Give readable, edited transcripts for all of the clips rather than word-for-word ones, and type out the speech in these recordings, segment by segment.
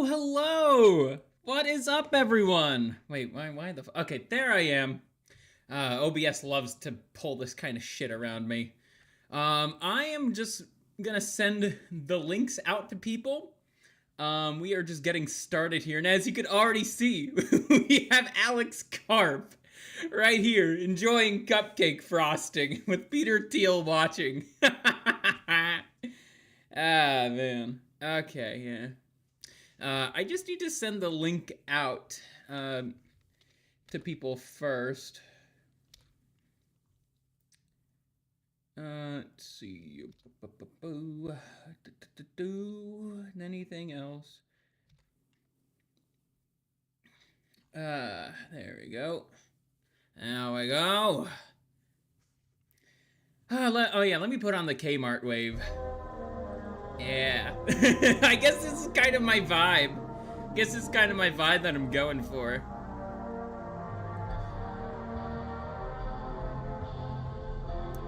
Hello! What is up, everyone? Wait, why the okay, there I am. OBS loves to pull this kind of shit around me. I am just gonna send the links out to people. We are just getting started here, and as you can already see, we have Alex Karp right here, enjoying cupcake frosting with Peter Thiel watching. Ah, man. Okay, yeah. I just need to send the link out to people first. Let's see. Anything else? There we go. There we go. Oh yeah, let me put on the Kmart wave. Yeah. I guess this is kind of my vibe. Guess it's kind of my vibe that I'm going for.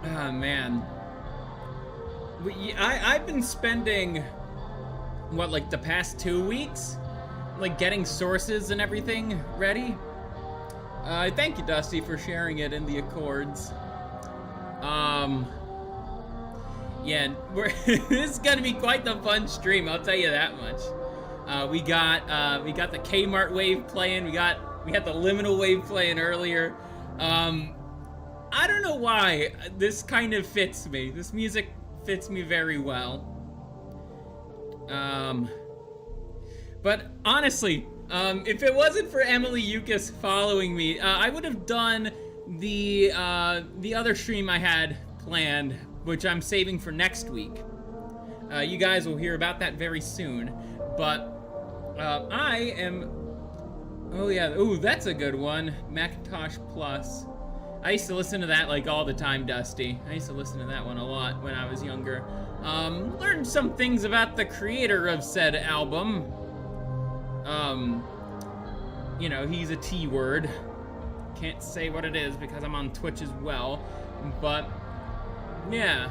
Oh, man. I've been spending, what, like the past 2 weeks? Like getting sources and everything ready. Thank you, Dusty, for sharing it in the Accords. Yeah, this is gonna be quite the fun stream, I'll tell you that much. We got the Kmart wave playing, we had the liminal wave playing earlier. I don't know why, this kind of fits me. This music fits me very well. But honestly, if it wasn't for Emily Yukis following me, I would have done the other stream I had planned, which I'm saving for next week. You guys will hear about that very soon. But I am... Oh yeah, ooh, that's a good one. Macintosh Plus. I used to listen to that like all the time, Dusty. I used to listen to that one a lot when I was younger. Learned some things about the creator of said album. You know, he's a T-word. Can't say what it is because I'm on Twitch as well. But... yeah,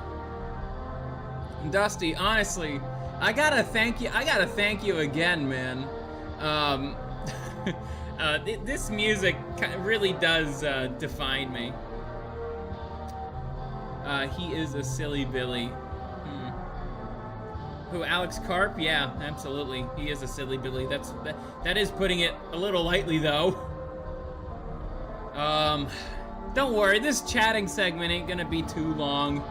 Dusty, honestly, I gotta thank you again, man. This music really does define me. He is a silly Billy. Who, Alex Karp? Yeah, absolutely, he is a silly Billy. That is putting it a little lightly, though. Don't worry, this chatting segment ain't gonna be too long.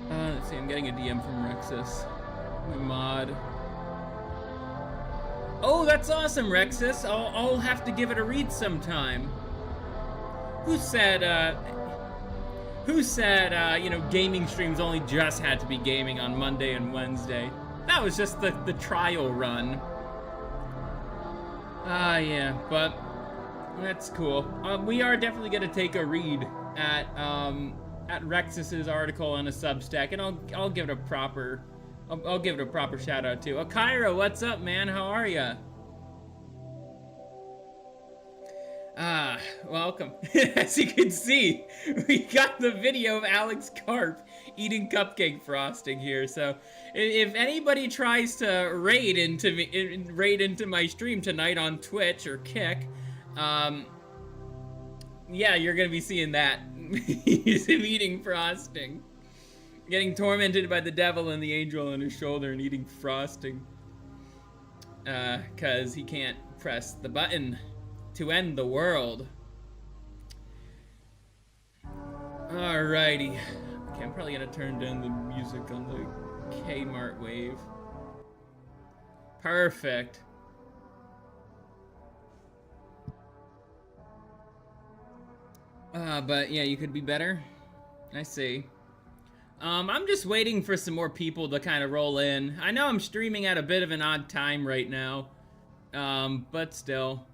Let's see, I'm getting a DM from Rexus. My mod. Oh, that's awesome, Rexus. I'll have to give it a read sometime. Who said, you know, gaming streams only just had to be gaming on Monday and Wednesday? That was just the trial run. Yeah, but that's cool. We are definitely gonna take a read at Rexus's article on a Substack, and I'll give it a proper, I'll give it a proper shout out too. Akaira, what's up, man? How are ya? Welcome. As you can see, we got the video of Alex Karp eating cupcake frosting here. So if anybody tries to raid into my stream tonight on Twitch or Kick, yeah, you're gonna be seeing that. He's him eating frosting, getting tormented by the devil and the angel on his shoulder and eating frosting, cause he can't press the button to end the world. Alrighty. Okay, I'm probably gonna turn down the music on the Kmart wave. Perfect. But yeah, you could be better. I see. I'm just waiting for some more people to kind of roll in. I know I'm streaming at a bit of an odd time right now. But still.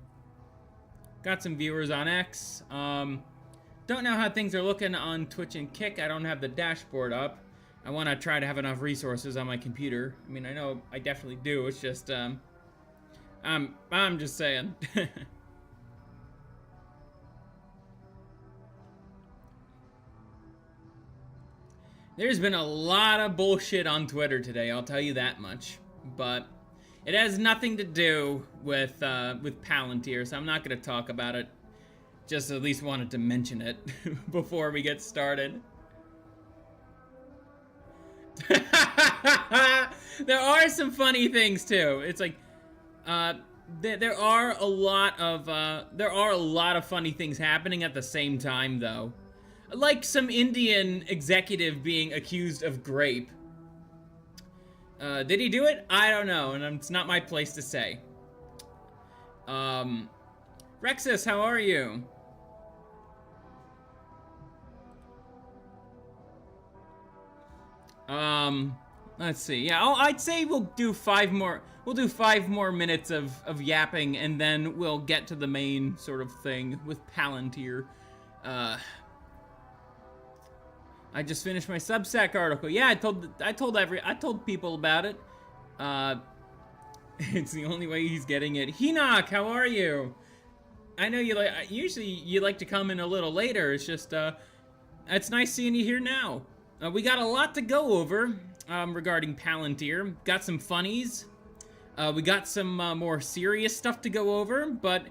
Got some viewers on X. Don't know how things are looking on Twitch and Kick. I don't have the dashboard up. I want to try to have enough resources on my computer. I mean, I know I definitely do. It's just, I'm just saying. There's been a lot of bullshit on Twitter today, I'll tell you that much. But it has nothing to do with Palantir, so I'm not going to talk about it. Just at least wanted to mention it before we get started. There are some funny things too. It's like, there are a lot of funny things happening at the same time, though. Like some Indian executive being accused of grape. Did he do it? I don't know, and it's not my place to say. Rexus, how are you? Let's see. Yeah, I'd say we'll do 5 more. We'll do 5 more minutes of yapping, and then we'll get to the main sort of thing with Palantir. I just finished my Substack article. Yeah, I told people about it. It's the only way he's getting it. Hinok, how are you? I know you usually you like to come in a little later. It's just it's nice seeing you here now. We got a lot to go over regarding Palantir. Got some funnies. We got some more serious stuff to go over, but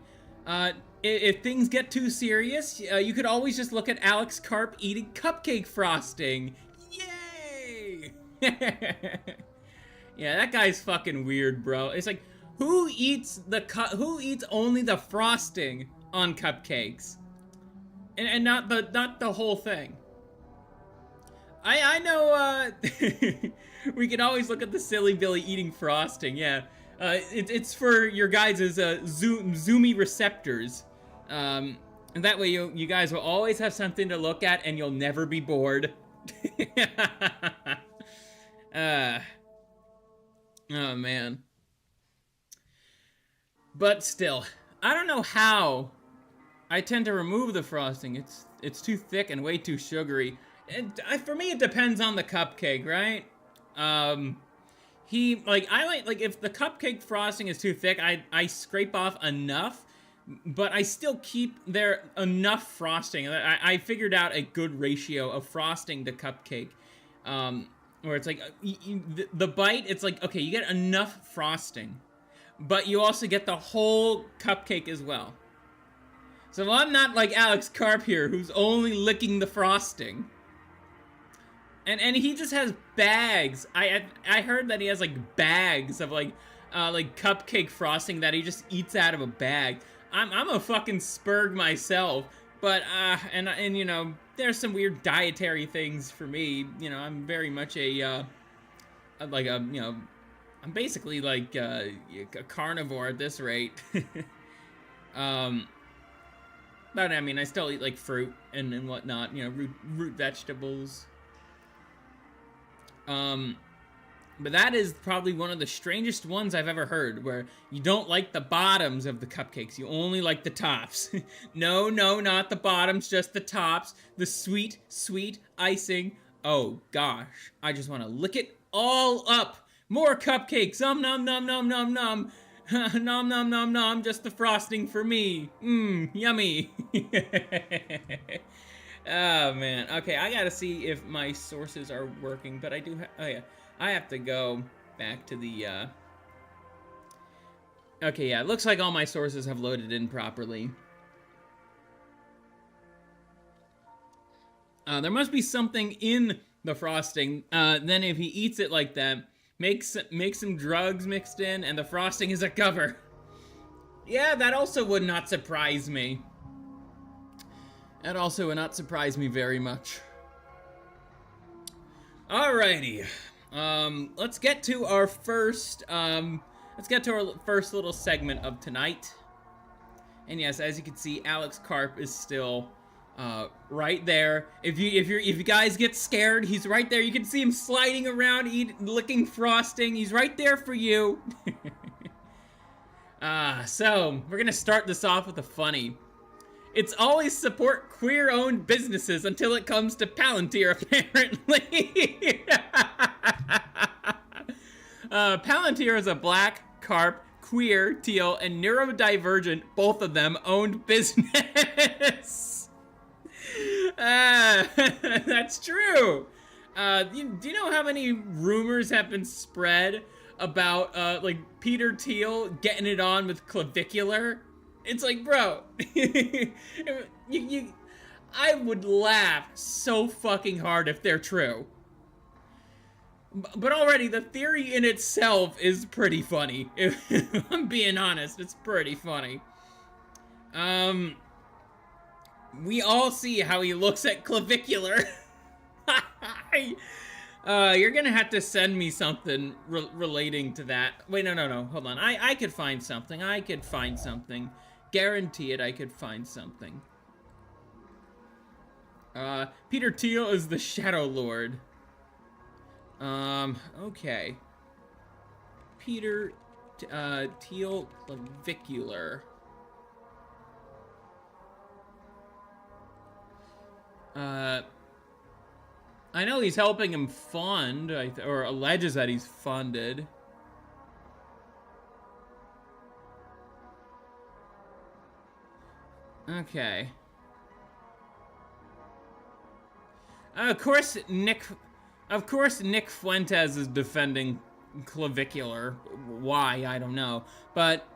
if things get too serious, you could always just look at Alex Karp eating cupcake frosting. Yay! Yeah, that guy's fucking weird, bro. It's like, who eats only the frosting on cupcakes, and not the whole thing? I know. We can always look at the silly Billy eating frosting. Yeah, it's for your guys' zoomy receptors. And that way you guys will always have something to look at and you'll never be bored. Oh man. But still, I don't know how I tend to remove the frosting. It's too thick and way too sugary. For me, it depends on the cupcake, right? I like if the cupcake frosting is too thick, I scrape off enough, but I still keep there enough frosting. I figured out a good ratio of frosting to cupcake, where it's like the bite. It's like, okay, you get enough frosting, but you also get the whole cupcake as well. So I'm not like Alex Karp here, who's only licking the frosting. And he just has bags. I heard that he has like bags of like cupcake frosting that he just eats out of a bag. I'm a fucking spurg myself, but and you know, there's some weird dietary things for me. You know, I'm very much I'm basically like a carnivore at this rate. But I mean, I still eat like fruit and whatnot. You know, root vegetables. But that is probably one of the strangest ones I've ever heard, where you don't like the bottoms of the cupcakes, you only like the tops. No, not the bottoms, just the tops. The sweet, sweet icing. Oh gosh, I just want to lick it all up. More cupcakes, nom nom nom nom nom nom. Nom nom nom nom, just the frosting for me. Yummy. Oh man, okay, I gotta see if my sources are working, but I do oh yeah, I have to go back to the, okay, yeah, it looks like all my sources have loaded in properly. There must be something in the frosting, then if he eats it like that, make some drugs mixed in, and the frosting is a cover. Yeah, that also would not surprise me. That also would not surprise me very much. Alrighty. Let's get to our first little segment of tonight. And yes, as you can see, Alex Karp is still right there. If you guys get scared, he's right there. You can see him sliding around, licking frosting. He's right there for you. So we're gonna start this off with a funny. It's always support queer-owned businesses until it comes to Palantir, apparently. Palantir is a black, Karp, queer, Thiel, and neurodivergent, both of them, owned business. That's true. Do you know how many rumors have been spread about, like, Peter Thiel getting it on with clavicular? It's like, bro, I would laugh so fucking hard if they're true. But already, the theory in itself is pretty funny. If I'm being honest, it's pretty funny. We all see how he looks at clavicular. You're gonna have to send me something relating to that. Wait, no, hold on. I could find something. Guarantee it, I could find something. Peter Thiel is the Shadow Lord. Okay. Peter Thiel clavicular. I know he's helping him fund, or alleges that he's funded. Okay. Of course, Nick Fuentes is defending clavicular. Why? I don't know. But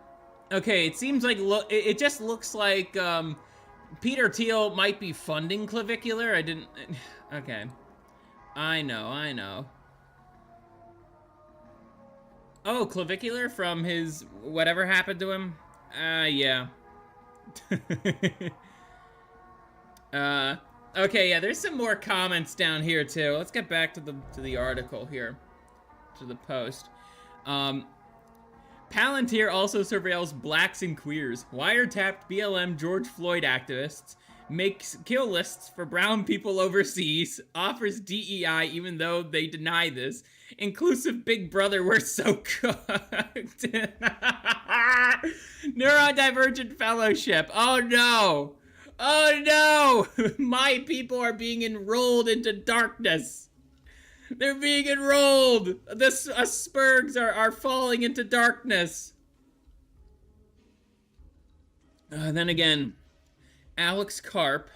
okay, it seems like it just looks like Peter Thiel might be funding clavicular. Okay. I know. Oh, clavicular from his whatever happened to him? Yeah. Okay, yeah, there's some more comments down here too. Let's get back to the article here, to the post. Palantir also surveils blacks and queers. Wiretapped BLM George Floyd activists. Makes kill lists for brown people overseas. Offers DEI even though they deny this. Inclusive Big Brother, we're so cooked. Neurodivergent fellowship. Oh no. Oh no. My people are being enrolled into darkness. They're being enrolled. Us Spurgs are falling into darkness. Then again, Alex Karp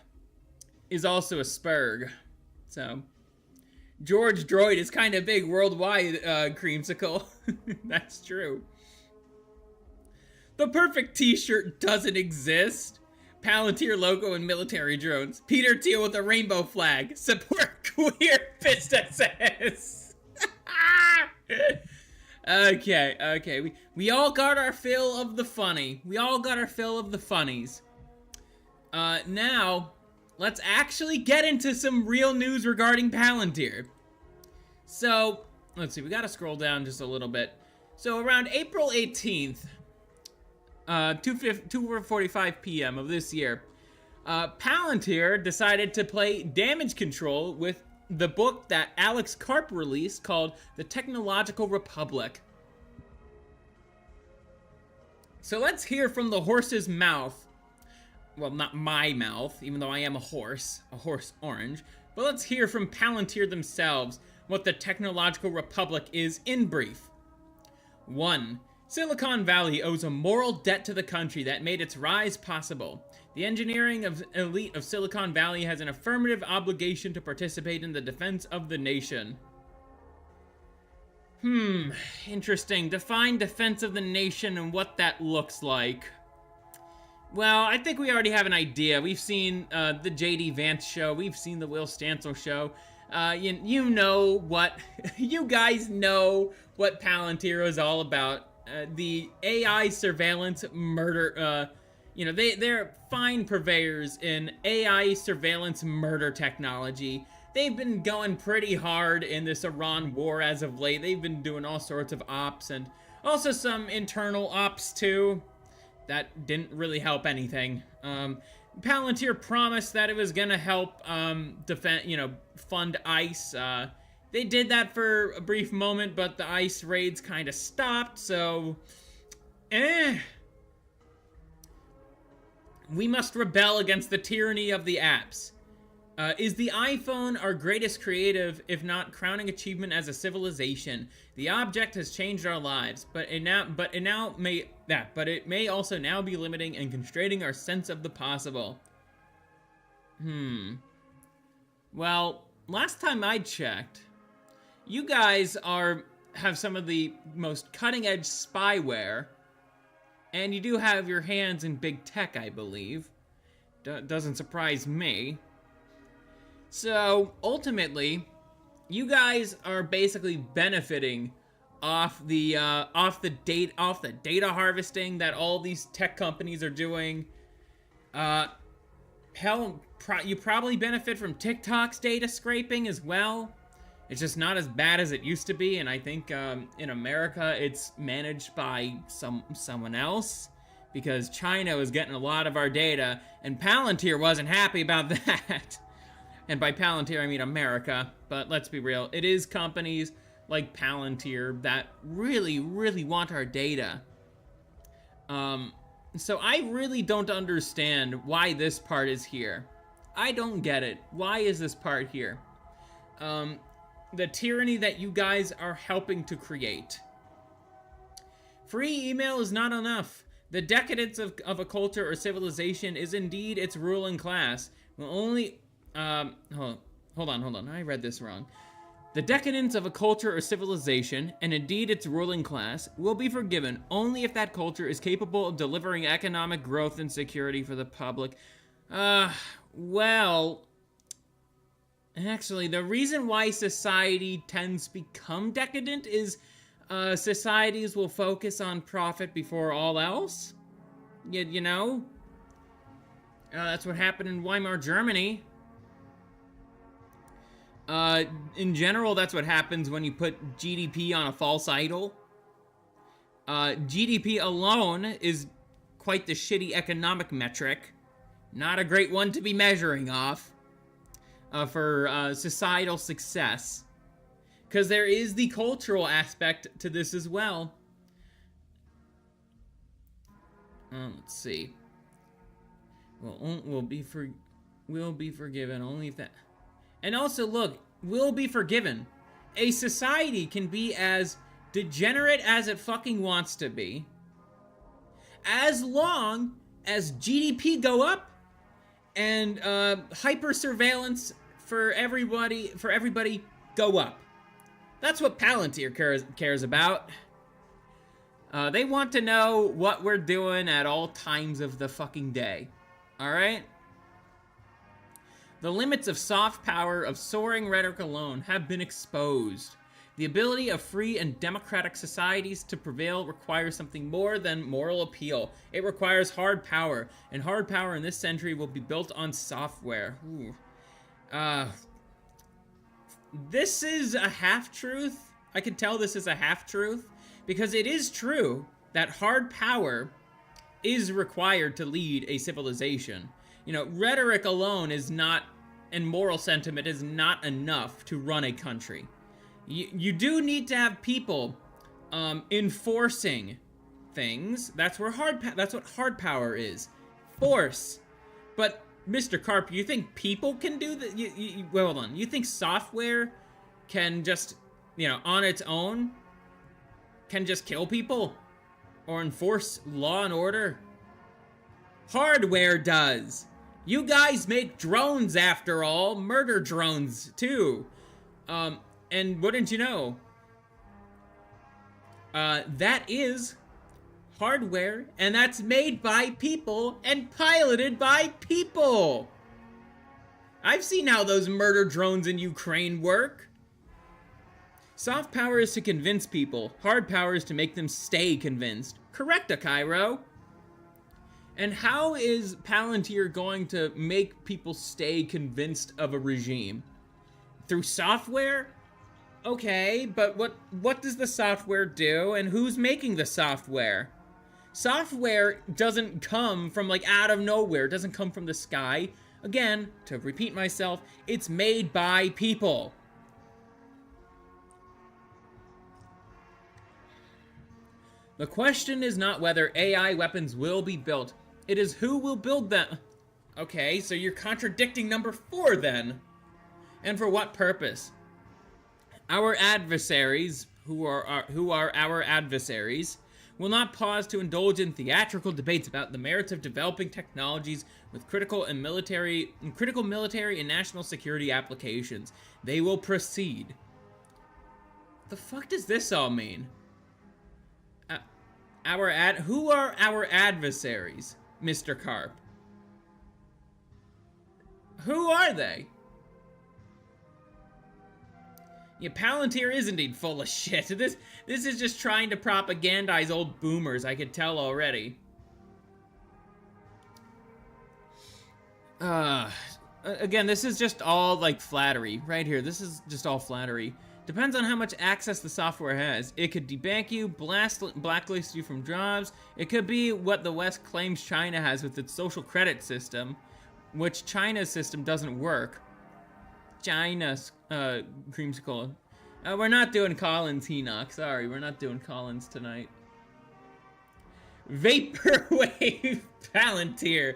is also a Spurg. So, George Droid is kind of big worldwide, Kreemsicle. That's true. The perfect t-shirt doesn't exist. Palantir logo and military drones. Peter Thiel with a rainbow flag. Support queer businesses. Okay. We all got our fill of the funny. We all got our fill of the funnies. Now, let's actually get into some real news regarding Palantir. So, let's see, we gotta scroll down just a little bit. So, around April 18th, 2:45 p.m. of this year, Palantir decided to play damage control with the book that Alex Karp released called The Technological Republic. So let's hear from the horse's mouth. Well, not my mouth, even though I am a horse orange. But let's hear from Palantir themselves what the Technological Republic is in brief. 1. Silicon Valley owes a moral debt to the country that made its rise possible. The engineering elite of Silicon Valley has an affirmative obligation to participate in the defense of the nation. Interesting. Define defense of the nation and what that looks like. Well, I think we already have an idea. We've seen the J.D. Vance show. We've seen the Will Stancil show. You know what... you guys know what Palantir is all about. The AI surveillance murder... you know, they're fine purveyors in AI surveillance murder technology. They've been going pretty hard in this Iran war as of late. They've been doing all sorts of ops and also some internal ops too. That didn't really help anything. Palantir promised that it was gonna help defend, you know, fund ICE. They did that for a brief moment, but the ICE raids kind of stopped, so we must rebel against the tyranny of the apps. Is the iPhone our greatest creative, if not crowning achievement as a civilization? The object has changed our lives, but it may also now be limiting and constraining our sense of the possible. Well, last time I checked, you guys have some of the most cutting-edge spyware, and you do have your hands in big tech, I believe. Doesn't surprise me. So, ultimately, you guys are basically benefiting off the data harvesting that all these tech companies are doing. Hell, you probably benefit from TikTok's data scraping as well. It's just not as bad as it used to be, and I think in America it's managed by someone else, because China was getting a lot of our data, and Palantir wasn't happy about that. And by Palantir, I mean America. But let's be real, it is companies like Palantir that really, really want our data. So I really don't understand why this part is here. I don't get it. Why is this part here? The tyranny that you guys are helping to create. Free email is not enough. The decadence of a culture or civilization is indeed its ruling class. Will only... hold on. I read this wrong. The decadence of a culture or civilization, and indeed its ruling class, will be forgiven only if that culture is capable of delivering economic growth and security for the public. Well... Actually, the reason why society tends to become decadent is societies will focus on profit before all else. You know? That's what happened in Weimar Germany. In general, that's what happens when you put GDP on a false idol. GDP alone is quite the shitty economic metric. Not a great one to be measuring off for societal success. Because there is the cultural aspect to this as well. Let's see. Well, will be forgiven only if that... And also, look, will be forgiven. A society can be as degenerate as it fucking wants to be, as long as GDP go up and hyper surveillance for everybody go up. That's what Palantir cares about. They want to know what we're doing at all times of the fucking day. All right? The limits of soft power of soaring rhetoric alone have been exposed. The ability of free and democratic societies to prevail requires something more than moral appeal. It requires hard power, and hard power in this century will be built on software. Ooh. This is a half-truth. I can tell this is a half-truth, because it is true that hard power is required to lead a civilization. You know, rhetoric alone is not, and moral sentiment is not enough to run a country. You do need to have people enforcing things. That's what hard power is. Force. But Mr. Karp, you think people can do that? Well, hold on. You think software can just, you know, on its own, can just kill people or enforce law and order? Hardware does. You guys make drones, after all. Murder drones, too. And wouldn't you know, that is hardware, and that's made by people and piloted by people. I've seen how those murder drones in Ukraine work. Soft power is to convince people. Hard power is to make them stay convinced. Correct, Cairo. And how is Palantir going to make people stay convinced of a regime? Through software? Okay, but what does the software do, and who's making the software? Software doesn't come from, like, out of nowhere. It doesn't come from the sky. Again, to repeat myself, it's made by people. The question is not whether AI weapons will be built. It is who will build them. Okay, so you're contradicting number 4 then. And for what purpose? Our adversaries, who are our adversaries, will not pause to indulge in theatrical debates about the merits of developing technologies with critical military and national security applications. They will proceed. The fuck does this all mean? Who are our adversaries, Mr. Karp? Who are they? Yeah, Palantir is indeed full of shit. This is just trying to propagandize old boomers, I could tell already. Again, this is just all, like, flattery. Right here, this is just all flattery. Depends on how much access the software has. It could debank you, blacklist you from jobs. It could be what the West claims China has with its social credit system, which China's system doesn't work. China's, Kreemsicle. We're not doing Collins, Enoch. Sorry, we're not doing Collins tonight. Vaporwave Palantir.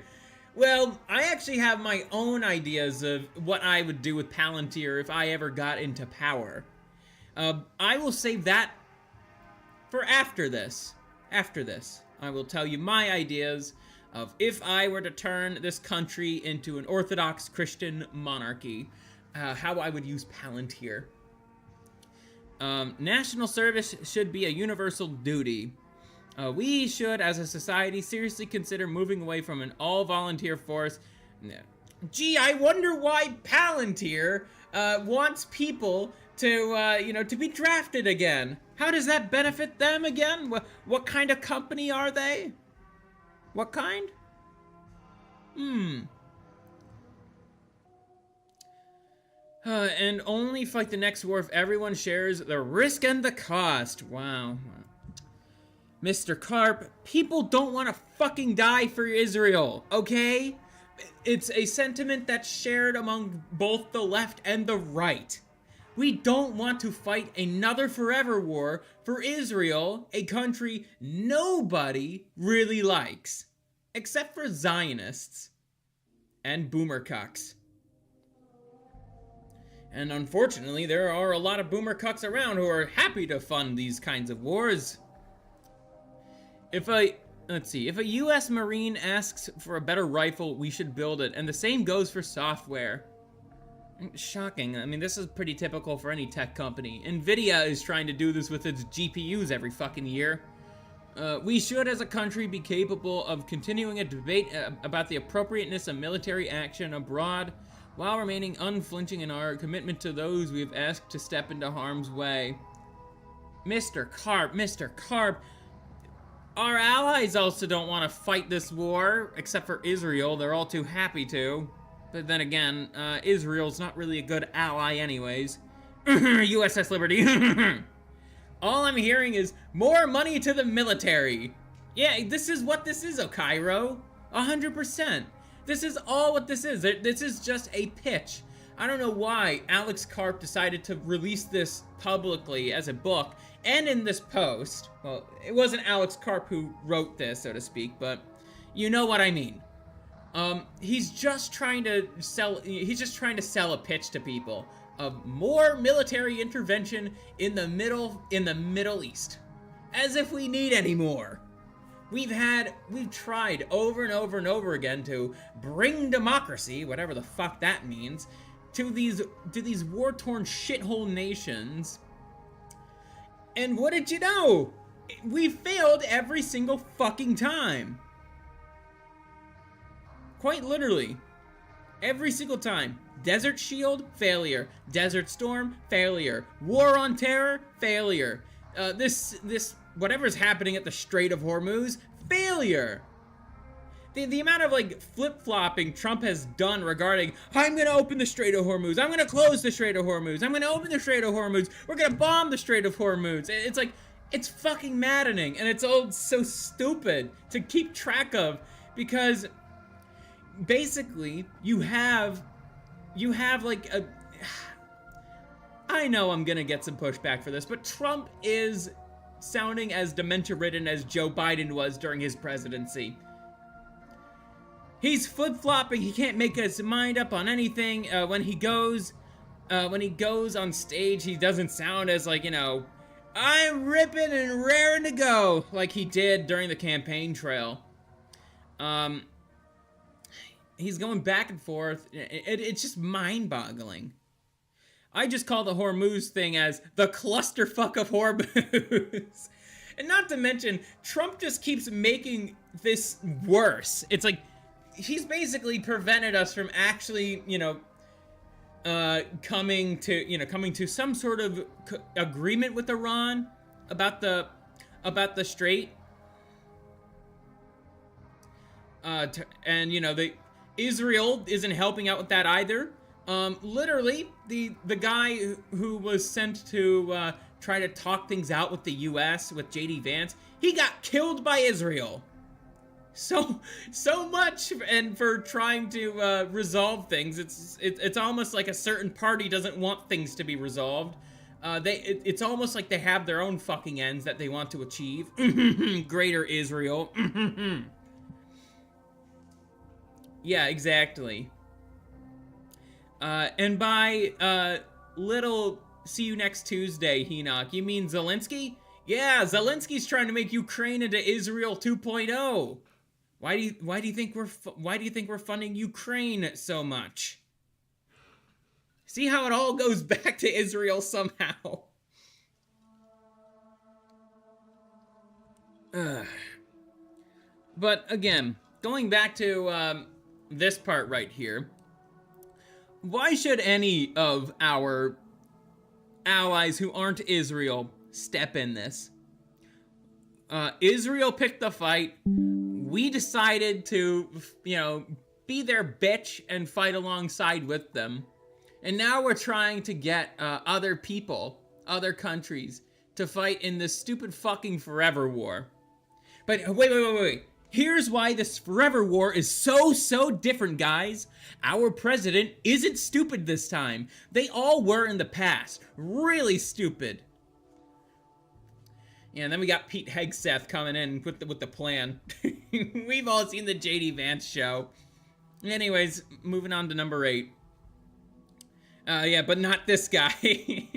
Well, I actually have my own ideas of what I would do with Palantir if I ever got into power. I will save that for after this. After this, I will tell you my ideas of if I were to turn this country into an Orthodox Christian monarchy, how I would use Palantir. National service should be a universal duty. We should, as a society, seriously consider moving away from an all-volunteer force. Gee, I wonder why Palantir wants people to, to be drafted again. How does that benefit them again? What kind of company are they? What kind? And only fight the next war if everyone shares the risk and the cost. Wow. Mr. Karp, people don't want to fucking die for Israel, okay? It's a sentiment that's shared among both the left and the right. We don't want to fight another forever war for Israel, a country nobody really likes. Except for Zionists. And boomer cucks. And unfortunately, there are a lot of boomer cucks around who are happy to fund these kinds of wars. If a US Marine asks for a better rifle, we should build it. And the same goes for software. Shocking. I mean, this is pretty typical for any tech company. Nvidia is trying to do this with its GPUs every fucking year. We should, as a country, be capable of continuing a debate about the appropriateness of military action abroad, while remaining unflinching in our commitment to those we have asked to step into harm's way. Mr. Karp, our allies also don't want to fight this war, except for Israel. They're all too happy to. But then again, Israel's not really a good ally anyways. USS Liberty. All I'm hearing is more money to the military. Yeah, this is what this is, Cairo. 100%. This is all what this is. This is just a pitch. I don't know why Alex Karp decided to release this publicly as a book and in this post. Well, it wasn't Alex Karp who wrote this, so to speak, but you know what I mean. He's just trying to sell a pitch to people of more military intervention in the Middle East. As if we need any more. We've tried over and over and over again to bring democracy, whatever the fuck that means, to these war-torn shithole nations. And what did you know? We failed every single fucking time. Quite literally. Every single time. Desert Shield, failure. Desert Storm, failure. War on Terror, failure. Whatever's happening at the Strait of Hormuz, failure. The amount of, like, flip-flopping Trump has done regarding, I'm gonna open the Strait of Hormuz, I'm gonna close the Strait of Hormuz, I'm gonna open the Strait of Hormuz, we're gonna bomb the Strait of Hormuz. It's like, it's fucking maddening, and it's all so stupid to keep track of, because basically, you have like a... I know I'm gonna get some pushback for this, but Trump is sounding as dementia-ridden as Joe Biden was during his presidency. He's flip-flopping, he can't make his mind up on anything. When he goes on stage, he doesn't sound as, like, you know, I'm ripping and raring to go, like he did during the campaign trail. He's going back and forth. It's just mind-boggling. I just call the Hormuz thing as the clusterfuck of Hormuz. And not to mention, Trump just keeps making this worse. It's like, he's basically prevented us from actually, you know, coming to some sort of agreement with Iran about the strait. And, you know, Israel isn't helping out with that either. Literally, the guy who was sent to try to talk things out with the U.S. with J.D. Vance, he got killed by Israel. So much, and for trying to resolve things, it's almost like a certain party doesn't want things to be resolved. It's almost like they have their own fucking ends that they want to achieve. Greater Israel. Yeah, exactly. And by little see you next Tuesday, Enoch, you mean Zelensky? Yeah, Zelensky's trying to make Ukraine into Israel 2.0. Why do you think we're funding Ukraine so much? See how it all goes back to Israel somehow. But again, going back to this part right here, why should any of our allies who aren't Israel step in this? Israel picked the fight. We decided to, you know, be their bitch and fight alongside with them. And now we're trying to get other people, other countries, to fight in this stupid fucking forever war. But wait. Here's why this forever war is so different, guys. Our president isn't stupid this time. They all were in the past. Really stupid. Yeah, and then we got Pete Hegseth coming in with the plan. We've all seen the J.D. Vance show. Anyways, moving on to number 8. Yeah, but not this guy.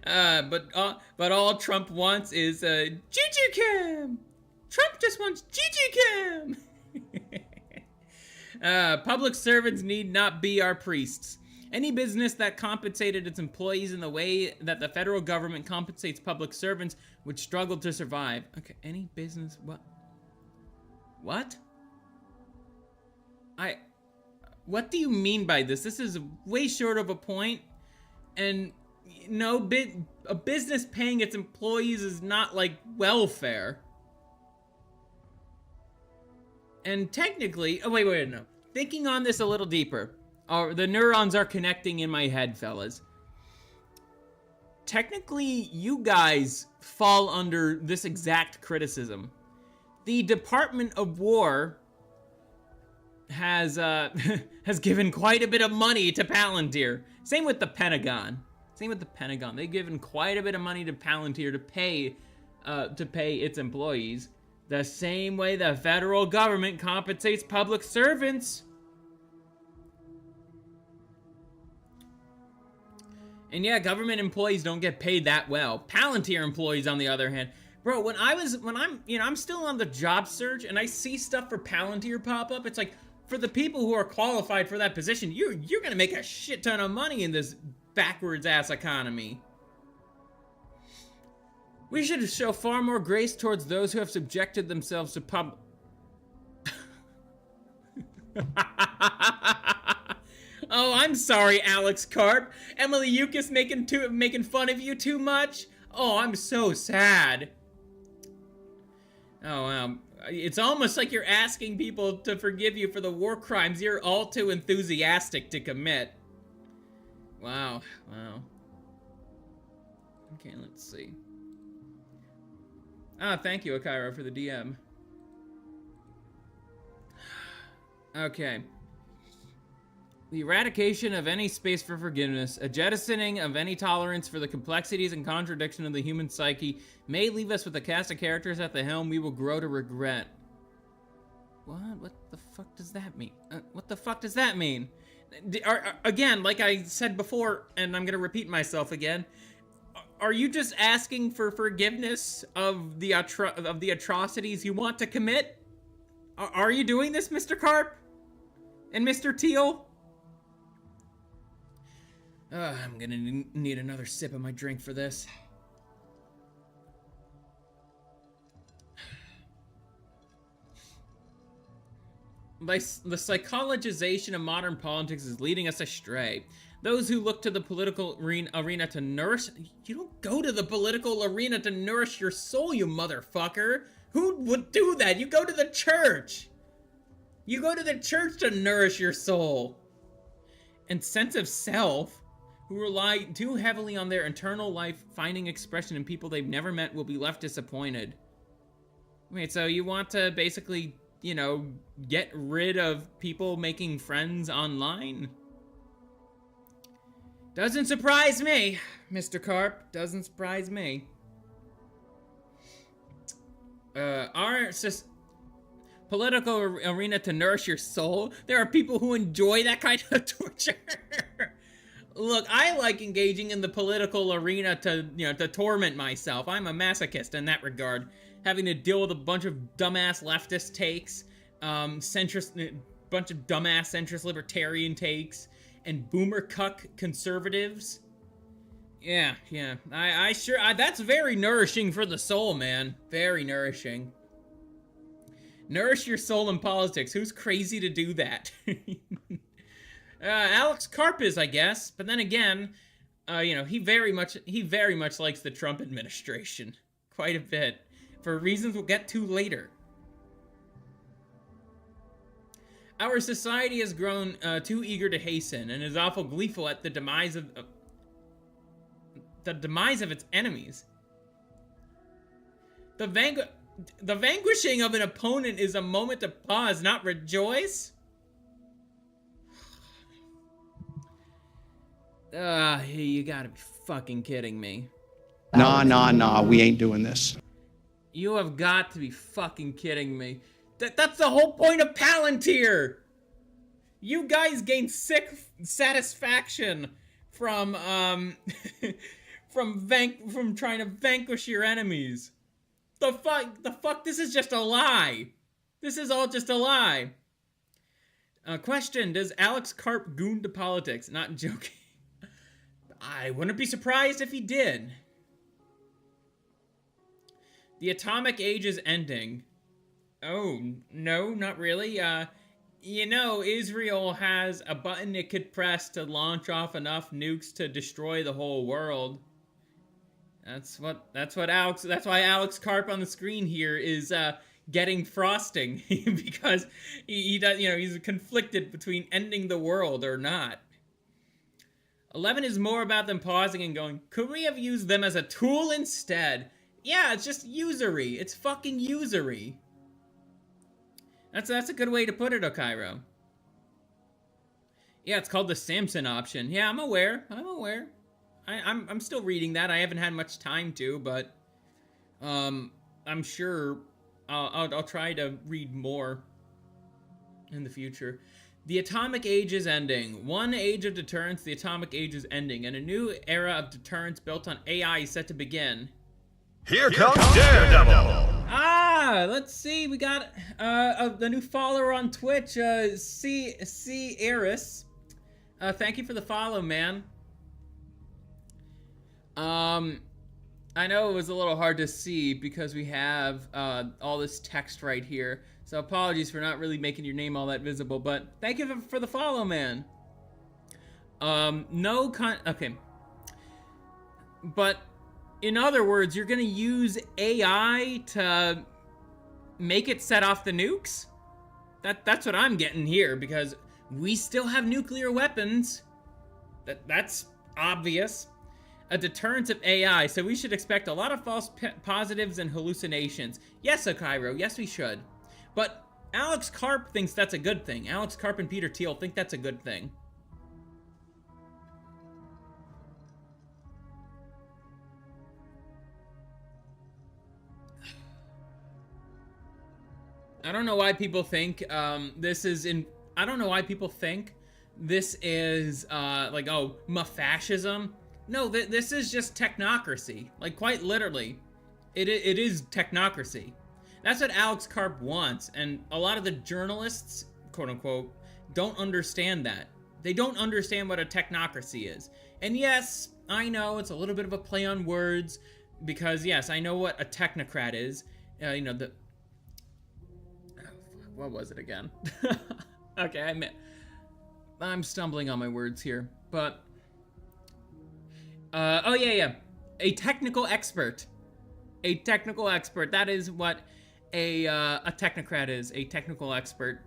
But all Trump wants is Juju Cam. Trump just wants Juju Cam. Public servants need not be our priests. Any business that compensated its employees in the way that the federal government compensates public servants would struggle to survive. Okay, any business, what? What do you mean by this? This is way short of a point, and a business paying its employees is not like welfare. And technically, no. Thinking on this a little deeper, the neurons are connecting in my head, fellas. Technically, you guys fall under this exact criticism. The Department of War has given quite a bit of money to Palantir. Same with the Pentagon. They've given quite a bit of money to Palantir to pay its employees. The same way the federal government compensates public servants. And yeah, government employees don't get paid that well. Palantir employees, on the other hand, bro, when I'm still on the job search and I see stuff for Palantir pop up, it's like, for the people who are qualified for that position, you're gonna make a shit ton of money in this backwards ass economy. We should show far more grace towards those who have subjected themselves to Oh, I'm sorry, Alex Karp. Emily Yukis making fun of you too much? Oh, I'm so sad. Oh, It's almost like you're asking people to forgive you for the war crimes you're all too enthusiastic to commit. Wow, wow. Okay, let's see. Ah, thank you, Akairo, for the DM. Okay. The eradication of any space for forgiveness, a jettisoning of any tolerance for the complexities and contradiction of the human psyche, may leave us with a cast of characters at the helm we will grow to regret. What? What the fuck does that mean? What the fuck does that mean? Again, like I said before, and I'm gonna repeat myself again, are you just asking for forgiveness of the atrocities you want to commit? Are you doing this, Mr. Karp? And Mr. Thiel? I'm gonna need another sip of my drink for this. The psychologization of modern politics is leading us astray. Those who look to the political arena to nourish... You don't go to the political arena to nourish your soul, you motherfucker! Who would do that? You go to the church! You go to the church to nourish your soul! And sense of self, who rely too heavily on their internal life finding expression in people they've never met, will be left disappointed. Wait, so you want to basically, you know, get rid of people making friends online? Doesn't surprise me, Mr. Karp. Doesn't surprise me. Our political arena to nourish your soul. There are people who enjoy that kind of torture. Look, I like engaging in the political arena to, you know, to torment myself. I'm a masochist in that regard. Having to deal with a bunch of dumbass leftist takes, bunch of dumbass centrist libertarian takes, and boomer cuck conservatives. Yeah. That's very nourishing for the soul, man. Very nourishing. Nourish your soul in politics. Who's crazy to do that? Alex Karp is, I guess. But then again, you know, he very much likes the Trump administration. Quite a bit. For reasons we'll get to later. Our society has grown too eager to hasten and is awful gleeful at the demise of its enemies. The vanquishing of an opponent is a moment to pause, not rejoice. You gotta be fucking kidding me. Nah, we ain't doing this. You have got to be fucking kidding me. That's the whole point of Palantir! You guys gain sick satisfaction from, from trying to vanquish your enemies. The fuck, this is just a lie. This is all just a lie. Question, does Alex Karp goon to politics? Not joking. I wouldn't be surprised if he did. The atomic age is ending. Oh, no, not really. You know, Israel has a button it could press to launch off enough nukes to destroy the whole world. That's why Alex Karp on the screen here is, getting frosting. Because he does, you know, he's conflicted between ending the world or not. 11 is more about them pausing and going, could we have used them as a tool instead? Yeah, it's just usury. It's fucking usury. That's a good way to put it, Okairo. Yeah, it's called the Samson option. Yeah, I'm aware. I'm still reading that. I haven't had much time to, but I'm sure I'll try to read more in the future. The atomic age is ending. One age of deterrence, the atomic age is ending, and a new era of deterrence built on AI is set to begin. Here comes Daredevil! Ah, let's see. We got the new follower on Twitch, C. Eris. Thank you for the follow, man. I know it was a little hard to see because we have all this text right here. So apologies for not really making your name all that visible, but thank you for the follow, man. Okay. But in other words, you're gonna use AI to make it set off the nukes? That's what I'm getting here, because we still have nuclear weapons. That's obvious. A deterrence of AI, so we should expect a lot of false positives and hallucinations. Yes, Okairo, yes we should. But Alex Karp thinks that's a good thing. Alex Karp and Peter Thiel think that's a good thing. I don't know why people think this is I don't know why people think this is like, oh, fascism. No, this is just technocracy. Like, quite literally, it is technocracy. That's what Alex Karp wants, and a lot of the journalists, quote unquote, don't understand that. They don't understand what a technocracy is. And yes, I know it's a little bit of a play on words, because yes, I know what a technocrat is. You know, what was it again? Okay, I'm stumbling on my words here, but oh yeah, a technical expert. A technical expert. That is what a technocrat is. A technical expert.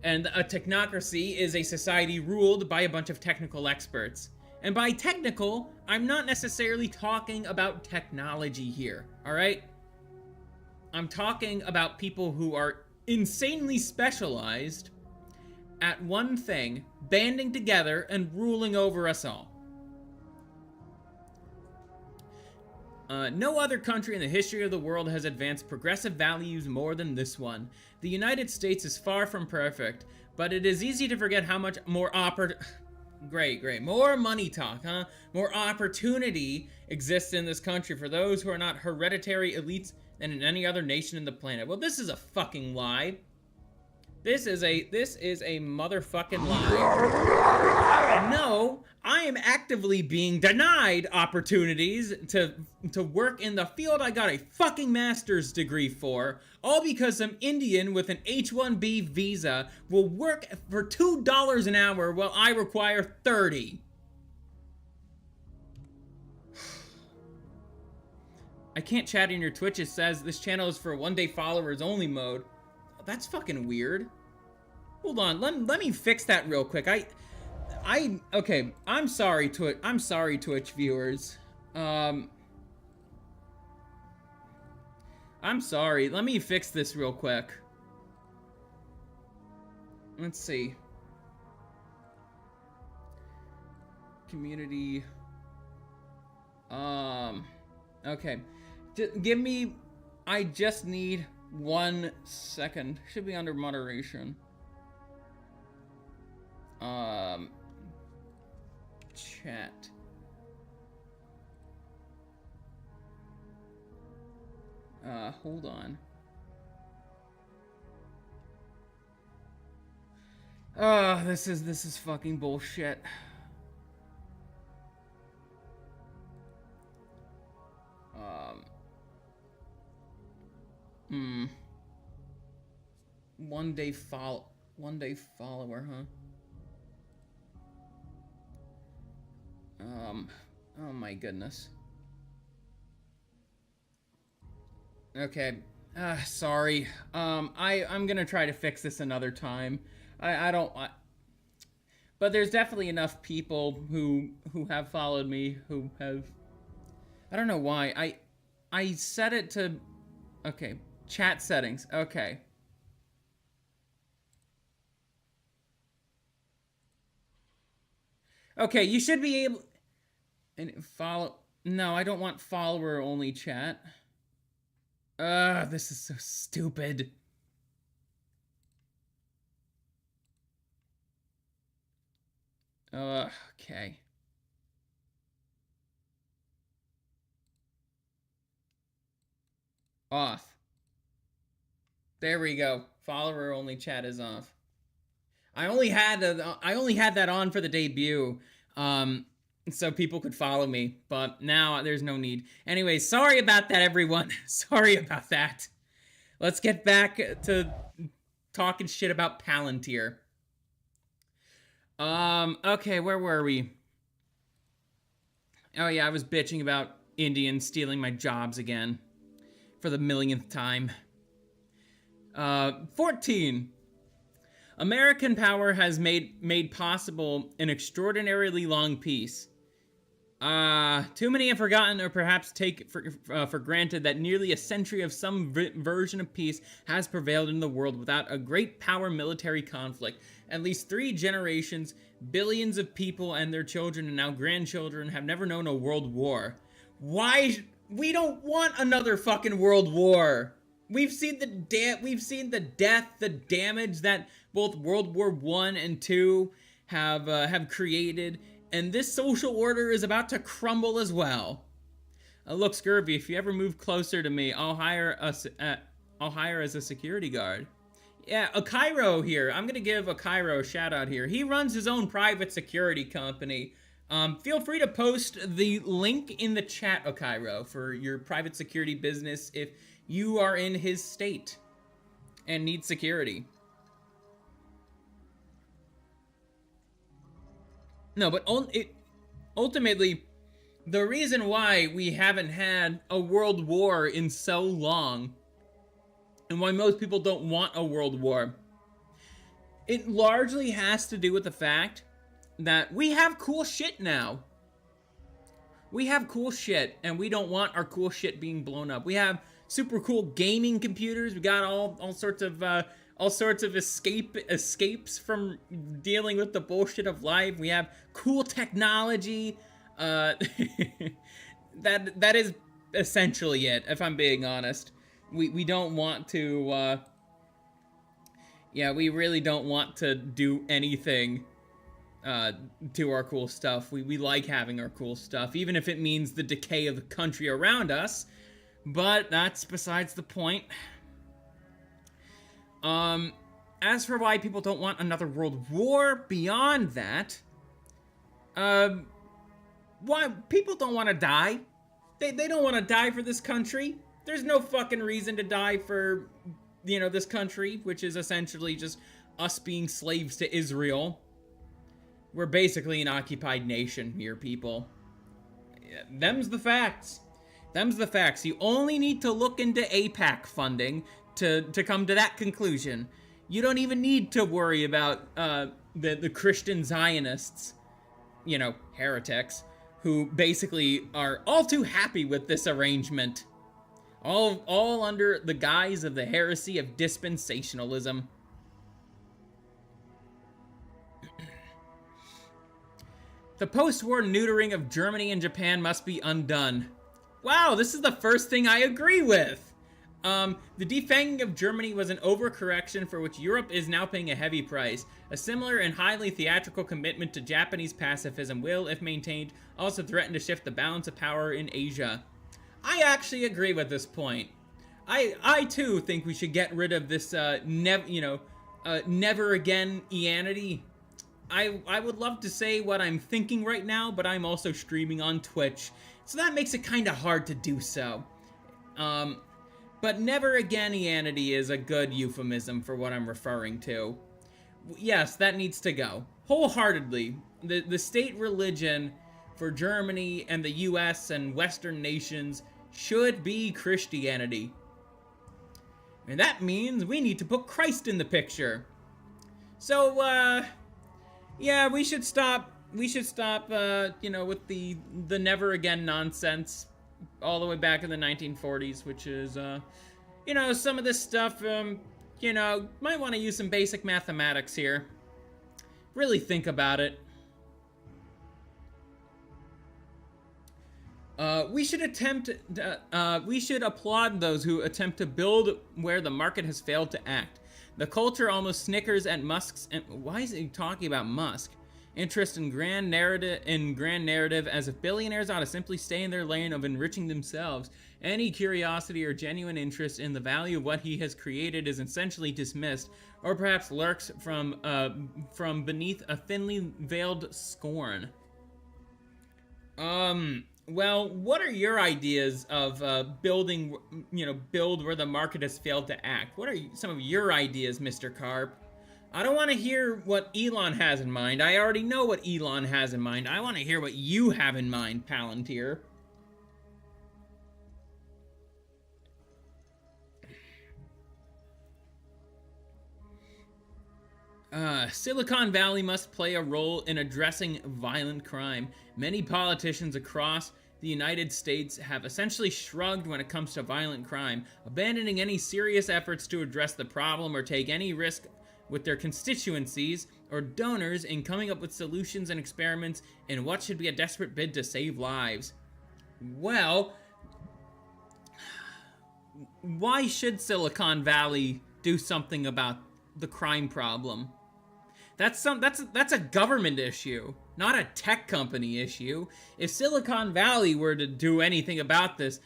And a technocracy is a society ruled by a bunch of technical experts. And by technical, I'm not necessarily talking about technology here. All right? I'm talking about people who are insanely specialized at one thing, banding together and ruling over us all. No other country in the history of the world has advanced progressive values more than this one. The United States is far from perfect, but it is easy to forget how much more Great. More money talk, huh? More opportunity exists in this country for those who are not hereditary elites than in any other nation in the planet. Well, this is a fucking lie. This is a motherfucking lie. No, I am actively being denied opportunities to work in the field I got a fucking master's degree for, all because some Indian with an H-1B visa will work for $2 an hour while I require 30. I can't chat in your Twitch. It says this channel is for one-day followers only mode. That's fucking weird. Hold on, let me fix that real quick. Okay, I'm sorry Twitch viewers. I'm sorry. Let me fix this real quick. Let's see. Community. Okay. Give me. I just need 1 second. Should be under moderation. Chat. Hold on. This is fucking bullshit. One day follower, huh? Oh my goodness. Okay. Sorry. I'm gonna try to fix this another time. But there's definitely enough people who have followed me who have. I don't know why. I set it to. Okay. Chat settings. Okay. Okay, you should be able. And follow. No, I don't want follower only chat. This is so stupid. Okay. Off. There we go. Follower only chat is off. I only had that on for the debut, so people could follow me, but now there's no need. Anyway, sorry about that, everyone. Sorry about that. Let's get back to talking shit about Palantir. Okay, where were we? Oh yeah, I was bitching about Indians stealing my jobs again. For the millionth time. 14. American power has made possible an extraordinarily long peace. Too many have forgotten or perhaps take for granted that nearly a century of some version of peace has prevailed in the world without a great power military conflict. At least 3 generations, billions of people and their children and now grandchildren have never known a world war. Why? We don't want another fucking world war. We've seen the death, the damage that both World War I and II have created. And this social order is about to crumble as well. Look, Scurvy, if you ever move closer to me, I'll hire as a security guard. Yeah, Akairo here. I'm gonna give Akairo a shout out here. He runs his own private security company. Feel free to post the link in the chat, Akairo, for your private security business if you are in his state and need security. No, but ultimately, the reason why we haven't had a world war in so long, and why most people don't want a world war, it largely has to do with the fact that we have cool shit now. We have cool shit, and we don't want our cool shit being blown up. We have super cool gaming computers. We got all sorts of escapes from dealing with the bullshit of life. We have cool technology. That is essentially it, if I'm being honest. We don't want to, we really don't want to do anything to our cool stuff. We like having our cool stuff, even if it means the decay of the country around us. But that's besides the point. As for why people don't want another world war, beyond that, why people don't want to die. They don't want to die for this country. There's no fucking reason to die for, this country, which is essentially just us being slaves to Israel. We're basically an occupied nation here, people. Them's the facts. Them's the facts. You only need to look into AIPAC funding to come to that conclusion. You don't even need to worry about the Christian Zionists, heretics, who basically are all too happy with this arrangement. All under the guise of the heresy of dispensationalism. The post-war neutering of Germany and Japan must be undone. Wow, this is the first thing I agree with. The defanging of Germany was an overcorrection for which Europe is now paying a heavy price. A similar and highly theatrical commitment to Japanese pacifism will, if maintained, also threaten to shift the balance of power in Asia. I actually agree with this point. I too think we should get rid of this never again Ianity. I would love to say what I'm thinking right now, but I'm also streaming on Twitch, so that makes it kind of hard to do so. But never again Ianity is a good euphemism for what I'm referring to. Yes, that needs to go. Wholeheartedly. The state religion for Germany and the US and Western nations should be Christianity. And that means we need to put Christ in the picture. So, yeah, we should stop, with the never again nonsense all the way back in the 1940s, which is, some of this stuff, might want to use some basic mathematics here. Really think about it. We should applaud those who attempt to build where the market has failed to act. The culture almost snickers at Musk's, and why is he talking about Musk? Interest in grand narrative, as if billionaires ought to simply stay in their lane of enriching themselves. Any curiosity or genuine interest in the value of what he has created is essentially dismissed, or perhaps lurks from beneath a thinly veiled scorn. Well, what are your ideas of build where the market has failed to act? What are some of your ideas, Mr. Karp? I don't want to hear what Elon has in mind. I already know what Elon has in mind. I want to hear what you have in mind, Palantir. Silicon Valley must play a role in addressing violent crime. Many politicians across the United States have essentially shrugged when it comes to violent crime, abandoning any serious efforts to address the problem or take any risk with their constituencies or donors in coming up with solutions and experiments in what should be a desperate bid to save lives. Well, why should Silicon Valley do something about the crime problem? That's a government issue, not a tech company issue. If Silicon Valley were to do anything about this,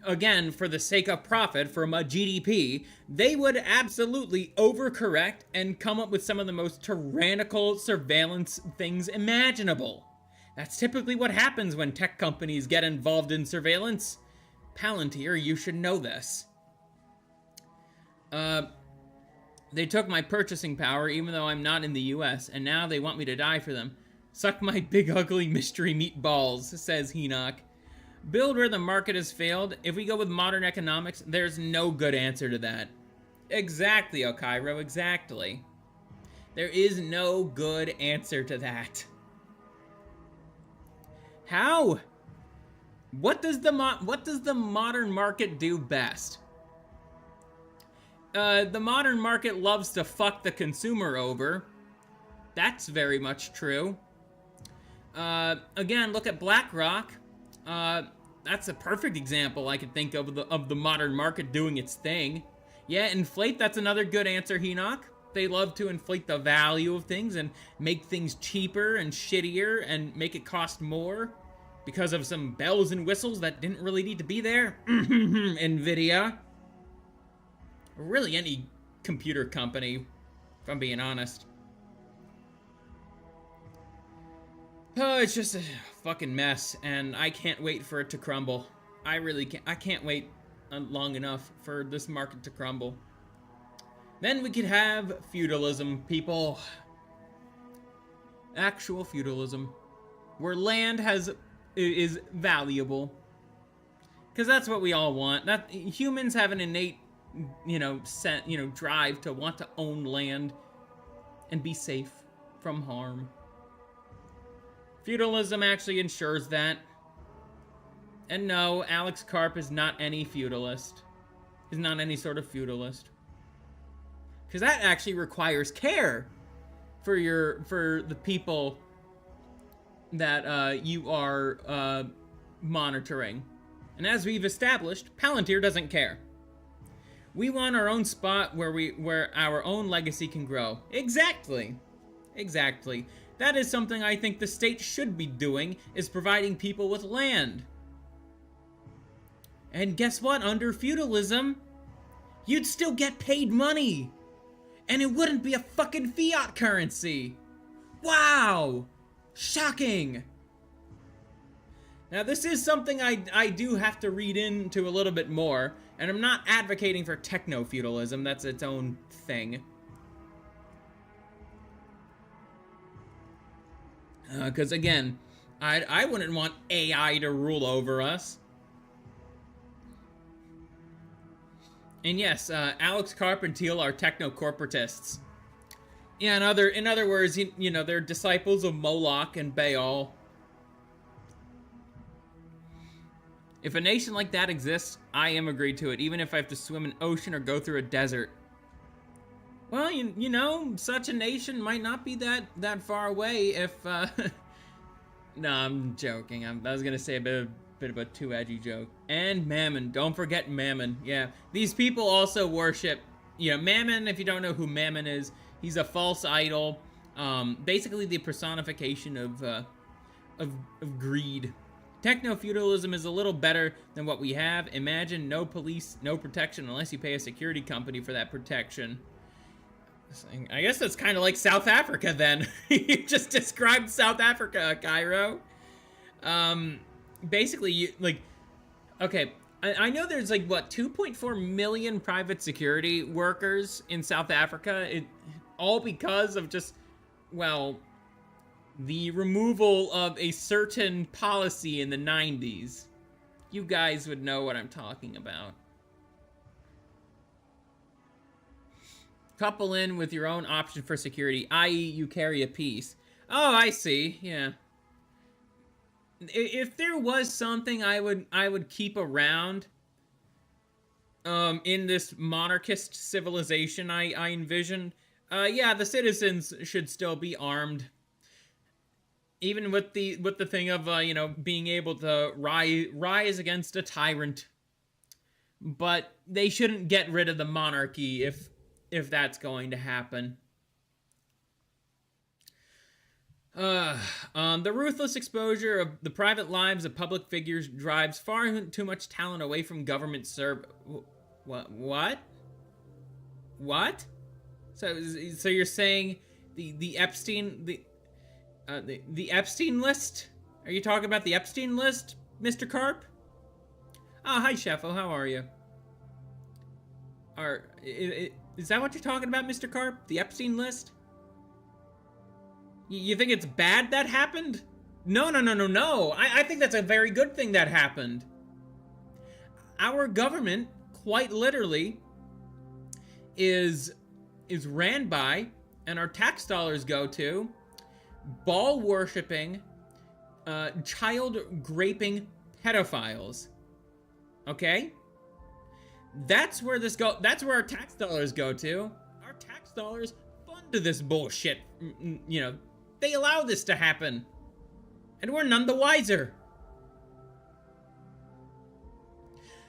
again, for the sake of profit from a GDP, they would absolutely overcorrect and come up with some of the most tyrannical surveillance things imaginable. That's typically what happens when tech companies get involved in surveillance. Palantir, you should know this. They took my purchasing power even though I'm not in the US, and now they want me to die for them. Suck my big ugly mystery meatballs, says Enoch. Build where the market has failed. If we go with modern economics, there's no good answer to that. Exactly, Okairo, exactly. There is no good answer to that. How? What does the modern market do best? The modern market loves to fuck the consumer over. That's very much true. Again, look at BlackRock. That's a perfect example I could think of the modern market doing its thing. Yeah, inflate, that's another good answer, Enoch. They love to inflate the value of things and make things cheaper and shittier and make it cost more because of some bells and whistles that didn't really need to be there. NVIDIA. Really any computer company, if I'm being honest. Oh, it's just a fucking mess, and I can't wait for it to crumble. I really can't. I can't wait long enough for this market to crumble. Then we could have feudalism, people. Actual feudalism, where land is valuable, because that's what we all want. That humans have an innate, drive to want to own land and be safe from harm. Feudalism actually ensures that. And no, Alex Karp is not any feudalist. He's not any sort of feudalist. Because that actually requires care for the people that you are monitoring. And as we've established, Palantir doesn't care. We want our own spot where our own legacy can grow. Exactly. That is something I think the state should be doing, is providing people with land. And guess what? Under feudalism, you'd still get paid money. And it wouldn't be a fucking fiat currency. Wow! Shocking! Now this is something I do have to read into a little bit more, and I'm not advocating for techno-feudalism, that's its own thing. Because again, I wouldn't want AI to rule over us. And yes, Alex Karp and Thiel are techno-corporatists. Yeah, in other words, they're disciples of Moloch and Baal. If a nation like that exists, I am agreed to it, even if I have to swim an ocean or go through a desert. Well, such a nation might not be that far away if, No, I'm joking. I was gonna say a bit of a too edgy joke. And Mammon. Don't forget Mammon. Yeah. These people also worship, Mammon, if you don't know who Mammon is, he's a false idol. Basically the personification of greed. Techno-feudalism is a little better than what we have. Imagine no police, no protection unless you pay a security company for that protection. I guess that's kind of like South Africa then. You just described South Africa, Cairo. Basically, okay, I know there's 2.4 million private security workers in South Africa. All because of just, the removal of a certain policy in the 90s. You guys would know what I'm talking about. couple in with your own option for security, i.e. you carry a piece. Oh, I see, yeah. If there was something I would keep around in this monarchist civilization I envision, yeah, the citizens should still be armed. Even with the thing of you know, being able to rise against a tyrant. But they shouldn't get rid of the monarchy if that's going to happen. The ruthless exposure of the private lives of public figures drives far too much talent away from government What? So you're saying the Epstein the Epstein list? Are you talking about the Epstein list, Mr. Karp? Oh, hi, Sheffo. How are you? Is that what you're talking about, Mr. Karp? The Epstein list? You think it's bad that happened? No. I think that's a very good thing that happened. Our government, quite literally, is ran by, and our tax dollars go to, ball-worshipping, child-graping pedophiles. Okay? That's where our tax dollars go to. Our tax dollars fund this bullshit. You know, they allow this to happen. And we're none the wiser.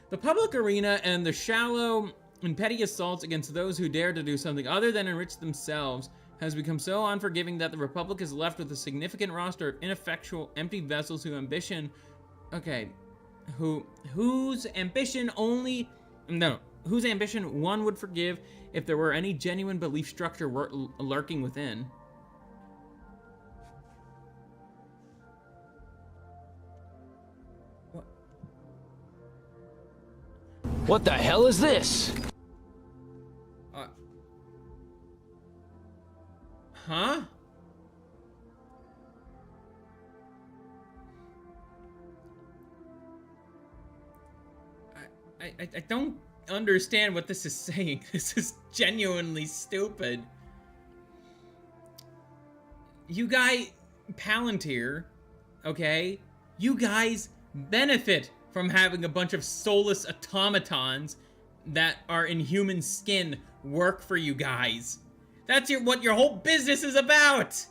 The public arena and the shallow and petty assaults against those who dare to do something other than enrich themselves has become so unforgiving that the Republic is left with a significant roster of ineffectual, empty vessels whose ambition one would forgive if there were any genuine belief structure lurking within. What the hell is this? Huh? I don't understand what this is saying. This is genuinely stupid. You guys, Palantir, okay? You guys benefit from having a bunch of soulless automatons that are in human skin work for you guys. That's what your whole business is about.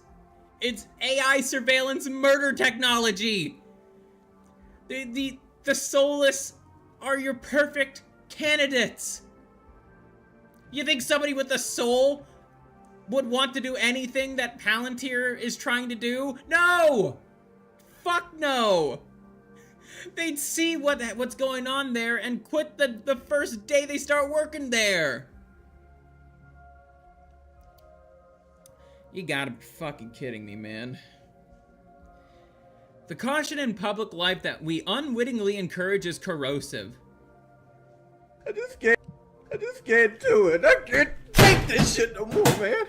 It's AI surveillance murder technology. The soulless are your perfect candidates. You think somebody with a soul would want to do anything that Palantir is trying to do? No! Fuck no! They'd see what's going on there and quit the first day they start working there. You gotta be fucking kidding me, man. The caution in public life that we unwittingly encourage is corrosive. I just can't do it. I can't take this shit no more, man.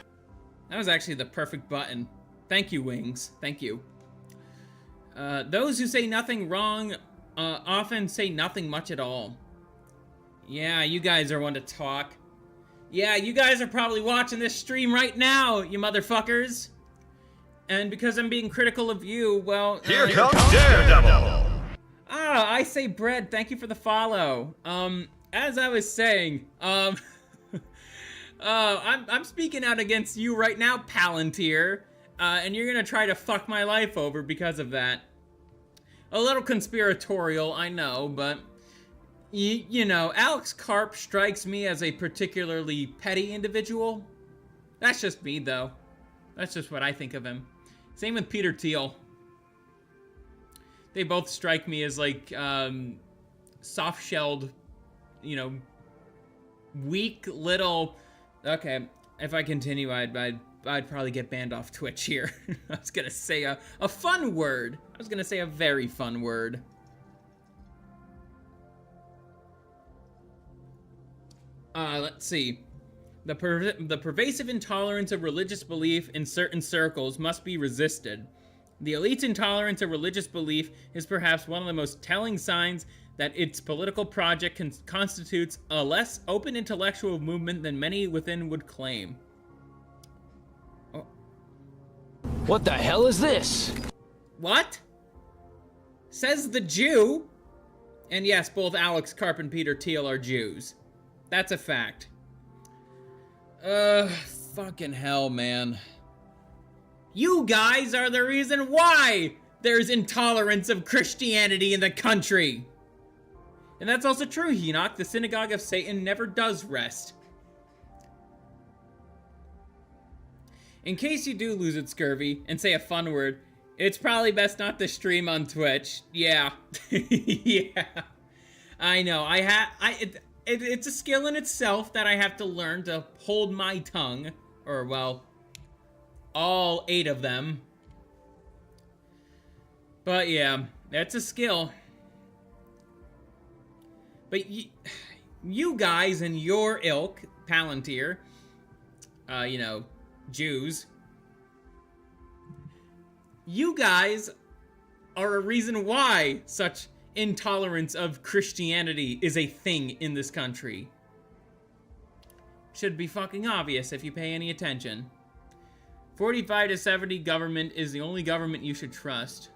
That was actually the perfect button. Thank you, Wings. Thank you. Those who say nothing wrong often say nothing much at all. Yeah, you guys are one to talk. Yeah, you guys are probably watching this stream right now, you motherfuckers. And because I'm being critical of you, well... Here comes Daredevil! Ah, I say bread, thank you for the follow. As I was saying, I'm speaking out against you right now, Palantir. And you're gonna try to fuck my life over because of that. A little conspiratorial, I know, but... You know, Alex Karp strikes me as a particularly petty individual. That's just me, though. That's just what I think of him. Same with Peter Thiel. They both strike me as, like, soft-shelled, you know, weak little... Okay, if I continue, I'd probably get banned off Twitch here. I was gonna say a fun word. I was gonna say a very fun word. Let's see. The pervasive intolerance of religious belief in certain circles must be resisted. The elite's intolerance of religious belief is perhaps one of the most telling signs that its political project constitutes a less open intellectual movement than many within would claim. Oh. What the hell is this? What? Says the Jew. And yes, both Alex Karp and Peter Thiel are Jews. That's a fact. Fucking hell, man. You guys are the reason why there's intolerance of Christianity in the country. And that's also true, Enoch. The synagogue of Satan never does rest. In case you do lose it, Scurvy, and say a fun word, it's probably best not to stream on Twitch. Yeah. Yeah. I know. It's a skill in itself that I have to learn to hold my tongue. Or, well, all 8 of them. But yeah, that's a skill. But you guys and your ilk, Palantir, you know, Jews, you guys are a reason why such intolerance of Christianity is a thing in this country. Should be fucking obvious if you pay any attention. 45 to 70 government is the only government you should trust.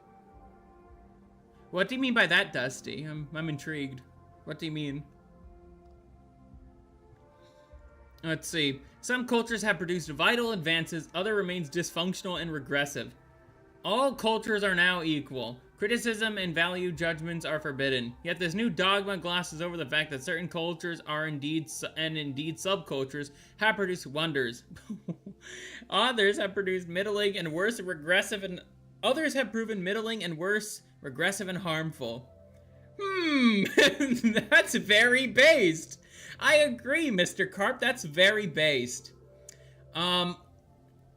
What do you mean by that, Dusty? I'm intrigued. What do you mean? Let's see. Some cultures have produced vital advances, other remains dysfunctional and regressive. All cultures are now equal. Criticism and value judgments are forbidden. Yet this new dogma glosses over the fact that certain cultures are indeed subcultures have produced wonders. Others have produced middling and worse, regressive, and others have proven middling and worse, regressive, and harmful. That's very based. I agree, Mr. Karp. That's very based.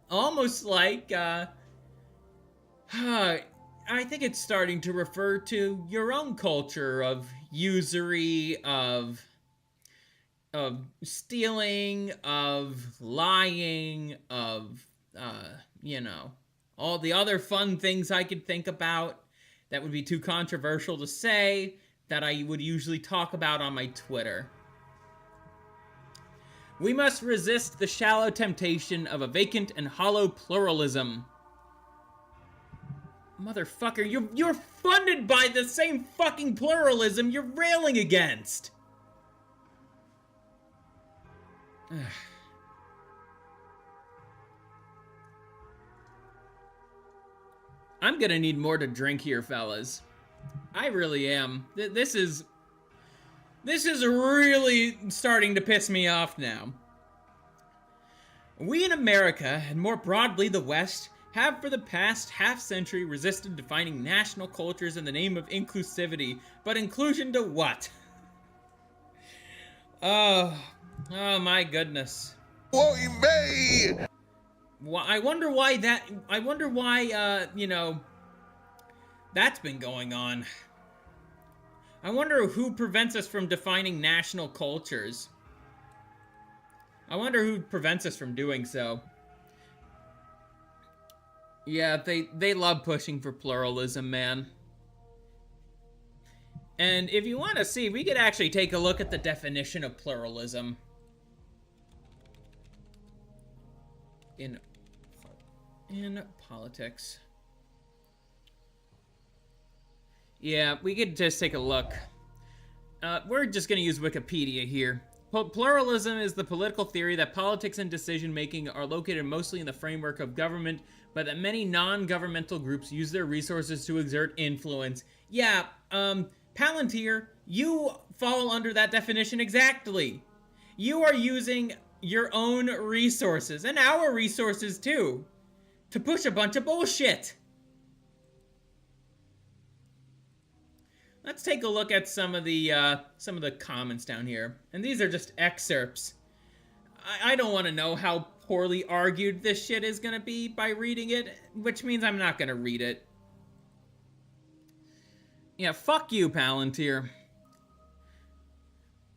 Almost like, I think it's starting to refer to your own culture of usury, of stealing, of lying, of, you know, all the other fun things I could think about that would be too controversial to say, that I would usually talk about on my Twitter. We must resist the shallow temptation of a vacant and hollow pluralism. Motherfucker, you're funded by the same fucking pluralism you're railing against! I'm gonna need more to drink here, fellas. I really am. This is really starting to piss me off now. We in America, and more broadly the West, have for the past half-century resisted defining national cultures in the name of inclusivity. But inclusion to what? Oh my goodness. Oy vey! I wonder why, you know, that's been going on. I wonder who prevents us from defining national cultures. I wonder who prevents us from doing so. Yeah, they love pushing for pluralism, man. And if you want to see, we could actually take a look at the definition of pluralism. In politics. Yeah, we could just take a look. We're just going to use Wikipedia here. Pluralism is the political theory that politics and decision-making are located mostly in the framework of government, but that many non-governmental groups use their resources to exert influence. Yeah, Palantir, you fall under that definition exactly. You are using your own resources, and our resources too, to push a bunch of bullshit. Let's take a look at some of the comments down here. And these are just excerpts. I don't want to know how poorly argued this shit is going to be by reading it, which means I'm not going to read it. Yeah, fuck you, Palantir.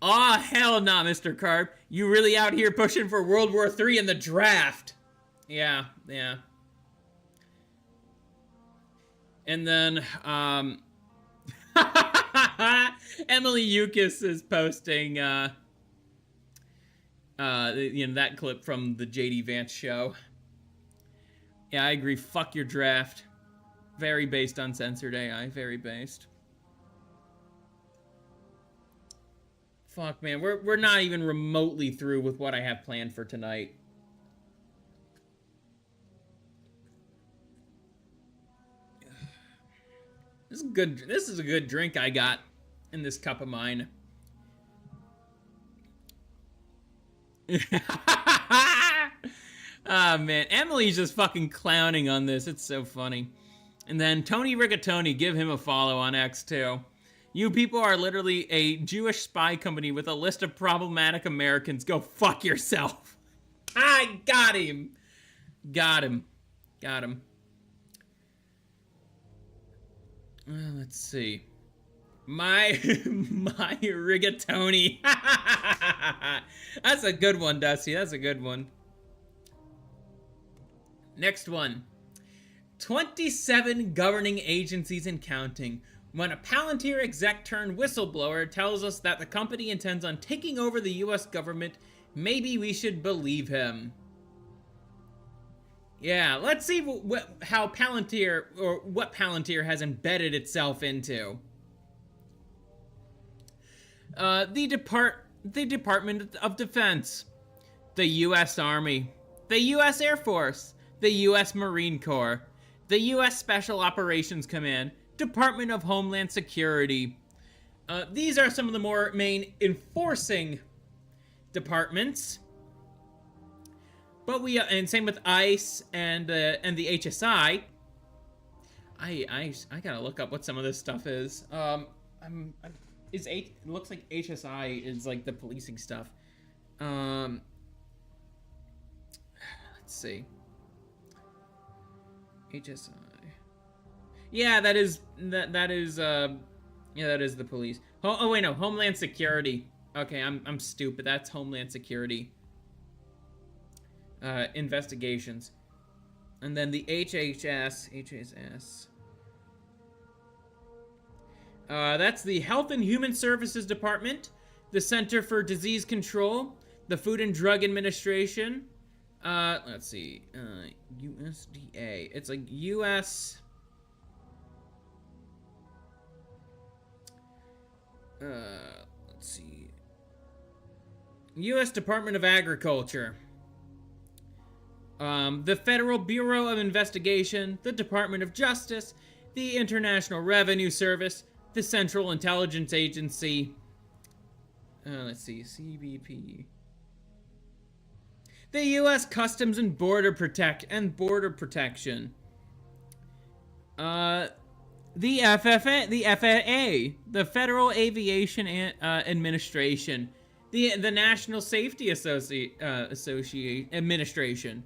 Aw, hell nah, Mr. Karp. You really out here pushing for World War III in the draft. Yeah. And then, Emily Yukis is posting, that clip from the JD Vance show. Yeah, I agree. Fuck your draft. Very based on censored AI. Very based. Fuck, man. We're not even remotely through with what I have planned for tonight. This is good. This is a good drink I got in this cup of mine. Oh, man. Emily's just fucking clowning on this. It's so funny. And then Tony Rigatoni, give him a follow on X too. You people are literally a Jewish spy company with a list of problematic Americans. Go fuck yourself. I got him. Got him. Got him. Let's see. My Rigatoni. That's a good one, Dusty. That's a good one. Next one. 27 governing agencies and counting. When a Palantir exec turned whistleblower tells us that the company intends on taking over the US government, maybe we should believe him. Yeah, let's see how Palantir, or what Palantir has embedded itself into. The Department of Defense, the US Army, the US Air Force, the US Marine Corps, the US Special Operations Command, Department of Homeland Security. These are some of the more main enforcing departments. But and same with ICE and the HSI. I gotta look up what some of this stuff is. It looks like HSI is like the policing stuff. Let's see. HSI. Yeah, that is the police. Oh wait, no, Homeland Security. Okay, I'm stupid. That's Homeland Security. Investigations. And then the HHS. That's the Health and Human Services Department, the Center for Disease Control, the Food and Drug Administration. Let's see. USDA. It's like US. Let's see. U.S. Department of Agriculture. The Federal Bureau of Investigation, the Department of Justice, the International Revenue Service, the Central Intelligence Agency. Let's see. CBP. The U.S. Customs and Border Protection. The FAA, the Federal Aviation Administration, the National Safety Administration,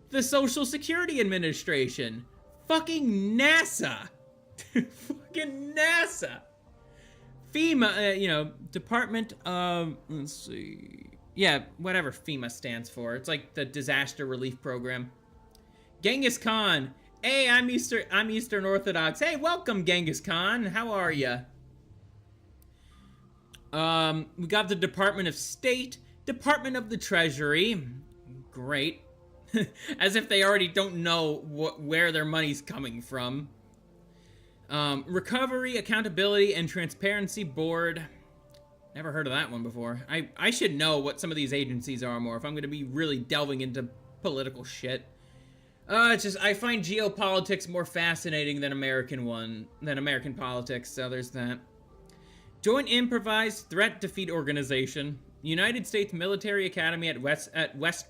the Social Security Administration, fucking NASA, fucking NASA, FEMA, Department of, let's see, yeah, whatever FEMA stands for. It's like the Disaster Relief Program. Genghis Khan. Hey, I'm Eastern Orthodox. Hey, welcome, Genghis Khan. How are ya? We got the Department of State, Department of the Treasury. Great. As if they already don't know where their money's coming from. Recovery, Accountability, and Transparency Board. Never heard of that one before. I should know what some of these agencies are more if I'm going to be really delving into political shit. It's just, I find geopolitics more fascinating than American politics, so there's that. Joint Improvised Threat Defeat Organization, United States Military Academy at West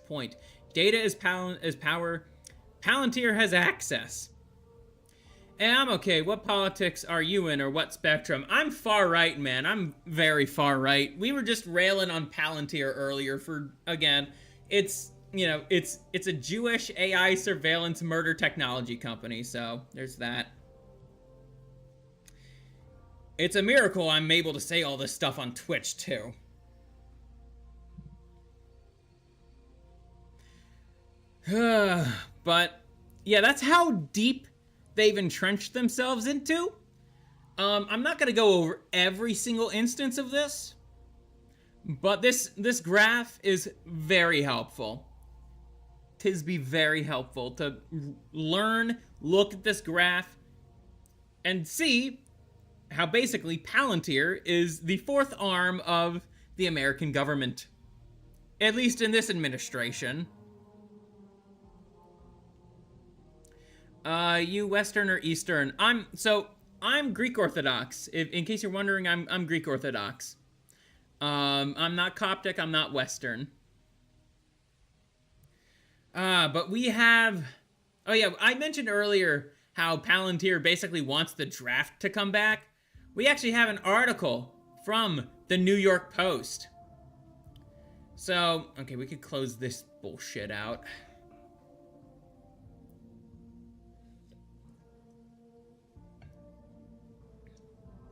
Point. Data is power. Palantir has access. And I'm okay, what politics are you in, or what spectrum? I'm far right, man. I'm very far right. We were just railing on Palantir earlier for, again, it's a Jewish AI surveillance murder technology company, so there's that. It's a miracle I'm able to say all this stuff on Twitch, too. But, yeah, that's how deep they've entrenched themselves into. I'm not gonna go over every single instance of this, but this graph is very helpful. Tis be very helpful to learn, look at this graph, and see how basically Palantir is the fourth arm of the American government. At least in this administration. You Western or Eastern? I'm Greek Orthodox. In case you're wondering, I'm Greek Orthodox. I'm not Coptic, I'm not Western. But we have... Oh yeah, I mentioned earlier how Palantir basically wants the draft to come back. We actually have an article from the New York Post. So, okay, we could close this bullshit out.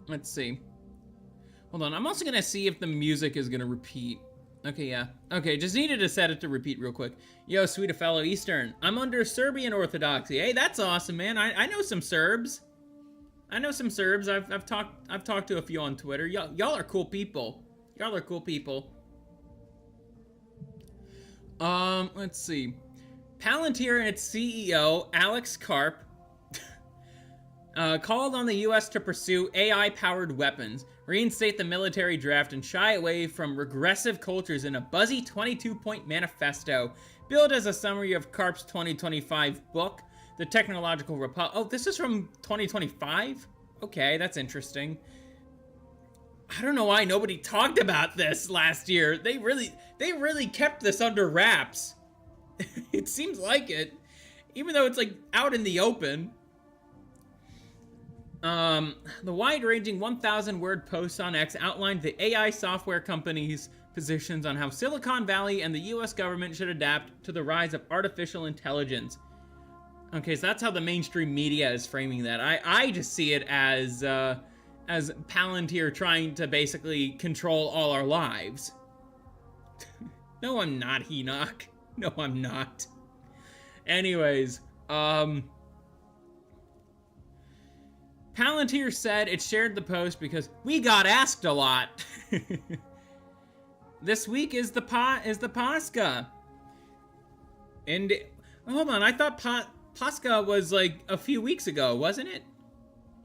Let's see. Hold on, I'm also gonna see if the music is gonna repeat. Okay, yeah. Okay, just needed to set it to repeat real quick. Yo, sweet fellow Eastern. I'm under Serbian Orthodoxy. Hey, that's awesome, man. I know some Serbs. I know some Serbs. I've talked to a few on Twitter. Y'all are cool people. Y'all are cool people. Let's see. Palantir and its CEO, Alex Karp, called on the U.S. to pursue AI-powered weapons, reinstate the military draft, and shy away from regressive cultures in a buzzy 22-point manifesto, billed as a summary of Karp's 2025 book, The Technological Republic. Oh, this is from 2025? Okay, that's interesting. I don't know why nobody talked about this last year. They really kept this under wraps. It seems like it. Even though it's like out in the open. The wide-ranging 1,000-word post on X outlined the AI software company's positions on how Silicon Valley and the US government should adapt to the rise of artificial intelligence. Okay, so that's how the mainstream media is framing that. I just see it as Palantir trying to basically control all our lives. No, I'm not, Enoch. No, I'm not. Anyways, Palantir said it shared the post because we got asked a lot. This week is the Pascha. And hold on, I thought Pascha was like a few weeks ago, wasn't it?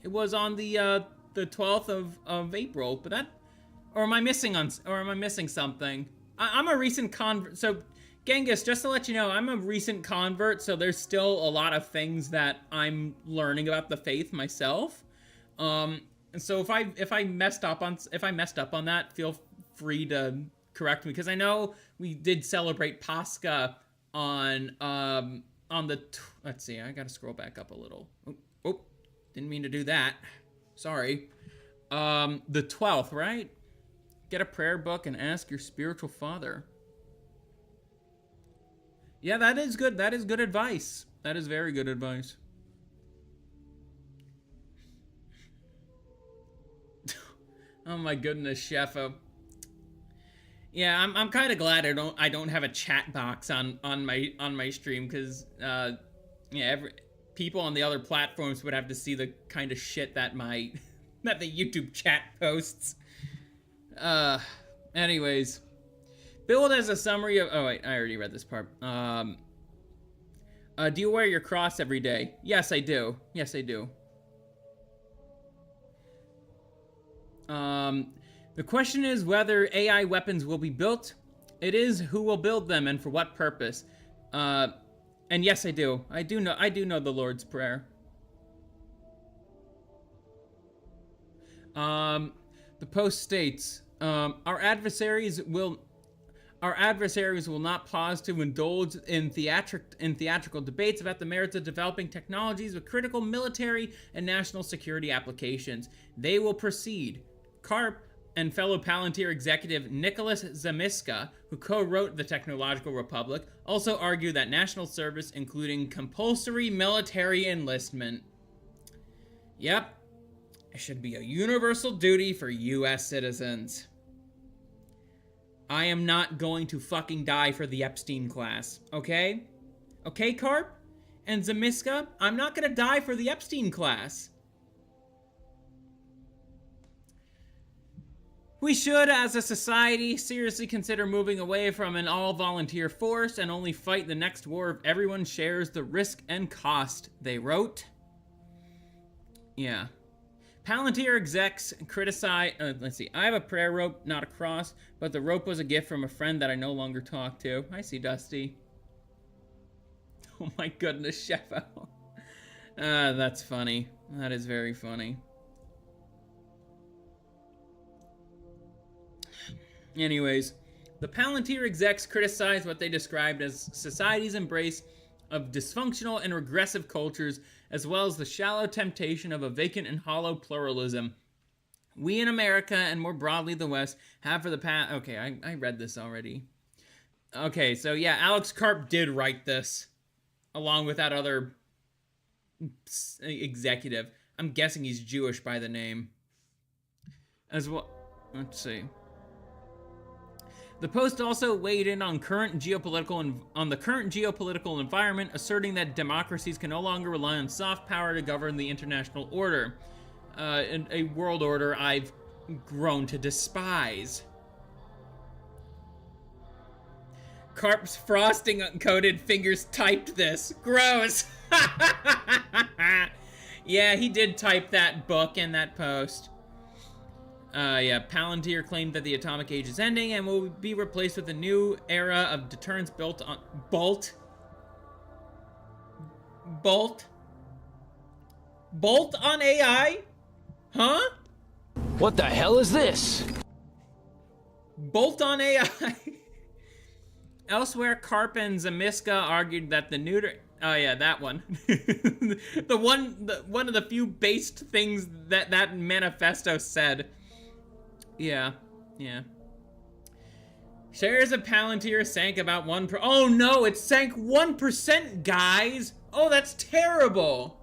It was on the 12th of April, but that, or am I missing something? I'm a recent convert, so Genghis, just to let you know, I'm a recent convert, so there's still a lot of things that I'm learning about the faith myself. And so if I messed up on that, feel free to correct me, because I know we did celebrate Pascha on the let's see, I gotta scroll back up a little. Oh, didn't mean to do that. Sorry. The 12th, right? Get a prayer book and ask your spiritual father. Yeah, that is good. That is good advice. That is very good advice. Oh my goodness, Sheffa. Yeah, I'm kind of glad I don't have a chat box on my stream, because yeah, people on the other platforms would have to see the kind of shit that that the YouTube chat posts. Anyways, billed as a summary of... Oh wait, I already read this part. Do you wear your cross every day? Yes, I do. Yes, I do. The question is whether AI weapons will be built. It is who will build them and for what purpose. And yes, I do. I do know the Lord's Prayer. The post states, our adversaries will not pause to indulge in theatrical debates about the merits of developing technologies with critical military and national security applications. They will proceed. Karp and fellow Palantir executive Nicholas Zamiska, who co-wrote The Technological Republic, also argue that national service, including compulsory military enlistment, yep, it should be a universal duty for U.S. citizens. I am not going to fucking die for the Epstein class, okay? Okay, Karp? And Zamiska, I'm not gonna die for the Epstein class. We should, as a society, seriously consider moving away from an all-volunteer force and only fight the next war if everyone shares the risk and cost, they wrote. Yeah. Palantir execs criticize... let's see. I have a prayer rope, not a cross, but the rope was a gift from a friend that I no longer talk to. I see, Dusty. Oh my goodness, Sheffo. That's funny. That is very funny. Anyways, the Palantir execs criticized what they described as society's embrace of dysfunctional and regressive cultures, as well as the shallow temptation of a vacant and hollow pluralism. We in America, and more broadly the West, have for the past... Okay, I read this already. Okay, so yeah, Alex Karp did write this, along with that other executive. I'm guessing he's Jewish by the name. As well... Let's see. The Post also weighed in on the current geopolitical environment, asserting that democracies can no longer rely on soft power to govern the international order, a world order I've grown to despise. Karp's frosting-coated fingers typed this. Gross. Yeah, he did type that book in that post. Yeah, Palantir claimed that the atomic age is ending and will be replaced with a new era of deterrence built on... Bolt on AI? Huh? What the hell is this? Bolt on AI. Elsewhere, Karp and Zamiska argued that the neuter... Oh yeah, that one. one of the few based things that manifesto said. Yeah. Shares of Palantir sank about 1%. Oh no, it sank 1%, guys! Oh, that's terrible!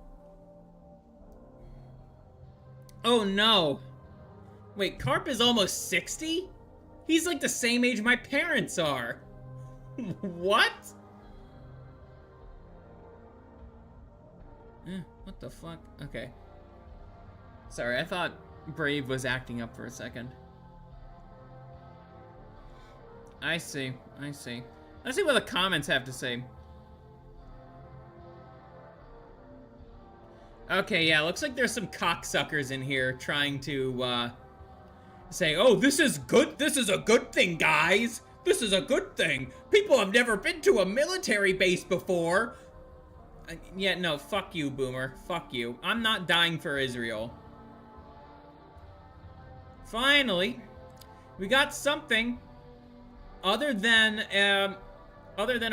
Oh no. Wait, Karp is almost 60? He's like the same age my parents are. What? What the fuck? Okay. Sorry, I thought Brave was acting up for a second. I see. Let's see what the comments have to say. Okay, yeah, looks like there's some cocksuckers in here trying to, say, oh, this is good, this is a good thing, guys! This is a good thing! People have never been to a military base before! Yeah, no, fuck you, Boomer. Fuck you. I'm not dying for Israel. Finally, we got something other than a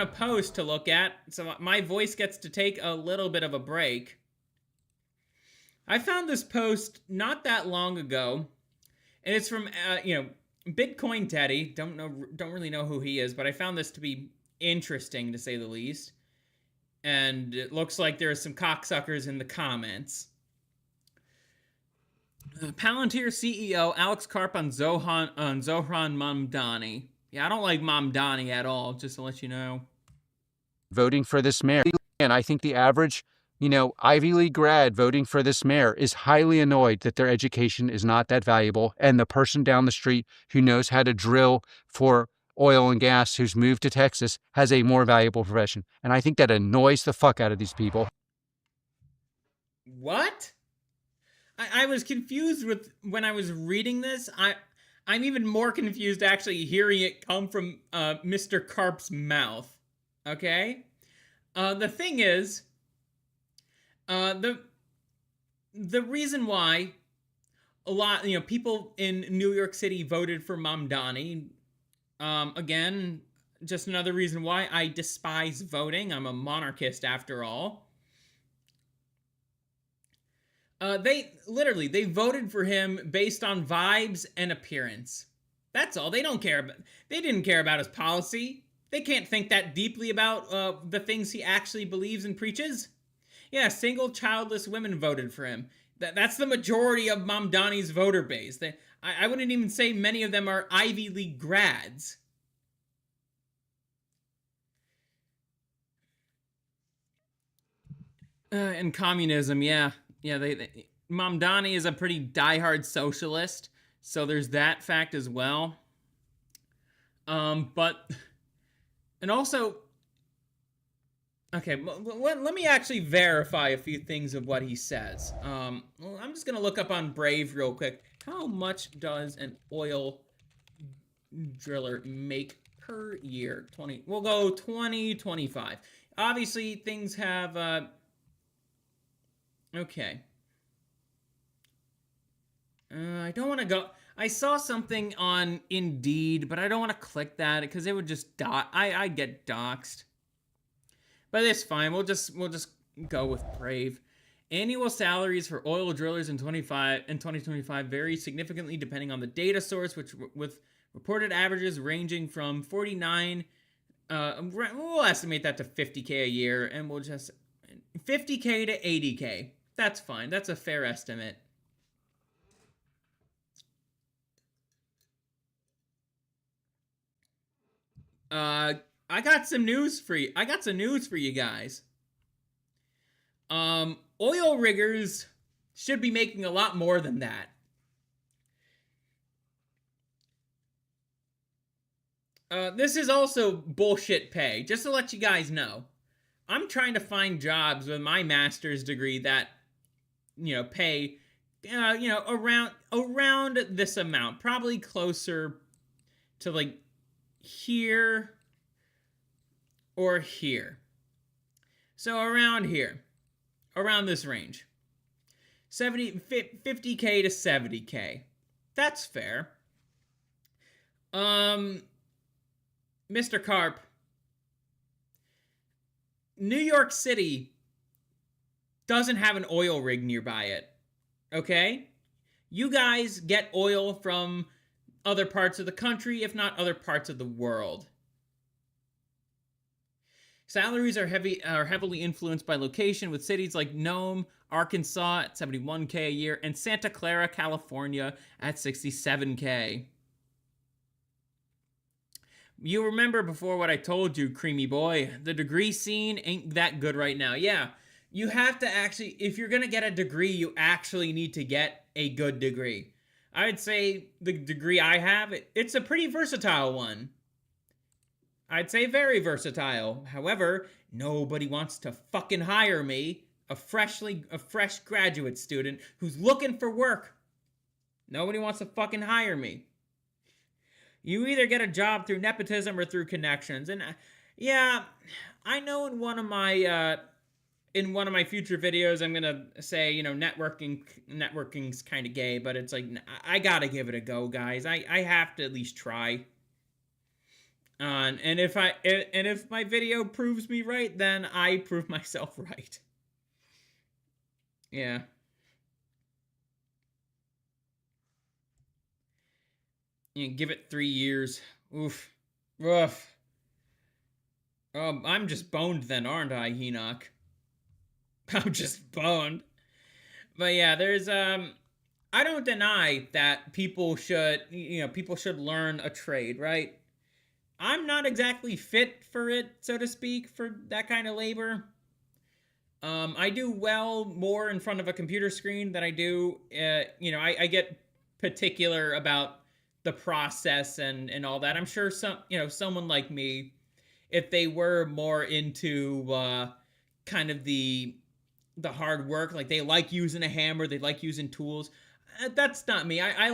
post to look at, so my voice gets to take a little bit of a break. I found this post not that long ago, and it's from Bitcoin Teddy. Don't really know who he is, but I found this to be interesting to say the least. And it looks like there are some cocksuckers in the comments. Palantir CEO Alex Karp on Zohran Mamdani. Yeah, I don't like Mamdani at all, just to let you know. Voting for this mayor. And I think the average, Ivy League grad voting for this mayor is highly annoyed that their education is not that valuable. And the person down the street who knows how to drill for oil and gas, who's moved to Texas, has a more valuable profession. And I think that annoys the fuck out of these people. What? I was confused with when I was reading this. I'm even more confused actually hearing it come from Mr. Karp's mouth. Okay? The thing is, the reason why a lot, people in New York City voted for Mamdani, again, just another reason why I despise voting. I'm a monarchist after all. They voted for him based on vibes and appearance. That's all. They didn't care about his policy. They can't think that deeply about the things he actually believes and preaches. Yeah, single childless women voted for him. That's the majority of Mamdani's voter base. I wouldn't even say many of them are Ivy League grads. And communism, yeah. Yeah, Mamdani is a pretty diehard socialist, So there's that fact as well. But, and also, okay, let me actually verify a few things of what he says. Well, I'm just gonna look up on Brave real quick. How much does an oil driller make per year? We'll go 2025. Obviously, things have, okay. I don't want to go. I saw something on Indeed, but I don't want to click that because it would just I'd get doxxed. But it's fine. We'll just go with Brave. Annual salaries for oil drillers in 2025 vary significantly depending on the data source, which with reported averages ranging from 49. We'll estimate that to 50K a year, and we'll just 50K to 80K. That's fine. That's a fair estimate. I got some news for you. I got some news for you guys. Oil riggers should be making a lot more than that. This is also bullshit pay, just to let you guys know. I'm trying to find jobs with my master's degree that, pay, around this amount. Probably closer to, like, here or here. So around here. Around this range. 50K to 70K. That's fair. Mr. Karp. New York City doesn't have an oil rig nearby it. Okay? You guys get oil from other parts of the country, if not other parts of the world. Salaries are heavily influenced by location, with cities like Nome, Arkansas at 71K a year, and Santa Clara, California at 67K. You remember before what I told you, creamy boy, the degree scene ain't that good right now. Yeah, you have to actually, if you're gonna get a degree, you actually need to get a good degree. I would say the degree I have, it's a pretty versatile one. I'd say very versatile. However, nobody wants to fucking hire me, a fresh graduate student who's looking for work. Nobody wants to fucking hire me. You either get a job through nepotism or through connections. And yeah, I know in one of my future videos, I'm gonna say, networking's kind of gay, but it's like, I gotta give it a go, guys. I have to at least try. And if my video proves me right, then I prove myself right. Yeah. Give it 3 years. Oof. Rough. I'm just boned then, aren't I, Enoch? I'm just boned. But yeah, there's I don't deny that people should learn a trade, right? I'm not exactly fit for it, so to speak, for that kind of labor. I do well more in front of a computer screen than I do, I get particular about the process and all that. I'm sure someone like me, if they were more into kind of the hard work, like they like using a hammer, they like using tools. That's not me. I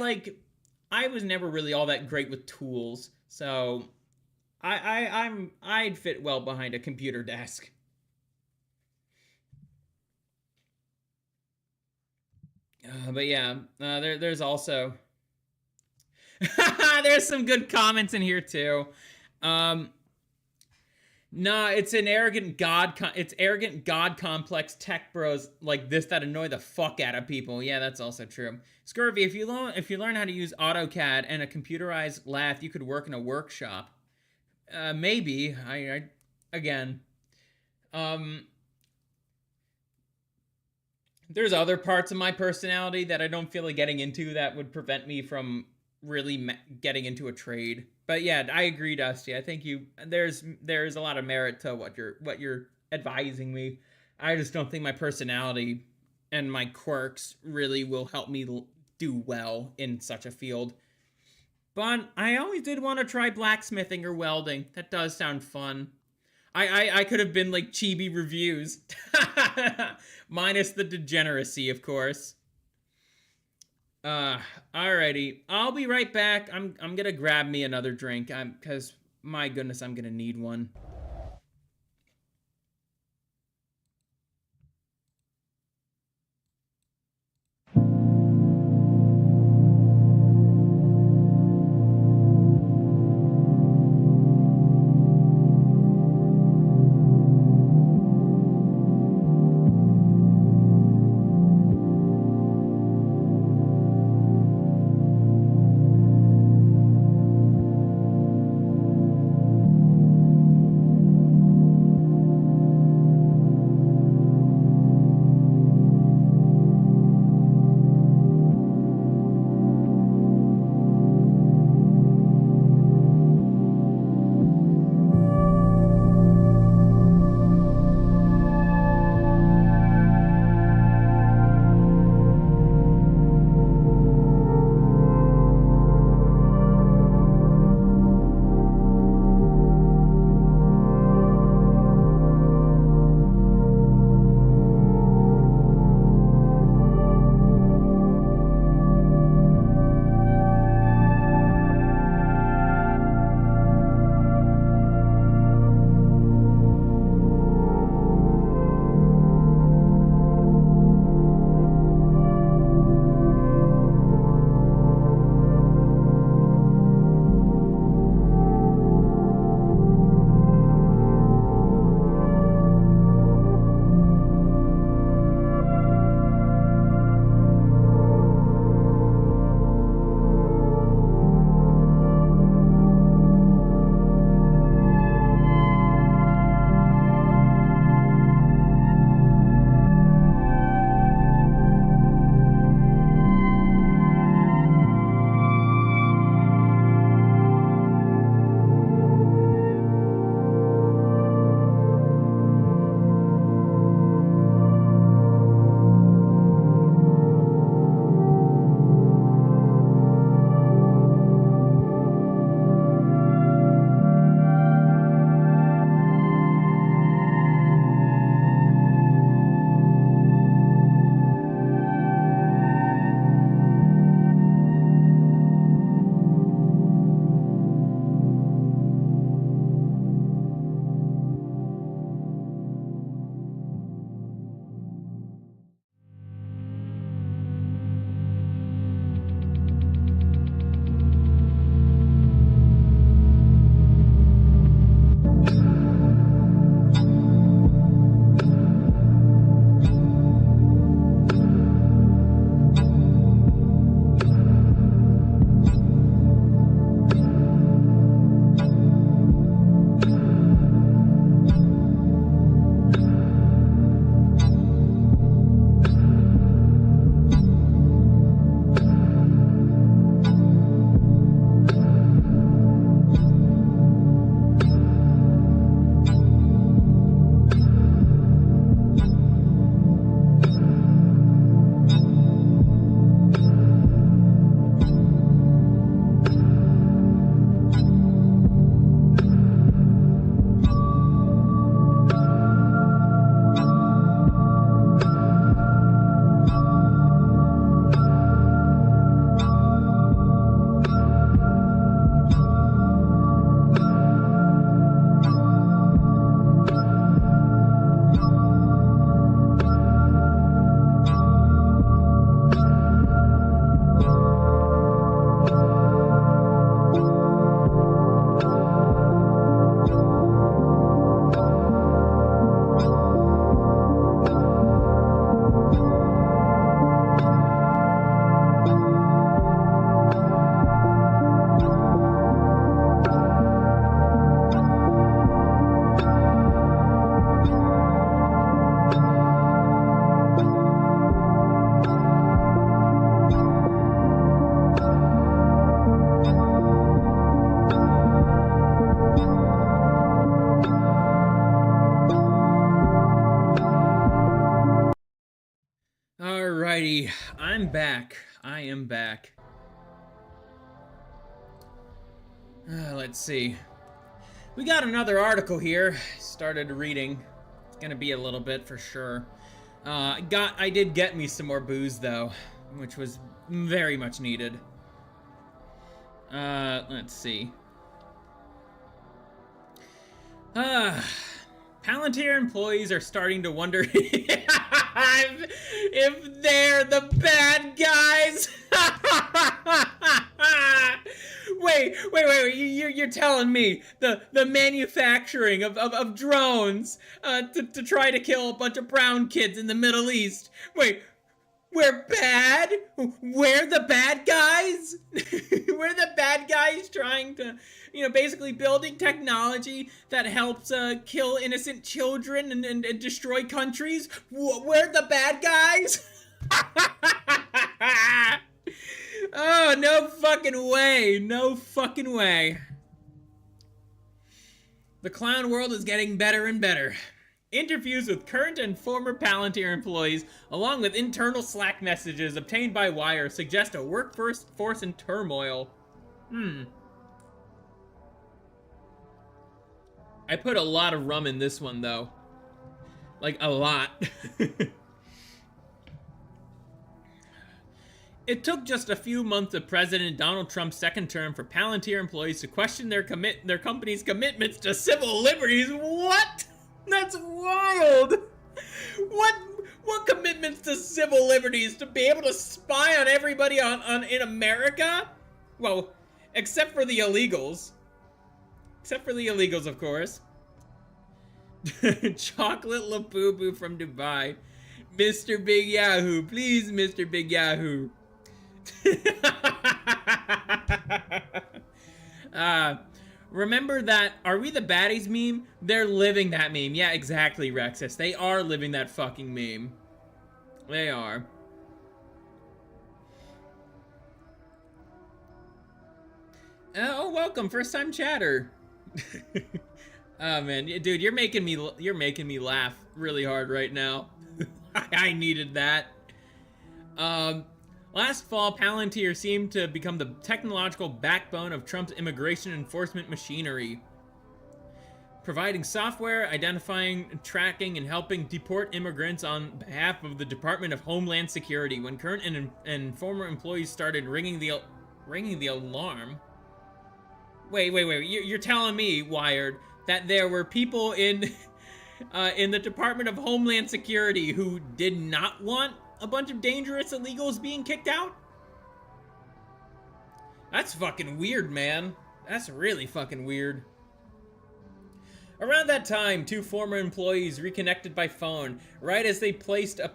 was never really all that great with tools, so I'd fit well behind a computer desk. But yeah, there's also there's some good comments in here too. Nah, it's an arrogant god complex tech bros like this that annoy the fuck out of people. Yeah, that's also true. Scurvy, if you learn how to use AutoCAD and a computerized lathe, you could work in a workshop. Maybe. There's other parts of my personality that I don't feel like getting into that would prevent me from really getting into a trade. But yeah, I agree, Dusty. I think there's a lot of merit to what you're advising me. I just don't think my personality and my quirks really will help me do well in such a field. But I always did want to try blacksmithing or welding. That does sound fun. I could have been like chibi reviews. Minus the degeneracy, of course. Alrighty. I'll be right back. I'm gonna grab me another drink. Cause my goodness, I'm gonna need one. back. I am back. Let's see. We got another article here. Started reading. It's gonna be a little bit for sure. I did get me some more booze though, which was very much needed. Let's see. Palantir employees are starting to wonder if they're the bad guys. Wait, you're telling me the manufacturing of drones to try to kill a bunch of brown kids in the Middle East. Wait, we're bad? We're the bad guys? We're the bad guys trying to, basically building technology that helps kill innocent children and destroy countries? We're the bad guys? Oh, no fucking way. No fucking way. The clown world is getting better and better. Interviews with current and former Palantir employees, along with internal Slack messages obtained by Wire, suggest a workforce in turmoil. I put a lot of rum in this one, though. Like, a lot. It took just a few months of President Donald Trump's second term for Palantir employees to question their company's commitments to civil liberties. What? That's wild! What commitments to civil liberties? To be able to spy on everybody in America? Well, except for the illegals. Except for the illegals, of course. Chocolate Labubu from Dubai. Mr. Big Yahoo, please, Mr. Big Yahoo. Remember that Are We the Baddies meme? They're living that meme. Yeah, exactly, Rexus. They are living that fucking meme. They are. Oh, welcome, first time chatter. Oh man, dude, you're making me laugh really hard right now. I needed that. Last fall, Palantir seemed to become the technological backbone of Trump's immigration enforcement machinery, providing software, identifying, tracking, and helping deport immigrants on behalf of the Department of Homeland Security. When current and former employees started ringing the alarm. Wait, you're telling me, Wired, that there were people in the Department of Homeland Security who did not want a bunch of dangerous illegals being kicked out? That's fucking weird, man. That's really fucking weird. Around that time, two former employees reconnected by phone. Right as they picked up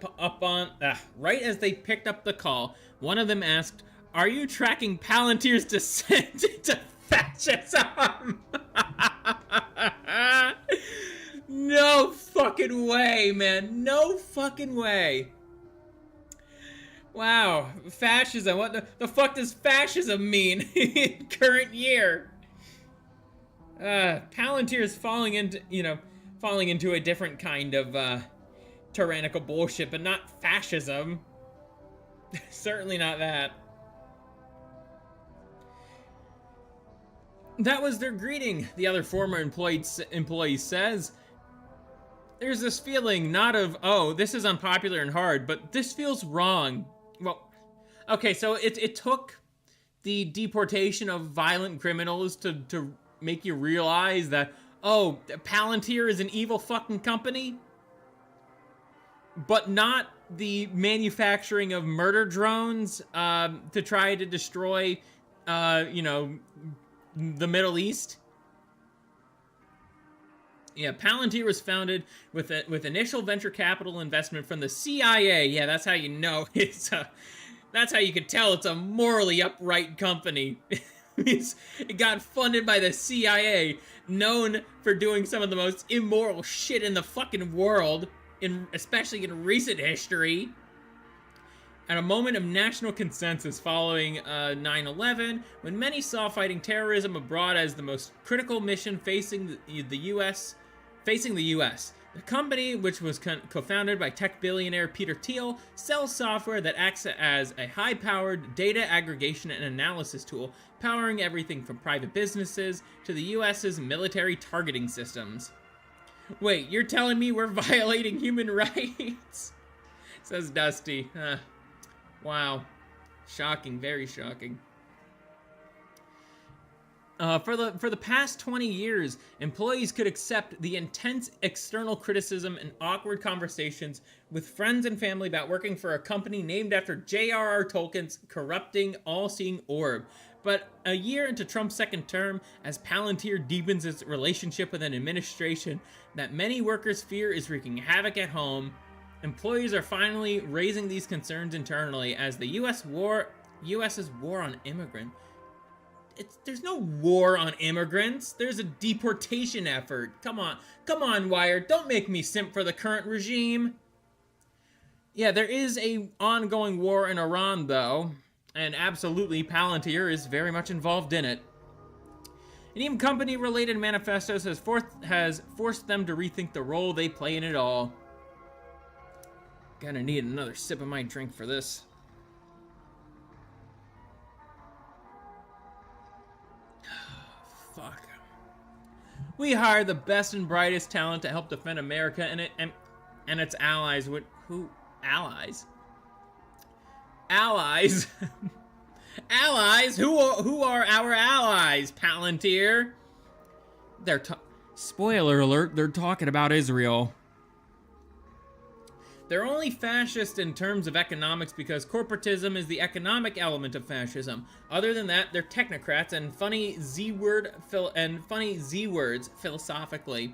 the call, one of them asked, "Are you tracking Palantir's descent into fascism?" No fucking way, man. No fucking way. Wow, fascism. What the fuck does fascism mean in current year? Palantir is falling into a different kind of tyrannical bullshit, but not fascism. Certainly not that. That was their greeting, the other former employee says. There's this feeling not of, oh, this is unpopular and hard, but this feels wrong. Well, okay, so it took the deportation of violent criminals to make you realize that, oh, Palantir is an evil fucking company, but not the manufacturing of murder drones to try to destroy, the Middle East. Yeah, Palantir was founded with initial venture capital investment from the CIA. Yeah, that's how you know that's how you could tell it's a morally upright company. It got funded by the CIA, known for doing some of the most immoral shit in the fucking world, especially in recent history. At a moment of national consensus following 9/11, when many saw fighting terrorism abroad as the most critical mission facing the U.S., The company, which was co-founded by tech billionaire Peter Thiel, sells software that acts as a high-powered data aggregation and analysis tool, powering everything from private businesses to the US's military targeting systems. Wait, you're telling me we're violating human rights? Says Dusty. Wow. Shocking, very shocking. For the past 20 years, employees could accept the intense external criticism and awkward conversations with friends and family about working for a company named after J.R.R. Tolkien's corrupting, all-seeing orb. But a year into Trump's second term, as Palantir deepens its relationship with an administration that many workers fear is wreaking havoc at home, employees are finally raising these concerns internally as the U.S.'s war on immigrants. There's no war on immigrants. There's a deportation effort. Come on, Wired. Don't make me simp for the current regime. Yeah, there is a ongoing war in Iran, though, and absolutely Palantir is very much involved in it. And even company-related manifestos has forced them to rethink the role they play in it all. Gonna need another sip of my drink for this. Fuck. We hire the best and brightest talent to help defend America and its allies. Who allies? Allies? Allies? Who are our allies, Palantir? Spoiler alert, they're talking about Israel. They're only fascist in terms of economics because corporatism is the economic element of fascism. Other than that, they're technocrats and funny Z-words philosophically.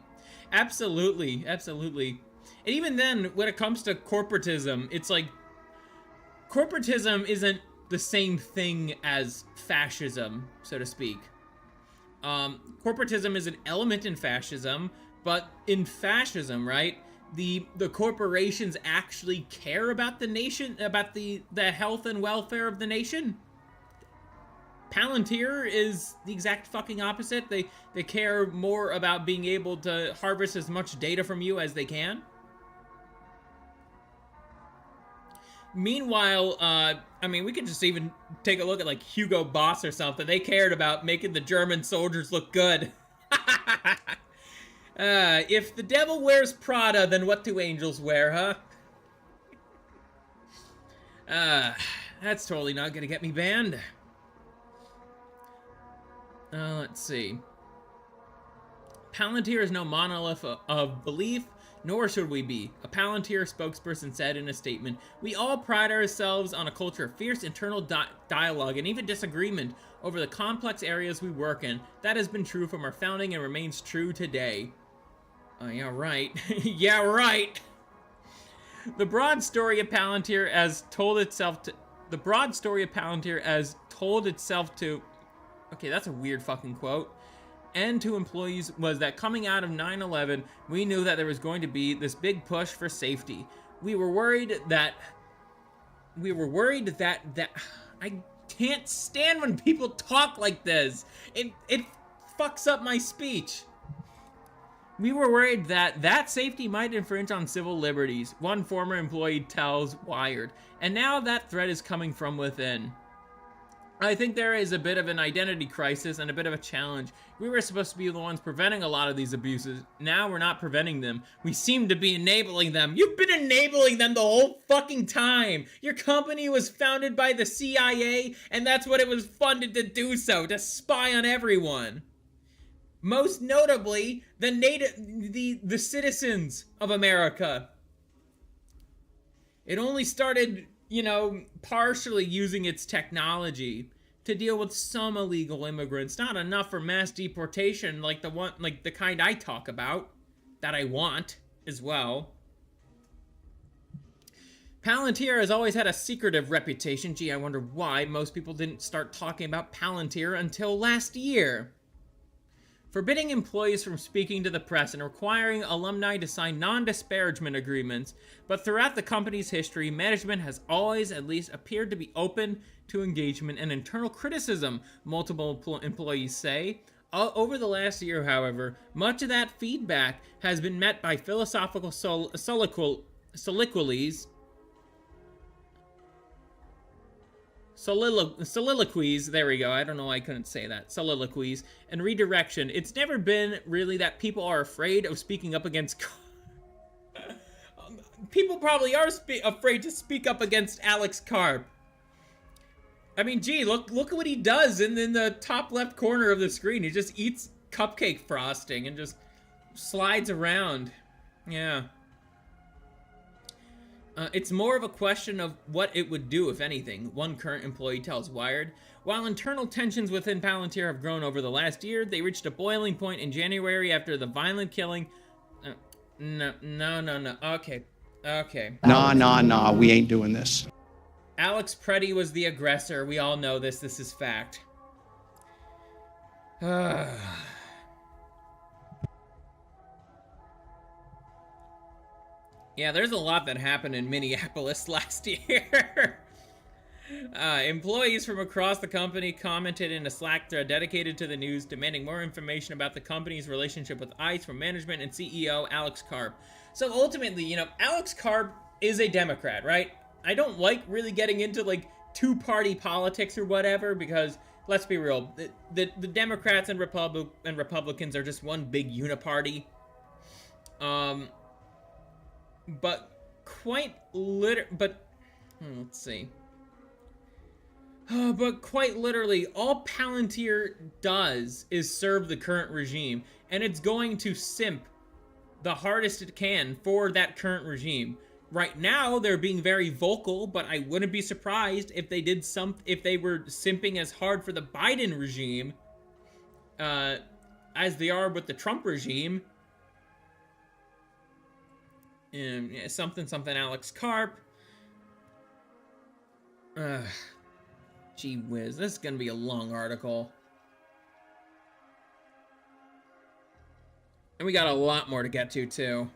Absolutely. And even then, when it comes to corporatism, it's like corporatism isn't the same thing as fascism, so to speak. Corporatism is an element in fascism, but in fascism, right? The corporations actually care about the nation, about the health and welfare of the nation. Palantir is the exact fucking opposite. They care more about being able to harvest as much data from you as they can. Meanwhile, I mean, we could just even take a look at like Hugo Boss or something. They cared about making the German soldiers look good. If the devil wears Prada, then what do angels wear, huh? That's totally not gonna get me banned. Let's see. Palantir is no monolith of belief, nor should we be. A Palantir spokesperson said in a statement, "We all pride ourselves on a culture of fierce internal dialogue and even disagreement over the complex areas we work in. That has been true from our founding and remains true today." Yeah, right. Yeah, right. The broad story of Palantir as told itself to... Okay, that's a weird fucking quote. And to employees was that coming out of 9/11, we knew that there was going to be this big push for safety. We were worried that I can't stand when people talk like this. It fucks up my speech. We were worried that safety might infringe on civil liberties, one former employee tells Wired, and now that threat is coming from within. I think there is a bit of an identity crisis and a bit of a challenge. We were supposed to be the ones preventing a lot of these abuses. Now we're not preventing them. We seem to be enabling them. You've been enabling them the whole fucking time. Your company was founded by the CIA, and that's what it was funded to do so, to spy on everyone. Most notably, the citizens of America. It only started, partially using its technology to deal with some illegal immigrants. Not enough for mass deportation like the kind I talk about, that I want as well. Palantir has always had a secretive reputation. Gee, I wonder why most people didn't start talking about Palantir until last year. Forbidding employees from speaking to the press and requiring alumni to sign non-disparagement agreements, but throughout the company's history, management has always at least appeared to be open to engagement and internal criticism, multiple employees say. Over the last year, however, much of that feedback has been met by philosophical soliloquies, there we go, I don't know why I couldn't say that, soliloquies, and redirection. It's never been really that people are afraid of speaking up against... people probably are afraid to speak up against Alex Karp. I mean, gee, look at what he does in the top left corner of the screen. He just eats cupcake frosting and just slides around. Yeah. It's more of a question of what it would do, if anything, one current employee tells Wired. While internal tensions within Palantir have grown over the last year, they reached a boiling point in January after the violent killing... No. Okay. Nah, we ain't doing this. Alex Preddy was the aggressor. We all know this. This is fact. Yeah, there's a lot that happened in Minneapolis last year. Employees from across the company commented in a Slack thread dedicated to the news, demanding more information about the company's relationship with ICE from management and CEO Alex Karp. So ultimately, you know, Alex Karp is a Democrat, right? I don't like really getting into like two-party politics or whatever, because let's be real, the Democrats and Republicans are just one big uniparty. But quite literally, all Palantir does is serve the current regime, and it's going to simp the hardest it can for that current regime. Right now, they're being very vocal, but I wouldn't be surprised if they did if they were simping as hard for the Biden regime, as they are with the Trump regime. Something Alex Karp. Gee whiz, this is gonna be a long article. And we got a lot more to get to, too.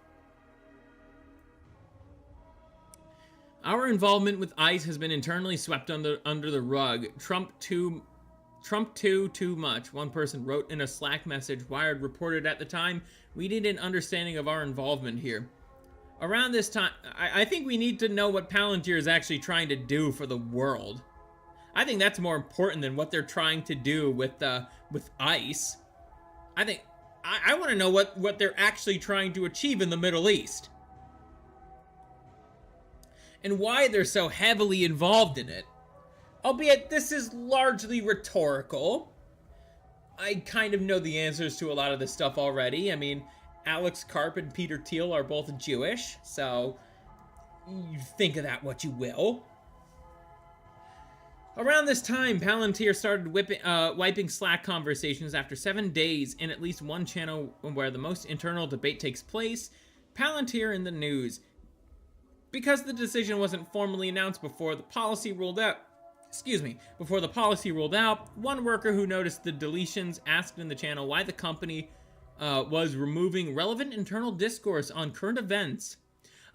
Our involvement with ICE has been internally swept under the rug. Trump too much, one person wrote in a Slack message Wired reported at the time. We need an understanding of our involvement here. Around this time, I think we need to know what Palantir is actually trying to do for the world. I think that's more important than what they're trying to do with ICE. I want to know what they're actually trying to achieve in the Middle East. And why they're so heavily involved in it. Albeit this is largely rhetorical. I kind of know the answers to a lot of this stuff already. I mean, Alex Karp and Peter Thiel are both Jewish, so you think of that what you will. Around this time, Palantir started wiping Slack conversations after 7 days in at least one channel where the most internal debate takes place. Palantir in the news. Because the decision wasn't formally announced before the policy rolled out, one worker who noticed the deletions asked in the channel why the company was removing relevant internal discourse on current events.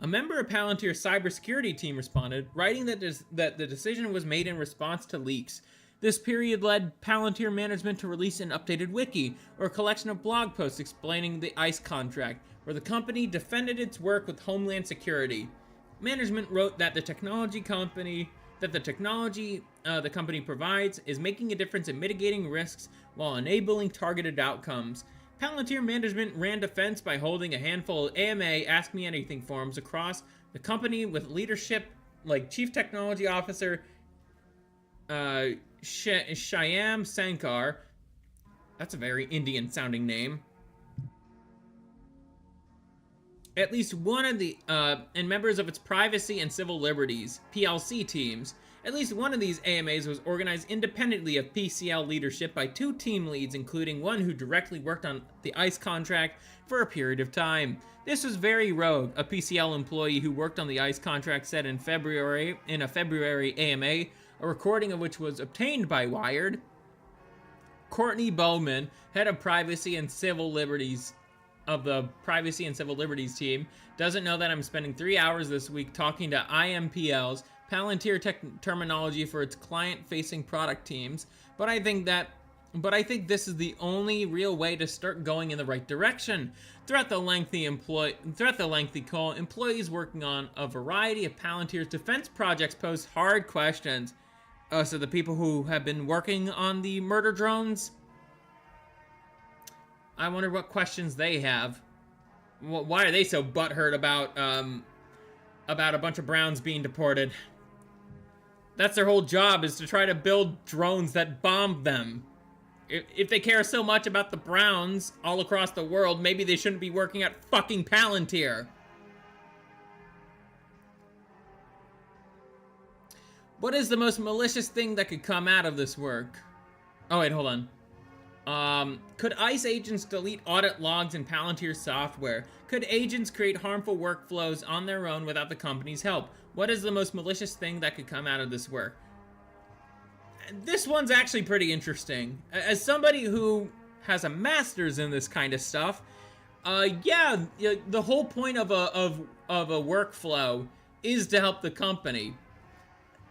A member of Palantir's cybersecurity team responded, writing that the decision was made in response to leaks. This period led Palantir management to release an updated wiki, or a collection of blog posts explaining the ICE contract, where the company defended its work with Homeland Security. Management wrote that the technology the company provides is making a difference in mitigating risks while enabling targeted outcomes. Palantir management ran defense by holding a handful of AMA Ask Me Anything forums across the company with leadership like Chief Technology Officer Shyam Sankar. That's a very Indian sounding name. At least one of the, and members of its Privacy and Civil Liberties, PLC teams. At least one of these AMAs was organized independently of PCL leadership by two team leads, including one who directly worked on the ICE contract for a period of time. This was very rogue, a PCL employee who worked on the ICE contract said in a February AMA, a recording of which was obtained by Wired. Courtney Bowman, head of Privacy and Civil Liberties of the Privacy and Civil Liberties team, doesn't know that I'm spending 3 hours this week talking to IMPLs, Palantir terminology for its client-facing product teams, but I think that but I think this is the only real way to start going in the right direction. Throughout the lengthy call, employees working on a variety of Palantir's defense projects posed hard questions. Oh, so the people who have been working on the murder drones? I wonder what questions they have. Why are they so butthurt about a bunch of Browns being deported? That's their whole job, is to try to build drones that bomb them. If they care so much about the Browns all across the world, maybe they shouldn't be working at fucking Palantir. What is the most malicious thing that could come out of this work? Oh, wait, hold on. Could ICE agents delete audit logs in Palantir software? Could agents create harmful workflows on their own without the company's help? What is the most malicious thing that could come out of this work? This one's actually pretty interesting. As somebody who has a master's in this kind of stuff, yeah, the whole point of a workflow is to help the company.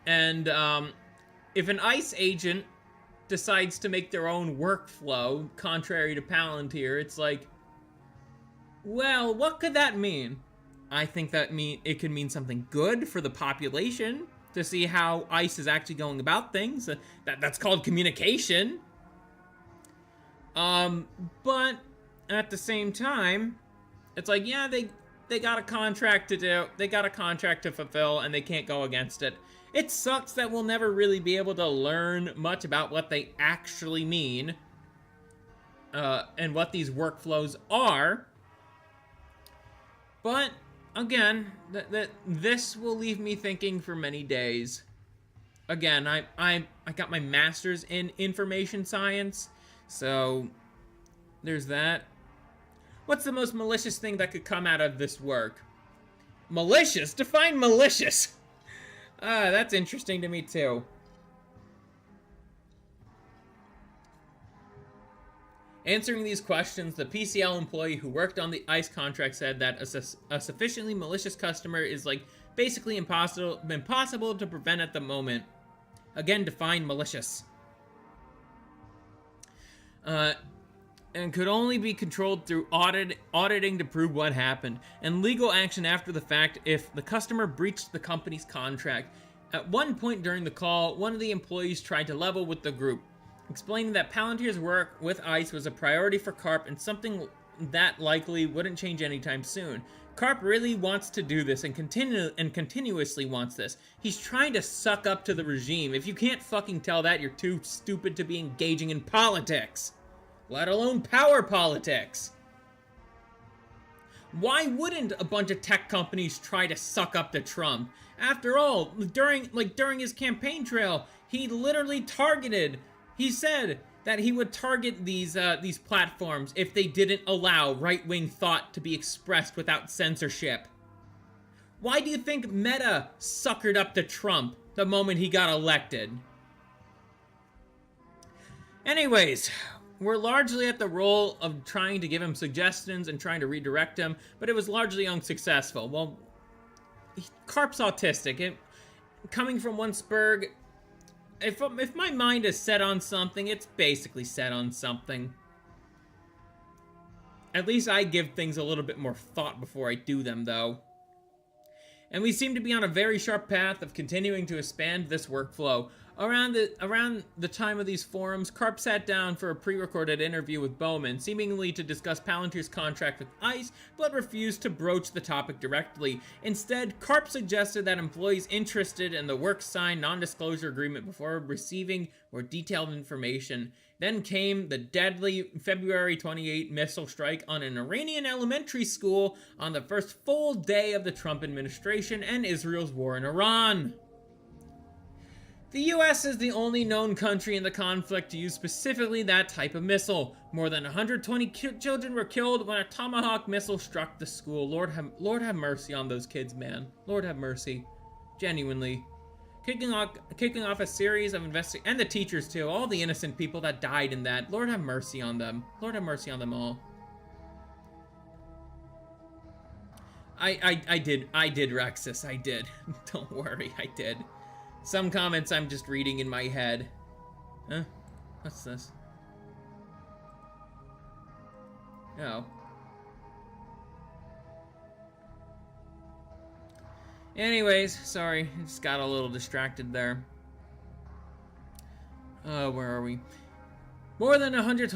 And if an ICE agent decides to make their own workflow contrary to Palantir, it's like, well, what could that mean? I think that it could mean something good for the population, to see how ICE is actually going about things. That's called communication. But at the same time, it's like, yeah, they got a contract to do, they got a contract to fulfill, and they can't go against it. It sucks that we'll never really be able to learn much about what they actually mean, and what these workflows are. But again, this will leave me thinking for many days. Again, I got my master's in information science, so there's that. What's the most malicious thing that could come out of this work? Malicious? Define malicious. That's interesting to me too. Answering these questions, the PCL employee who worked on the ICE contract said that a sufficiently malicious customer is like basically impossible to prevent at the moment. Again, define malicious. And could only be controlled through auditing to prove what happened, and legal action after the fact if the customer breached the company's contract. At one point during the call, one of the employees tried to level with the group, explaining that Palantir's work with ICE was a priority for Karp and something that likely wouldn't change anytime soon. Karp really wants to do this and continuously wants this. He's trying to suck up to the regime. If you can't fucking tell that, you're too stupid to be engaging in politics, let alone power politics. Why wouldn't a bunch of tech companies try to suck up to Trump? After all, during his campaign trail, he literally he said that he would target these platforms if they didn't allow right-wing thought to be expressed without censorship. Why do you think Meta suckered up to Trump the moment he got elected? Anyways, we're largely at the role of trying to give him suggestions and trying to redirect him, but it was largely unsuccessful. Well, Karp's autistic. Coming from Wunsburg, if my mind is set on something, it's basically set on something. At least I give things a little bit more thought before I do them, though. And we seem to be on a very sharp path of continuing to expand this workflow. Around the time of these forums, Karp sat down for a pre-recorded interview with Bowman, seemingly to discuss Palantir's contract with ICE, but refused to broach the topic directly. Instead, Karp suggested that employees interested in the work sign non-disclosure agreement before receiving more detailed information. Then came the deadly February 28 missile strike on an Iranian elementary school on the first full day of the Trump administration and Israel's war in Iran. The US is the only known country in the conflict to use specifically that type of missile. More than 120 children were killed when a Tomahawk missile struck the school. Lord have mercy on those kids, man. Lord have mercy. Genuinely. Kicking off a series of and the teachers too, all the innocent people that died in that. Lord have mercy on them. Lord have mercy on them all. I did, Rexus, I did. Don't worry, I did. Some comments I'm just reading in my head. Huh? What's this? Oh. Anyways, sorry, I just got a little distracted there. Where are we? More than 100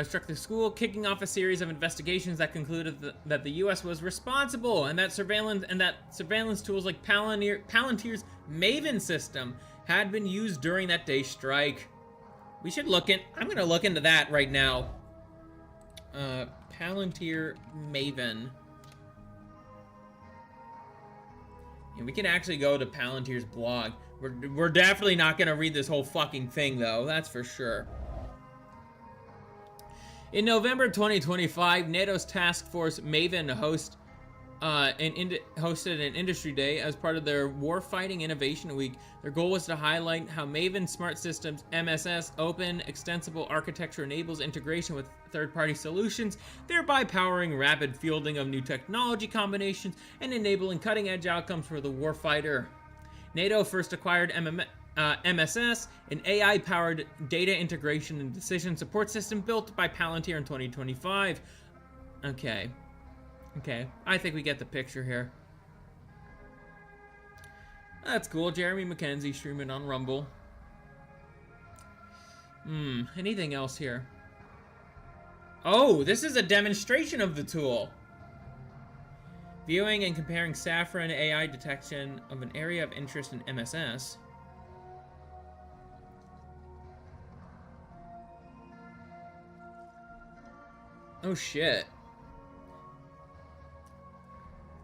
struck the school, kicking off a series of investigations that concluded that the U.S. was responsible, and that surveillance tools like Palantir's Maven system had been used during that day's strike. We should I'm gonna look into that right now. Palantir Maven. And we can actually go to Palantir's blog. We're definitely not gonna read this whole fucking thing though, that's for sure. In November 2025, NATO's task force Maven hosted an industry day as part of their Warfighting Innovation Week. Their goal was to highlight how Maven Smart Systems MSS open, extensible architecture enables integration with third-party solutions, thereby powering rapid fielding of new technology combinations and enabling cutting-edge outcomes for the warfighter. NATO first acquired MSS, an AI-powered data integration and decision support system built by Palantir in 2025. Okay, I think we get the picture here. That's cool. Jeremy McKenzie streaming on Rumble. Anything else here? Oh, this is a demonstration of the tool. Viewing and comparing Saffron AI detection of an area of interest in MSS. Oh shit.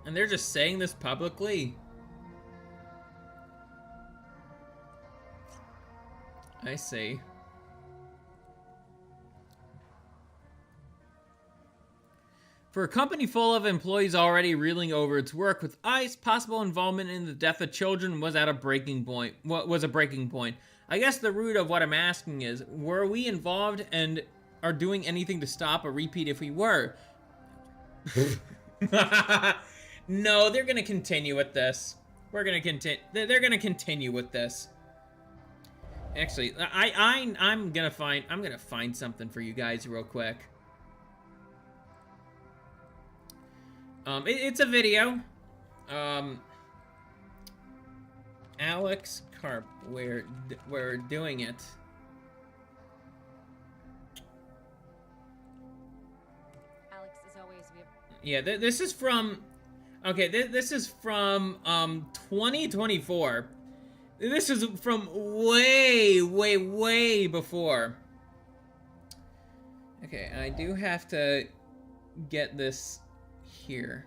And they're just saying this publicly? I see. For a company full of employees already reeling over its work with ICE, possible involvement in the death of children was at a breaking point. What was a breaking point? I guess the root of what I'm asking is, were we involved and are doing anything to stop a repeat if we were? No, they're gonna continue with this. We're gonna continue. They're gonna continue with this. Actually, I'm gonna find something for you guys real quick. It's a video. Alex Karp, we're doing it. Alex, as always, we have... Yeah, this is from. Okay, this is from 2024. This is from way before. Okay, I do have to get this here.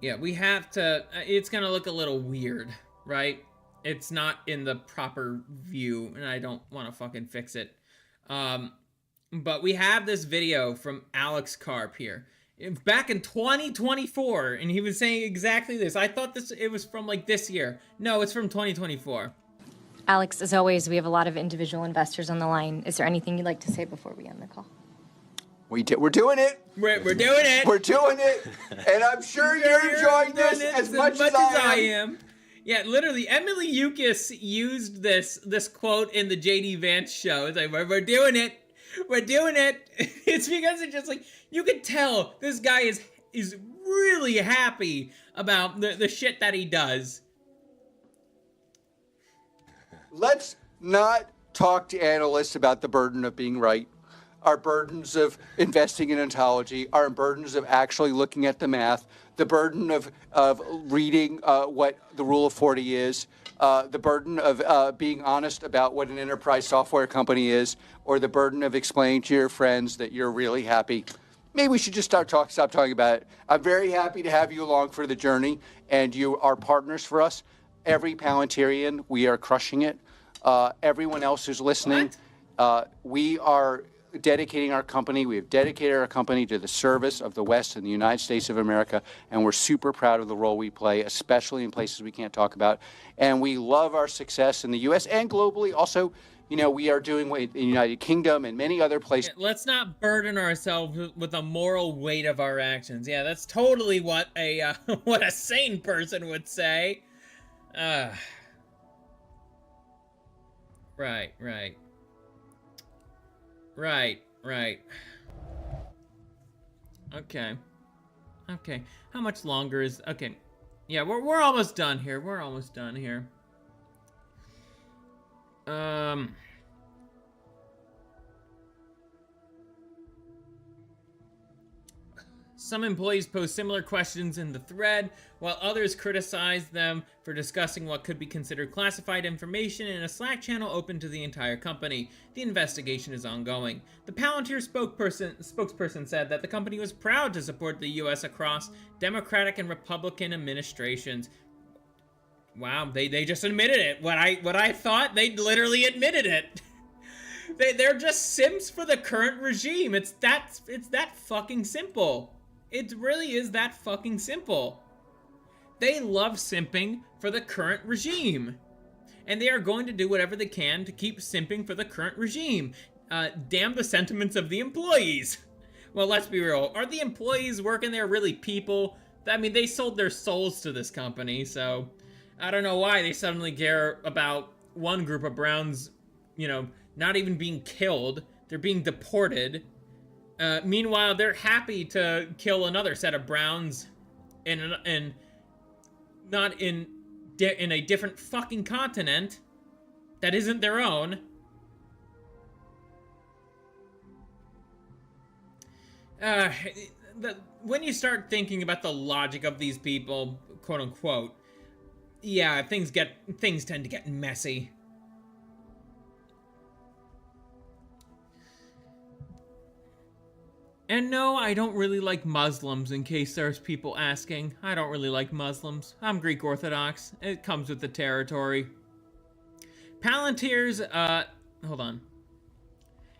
Yeah, we have to, it's gonna look a little weird, right? It's not in the proper view, and I don't want to fucking fix it. But we have this video from Alex Karp here. Back in 2024, and he was saying exactly this. I thought it was from like this year. No, it's from 2024. Alex, as always, we have a lot of individual investors on the line. Is there anything you'd like to say before we end the call? We're doing it. We're doing it. We're doing it. And I'm sure you're enjoying this as much as I am. Yeah, literally, Emily Yukis used this quote in the JD Vance show. It's like, we're doing it. We're doing it. It's because it's just like, you can tell this guy is really happy about the shit that he does. Let's not talk to analysts about the burden of being right, our burdens of investing in ontology, our burdens of actually looking at the math, the burden of reading what the Rule of 40 is, the burden of being honest about what an enterprise software company is, or the burden of explaining to your friends that you're really happy. Maybe we should just stop talking about it. I'm very happy to have you along for the journey, and you are partners for us. Every Palantirian, we are crushing it. Everyone else who's listening, we are dedicating our company. We have dedicated our company to the service of the West and the United States of America, and we're super proud of the role we play, especially in places we can't talk about. And we love our success in the U.S. and globally. Also, you know, we are doing in the United Kingdom and many other places. Let's not burden ourselves with the moral weight of our actions. Yeah, that's totally what a what a sane person would say. Right. Right. Okay. How much longer is... Okay. Yeah, we're almost done here. Some employees post similar questions in the thread, while others criticize them for discussing what could be considered classified information in a Slack channel open to the entire company. The investigation is ongoing. The Palantir spokesperson said that the company was proud to support the U.S. across Democratic and Republican administrations. Wow, they just admitted it. What I thought, they literally admitted it. They're just simps for the current regime. It's that fucking simple. It really is that fucking simple. They love simping for the current regime. And they are going to do whatever they can to keep simping for the current regime. Damn the sentiments of the employees. Well, let's be real. Are the employees working there really people? I mean, they sold their souls to this company, so I don't know why they suddenly care about one group of Browns, you know, not even being killed. They're being deported. Meanwhile, they're happy to kill another set of Browns in a different fucking continent that isn't their own. When you start thinking about the logic of these people, quote unquote, yeah, things tend to get messy. And no, I don't really like Muslims, in case there's people asking. I don't really like Muslims. I'm Greek Orthodox. It comes with the territory. Palantir's, hold on.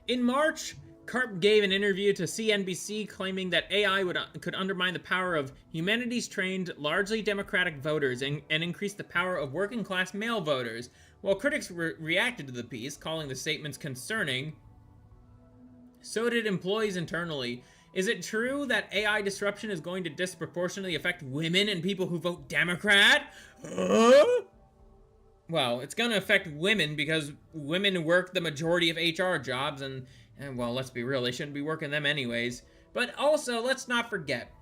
In March, Karp gave an interview to CNBC claiming that AI could undermine the power of humanities-trained, largely Democratic voters and increase the power of working-class male voters. While critics reacted to the piece, calling the statements concerning, so did employees internally. Is it true that AI disruption is going to disproportionately affect women and people who vote Democrat? Well, it's going to affect women because women work the majority of HR jobs and well, let's be real, they shouldn't be working them anyways. But also, let's not forget,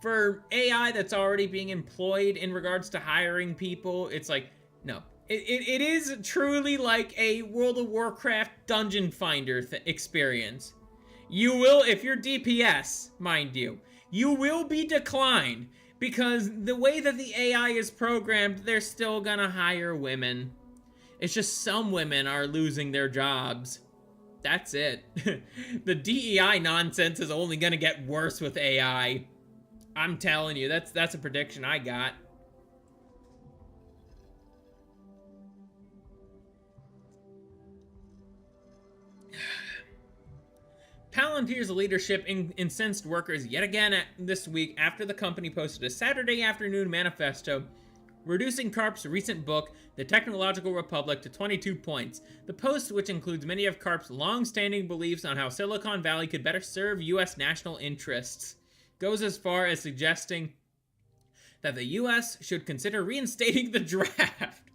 for AI that's already being employed in regards to hiring people, it's like, no. It is truly like a World of Warcraft dungeon finder experience. You will, if you're DPS, mind you, you will be declined because the way that the AI is programmed, they're still gonna hire women. It's just some women are losing their jobs. That's it. The DEI nonsense is only gonna get worse with AI. I'm telling you, that's a prediction I got. Palantir's leadership incensed workers yet again this week after the company posted a Saturday afternoon manifesto reducing Karp's recent book, The Technological Republic, to 22 points. The post, which includes many of Karp's long-standing beliefs on how Silicon Valley could better serve U.S. national interests, goes as far as suggesting that the U.S. should consider reinstating the draft.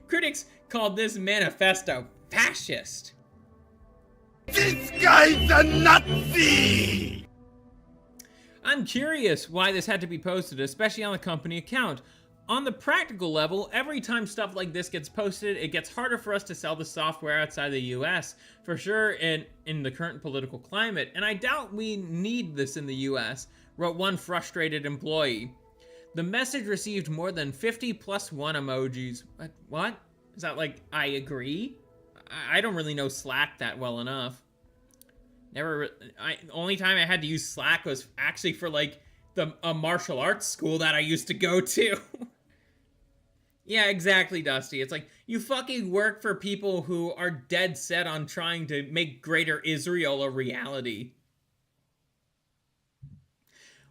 Critics called this manifesto fascist. This guy's a Nazi! I'm curious why this had to be posted, especially on the company account. On the practical level, every time stuff like this gets posted, it gets harder for us to sell the software outside the US, for sure in the current political climate, and I doubt we need this in the US, wrote one frustrated employee. The message received more than 50 plus one emojis. What? Is that like, I agree? I don't really know Slack that well enough. Only time I had to use Slack was actually for like a martial arts school that I used to go to. Yeah, exactly, Dusty. It's like, you fucking work for people who are dead set on trying to make Greater Israel a reality.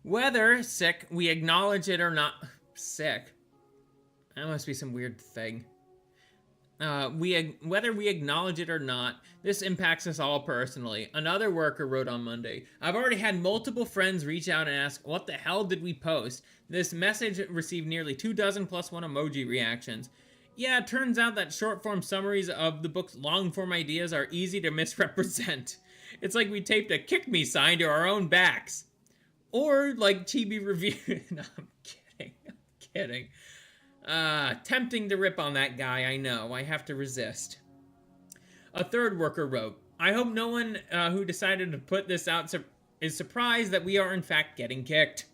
Whether, sick, we acknowledge it or not... Sick? That must be some weird thing. Whether we acknowledge it or not, this impacts us all personally. Another worker wrote on Monday, I've already had multiple friends reach out and ask, what the hell did we post? This message received nearly 24 plus one emoji reactions. Yeah, it turns out that short-form summaries of the book's long-form ideas are easy to misrepresent. It's like we taped a kick me sign to our own backs. Or like Chibi Review. No, I'm kidding. Tempting to rip on that guy, I know. I have to resist. A third worker wrote, I hope no one who decided to put this out is surprised that we are in fact getting kicked.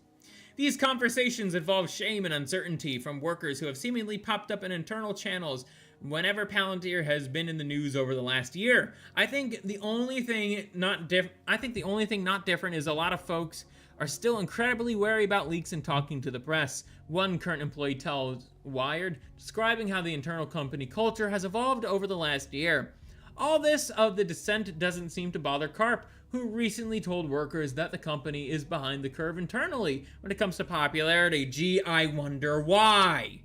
These conversations involve shame and uncertainty from workers who have seemingly popped up in internal channels whenever Palantir has been in the news over the last year. I think the only thing not different is a lot of folks are still incredibly wary about leaks and talking to the press. One current employee tells Wired, describing how the internal company culture has evolved over the last year. All this of the dissent doesn't seem to bother Karp, who recently told workers that the company is behind the curve internally when it comes to popularity. Gee, I wonder why.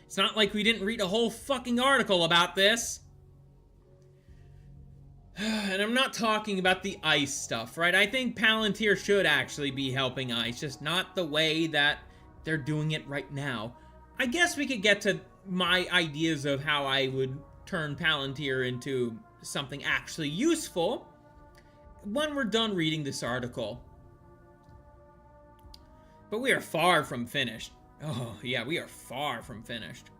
It's not like we didn't read a whole fucking article about this. And I'm not talking about the ICE stuff, right? I think Palantir should actually be helping ICE, just not the way that they're doing it right now. I guess we could get to my ideas of how I would turn Palantir into something actually useful when we're done reading this article. But we are far from finished. Oh, yeah, we are far from finished.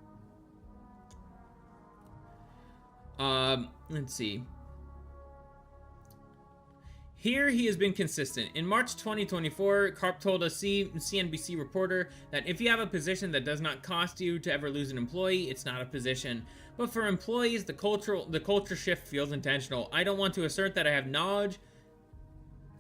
Let's see. Here he has been consistent. In March 2024, Karp told a CNBC reporter that if you have a position that does not cost you to ever lose an employee, it's not a position. But for employees, the culture shift feels intentional. I don't want to assert that I have knowledge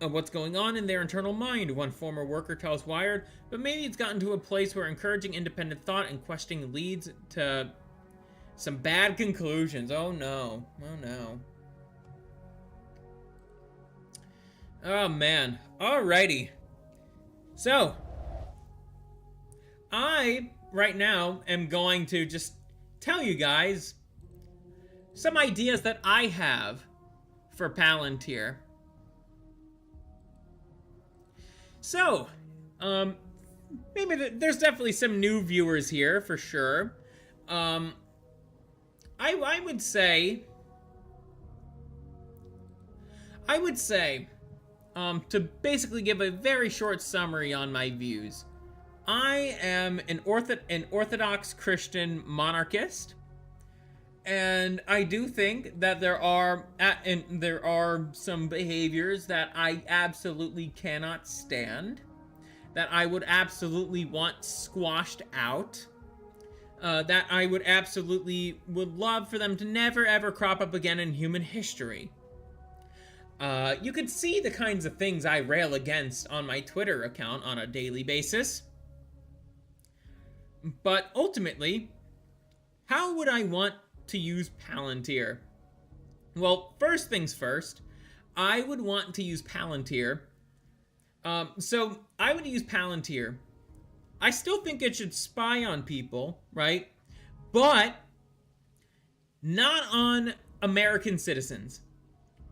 of what's going on in their internal mind, one former worker tells Wired, but maybe it's gotten to a place where encouraging independent thought and questioning leads to some bad conclusions. Oh no. Oh no. Oh man. Alrighty. So, I, right now, am going to just tell you guys some ideas that I have for Palantir. So, maybe there's definitely some new viewers here, for sure. I would say, to basically give a very short summary on my views, I am an Orthodox Christian monarchist, and I do think that there are some behaviors that I absolutely cannot stand, that I would absolutely want squashed out, that I would love for them to never ever crop up again in human history. You could see the kinds of things I rail against on my Twitter account on a daily basis. But ultimately, how would I want to use Palantir? Well, first things first, I would want to use Palantir. So I would use Palantir. I still think it should spy on people, right? But not on American citizens.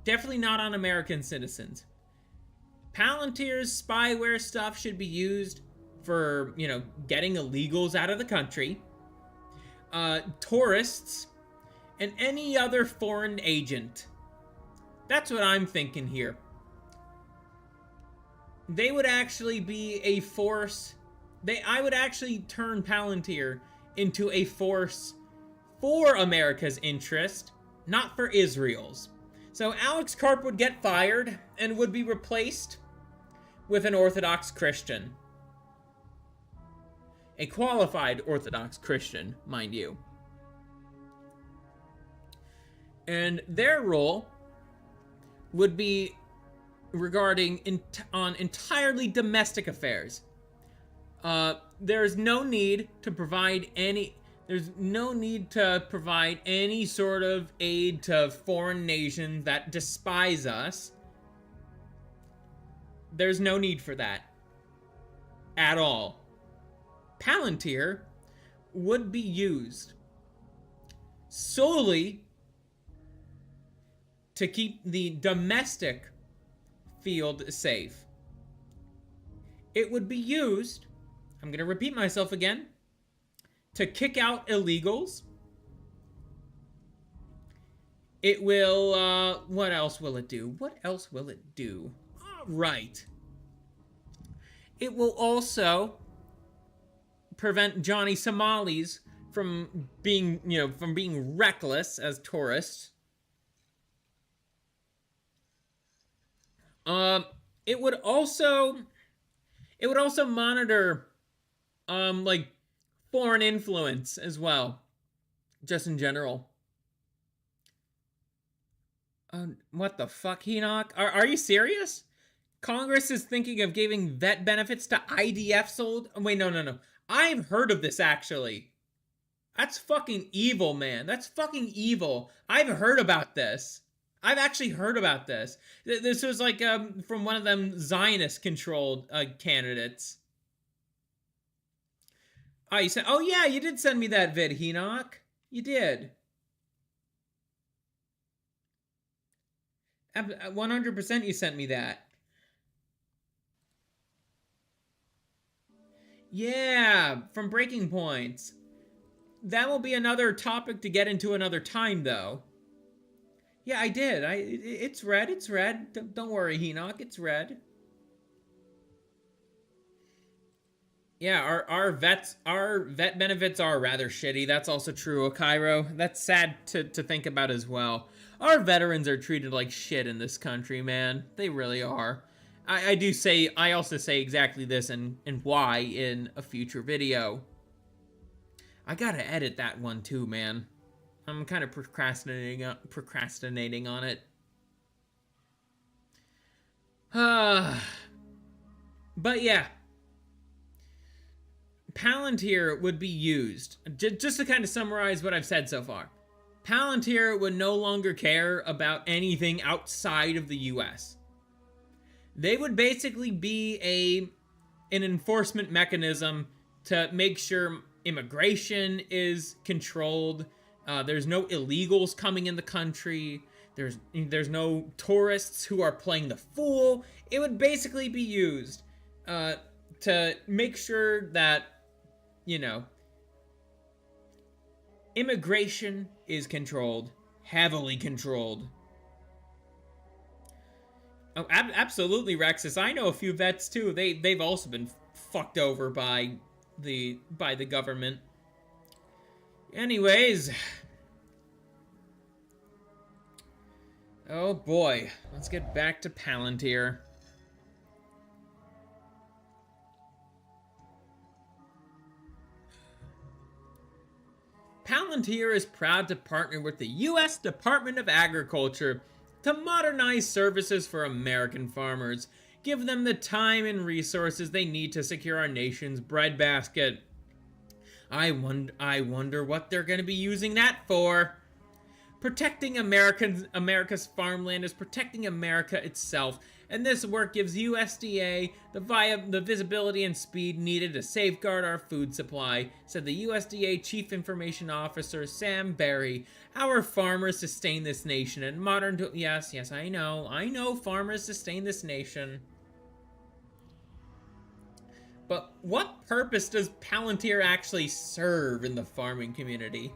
Definitely not on American citizens. Palantir's spyware stuff should be used for, getting illegals out of the country, tourists, and any other foreign agent. That's what I'm thinking here. They would actually be a force. I would actually turn Palantir into a force for America's interest, not for Israel's. So Alex Karp would get fired and would be replaced with an Orthodox Christian. A qualified Orthodox Christian, mind you. And their role would be regarding on entirely domestic affairs. There's no need to provide any sort of aid to foreign nations that despise us. There's no need for that at all. Palantir would be used solely to keep the domestic field safe. It would be used, I'm going to repeat myself again, to kick out illegals It will, what else will it do? What else will it do? All right. It will also prevent Johnny Somalis from being, from being reckless as tourists. It would also monitor, like, foreign influence as well, just in general. What the fuck, Enoch? Are you serious? Congress is thinking of giving vet benefits to IDF sold. Wait, no. I've heard of this, actually. That's fucking evil, man. That's fucking evil. I've heard about this. I've actually heard about this. This was like from one of them Zionist-controlled candidates. Oh, you said, oh yeah, you did send me that vid, Enoch. You did. 100% you sent me that. Yeah, from Breaking Points. That will be another topic to get into another time, though. Yeah, I did. It's red. It's red. Don't worry, Enoch. It's red. Yeah, our vet benefits are rather shitty. That's also true, Cairo. That's sad to think about as well. Our veterans are treated like shit in this country, man. They really are. I also say exactly this and why in a future video. I gotta edit that one too, man. I'm kind of procrastinating on it. But yeah. Palantir would be used. Just to kind of summarize what I've said so far. Palantir would no longer care about anything outside of the US. They would basically be an enforcement mechanism to make sure immigration is controlled. There's no illegals coming in the country. There's no tourists who are playing the fool. It would basically be used to make sure that, immigration is controlled, heavily controlled. Oh, absolutely, Rexus. I know a few vets too. They've also been fucked over by the government. Anyways, oh boy, let's get back to Palantir. Palantir is proud to partner with the U.S. Department of Agriculture to modernize services for American farmers, give them the time and resources they need to secure our nation's breadbasket. I wonder what they're going to be using that for. Protecting America's farmland is protecting America itself, and this work gives USDA the visibility and speed needed to safeguard our food supply, said the USDA Chief Information Officer Sam Berry. Our farmers sustain this nation, and yes, I know farmers sustain this nation. But what purpose does Palantir actually serve in the farming community?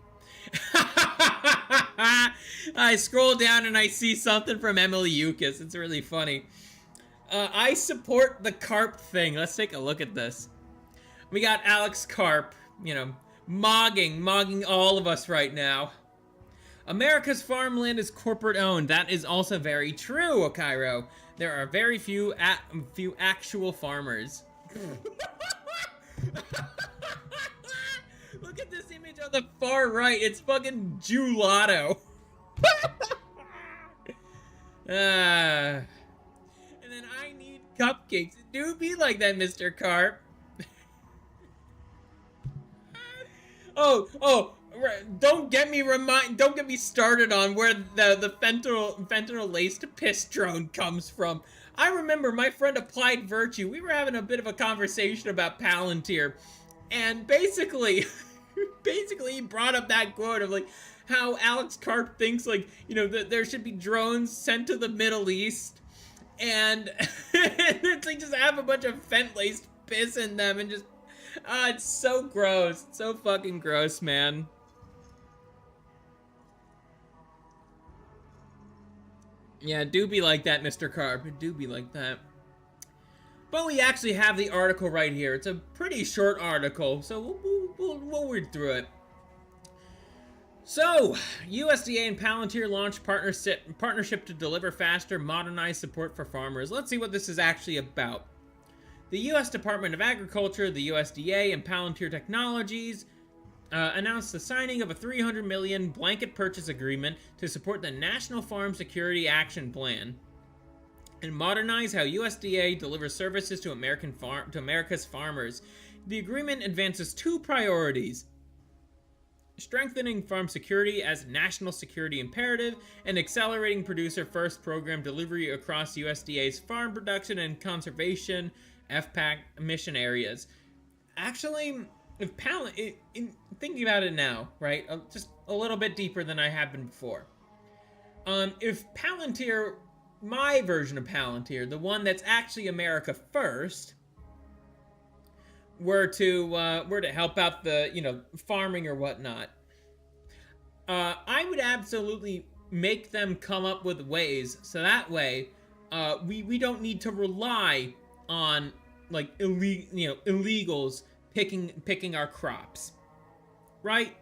I scroll down and I see something from Emily Yukis. It's really funny. I support the Karp thing. Let's take a look at this. We got Alex Karp, mogging all of us right now. America's farmland is corporate owned. That is also very true, Cairo. There are very few actual farmers. Look at this image on the far right. It's fucking gelato. And then I need cupcakes. It do be like that, Mr. Karp. Don't get me started on where the fentanyl laced piss drone comes from. I remember my friend Applied Virtue. We were having a bit of a conversation about Palantir, and basically he brought up that quote of like how Alex Karp thinks like that there should be drones sent to the Middle East, and it's like just have a bunch of fent-laced piss in them and just it's so gross. It's so fucking gross, man. Yeah, it do be like that, Mr. Karp. It do be like that. But we actually have the article right here. It's a pretty short article, so we'll read through it. So, USDA and Palantir launched partnership to deliver faster, modernized support for farmers. Let's see what this is actually about. The U.S. Department of Agriculture, the USDA, and Palantir Technologies announced the signing of a $300 million blanket purchase agreement to support the National Farm Security Action Plan and modernize how USDA delivers services to America's farmers. The agreement advances two priorities: strengthening farm security as a national security imperative, and accelerating producer-first program delivery across USDA's farm production and conservation FPAC mission areas. Actually, if thinking about it now, right, just a little bit deeper than I have been before. If Palantir, my version of Palantir, the one that's actually America First, were to help out the farming or whatnot, I would absolutely make them come up with ways so that way we don't need to rely on like illegals picking our crops, right?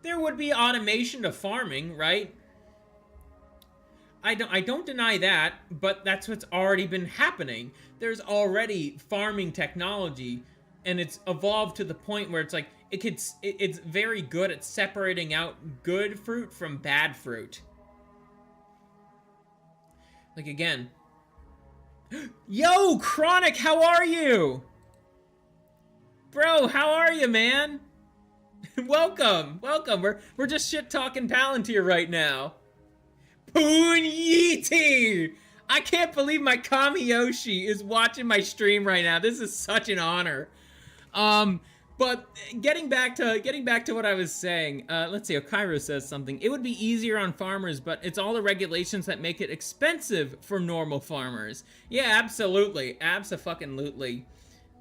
There would be automation of farming, right? I don't deny that, but that's what's already been happening. There's already farming technology, and it's evolved to the point where it's like it's very good at separating out good fruit from bad fruit. Like again, yo, Chronic, how are you? Bro, how are you, man? Welcome. We're just shit talking Palantir right now. Punyiti! I can't believe my Kamiyoshi is watching my stream right now. This is such an honor. But getting back to what I was saying, let's see, Okairo says something. It would be easier on farmers, but it's all the regulations that make it expensive for normal farmers. Yeah, absolutely. Abso-fucking-lutely.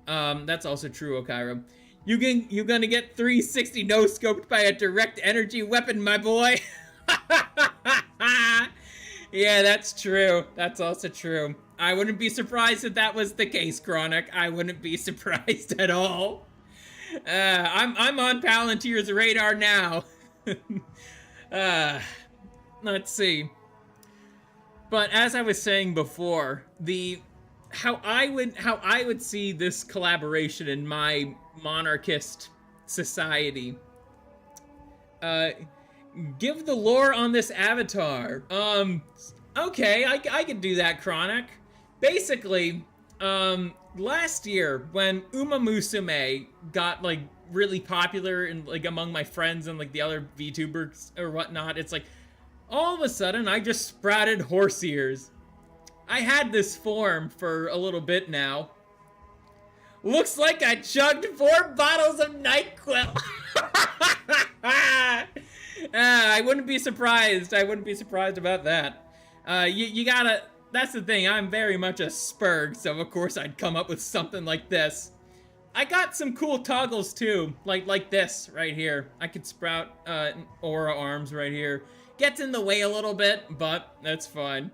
That's also true, Okairo. You're gonna get 360 no-scoped by a direct energy weapon, my boy. Yeah, that's true. That's also true. I wouldn't be surprised if that was the case, Chronic. I wouldn't be surprised at all. I'm on Palantir's radar now. Let's see. But as I was saying before, how I would see this collaboration in my monarchist society. Give the lore on this avatar. Okay, I could do that, Chronic. Basically, last year when Uma Musume got like really popular and like among my friends and like the other VTubers or whatnot, it's like all of a sudden I just sprouted horse ears. I had this form for a little bit now. Looks like I chugged 4 bottles of NyQuil. I wouldn't be surprised. I wouldn't be surprised about that. You gotta... That's the thing. I'm very much a spurg, so of course I'd come up with something like this. I got some cool toggles too, like this right here. I could sprout aura arms right here. Gets in the way a little bit, but that's fine.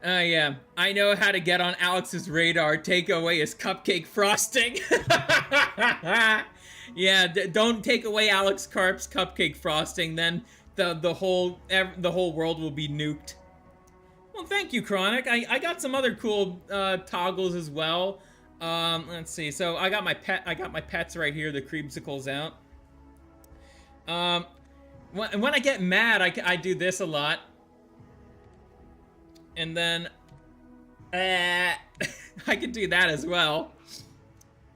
Yeah, I know how to get on Alex's radar. Take away his cupcake frosting. Yeah, don't take away Alex Karp's cupcake frosting, then the whole world will be nuked. Well, thank you, Chronic. I got some other cool toggles as well. Let's see. So I got my pets right here. The Kreemsicle's out. When I get mad, I do this a lot. And then I could do that as well.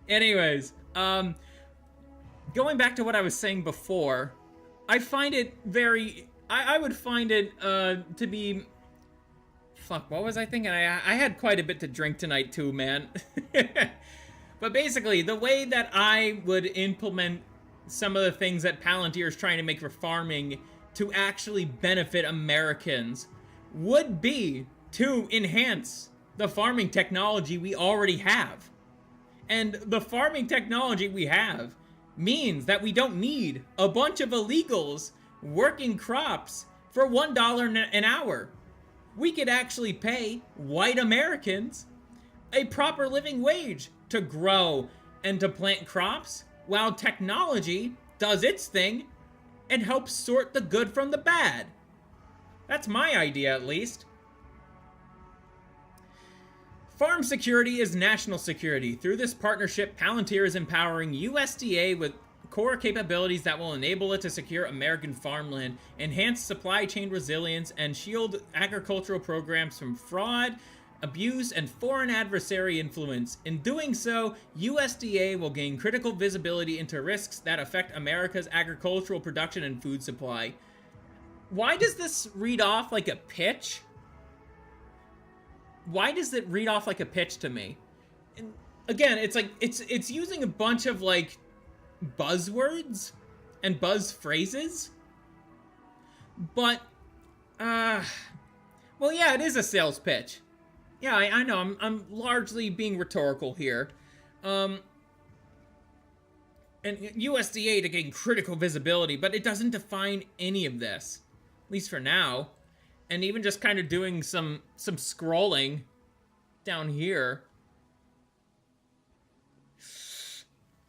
Anyways, going back to what I was saying before, I find it very... I would find it to be... Fuck, what was I thinking? I had quite a bit to drink tonight too, man. But basically, the way that I would implement some of the things that Palantir is trying to make for farming to actually benefit Americans would be to enhance the farming technology we already have. And the farming technology we have means that we don't need a bunch of illegals working crops for $1 an hour. We could actually pay white Americans a proper living wage to grow and to plant crops while technology does its thing and helps sort the good from the bad. That's my idea, at least. Farm security is national security. Through this partnership, Palantir is empowering USDA with core capabilities that will enable it to secure American farmland, enhance supply chain resilience, and shield agricultural programs from fraud, abuse, and foreign adversary influence. In doing so, USDA will gain critical visibility into risks that affect America's agricultural production and food supply. Why does this read off like a pitch? Why does it read off like a pitch to me? And again, it's like it's using a bunch of like buzzwords and buzz phrases, but well, yeah, it is a sales pitch. Yeah, I know. I'm largely being rhetorical here. And USDA to gain critical visibility, but it doesn't define any of this, at least for now. And even just kind of doing some scrolling down here.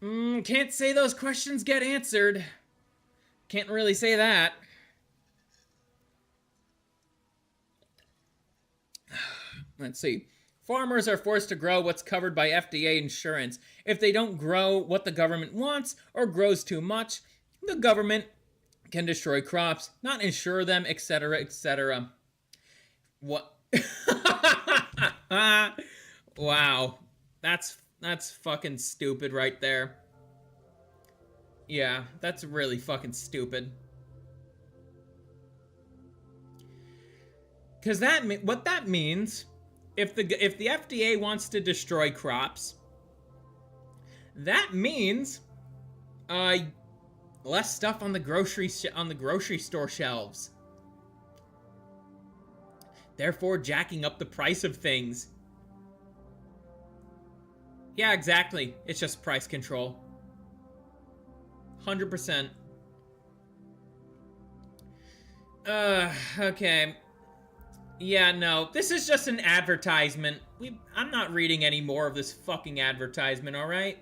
Can't say those questions get answered. Can't really say that. Let's see. Farmers are forced to grow what's covered by FDA insurance. If they don't grow what the government wants or grows too much, the government can destroy crops, not insure them, etc., etc. What? Wow. That's fucking stupid right there. Yeah, that's really fucking stupid. Cuz what that means, if the FDA wants to destroy crops, that means less stuff on the grocery store shelves. Therefore jacking up the price of things. Yeah, exactly. It's just price control. 100%. Okay. Yeah, no. This is just an advertisement. I'm not reading any more of this fucking advertisement, alright?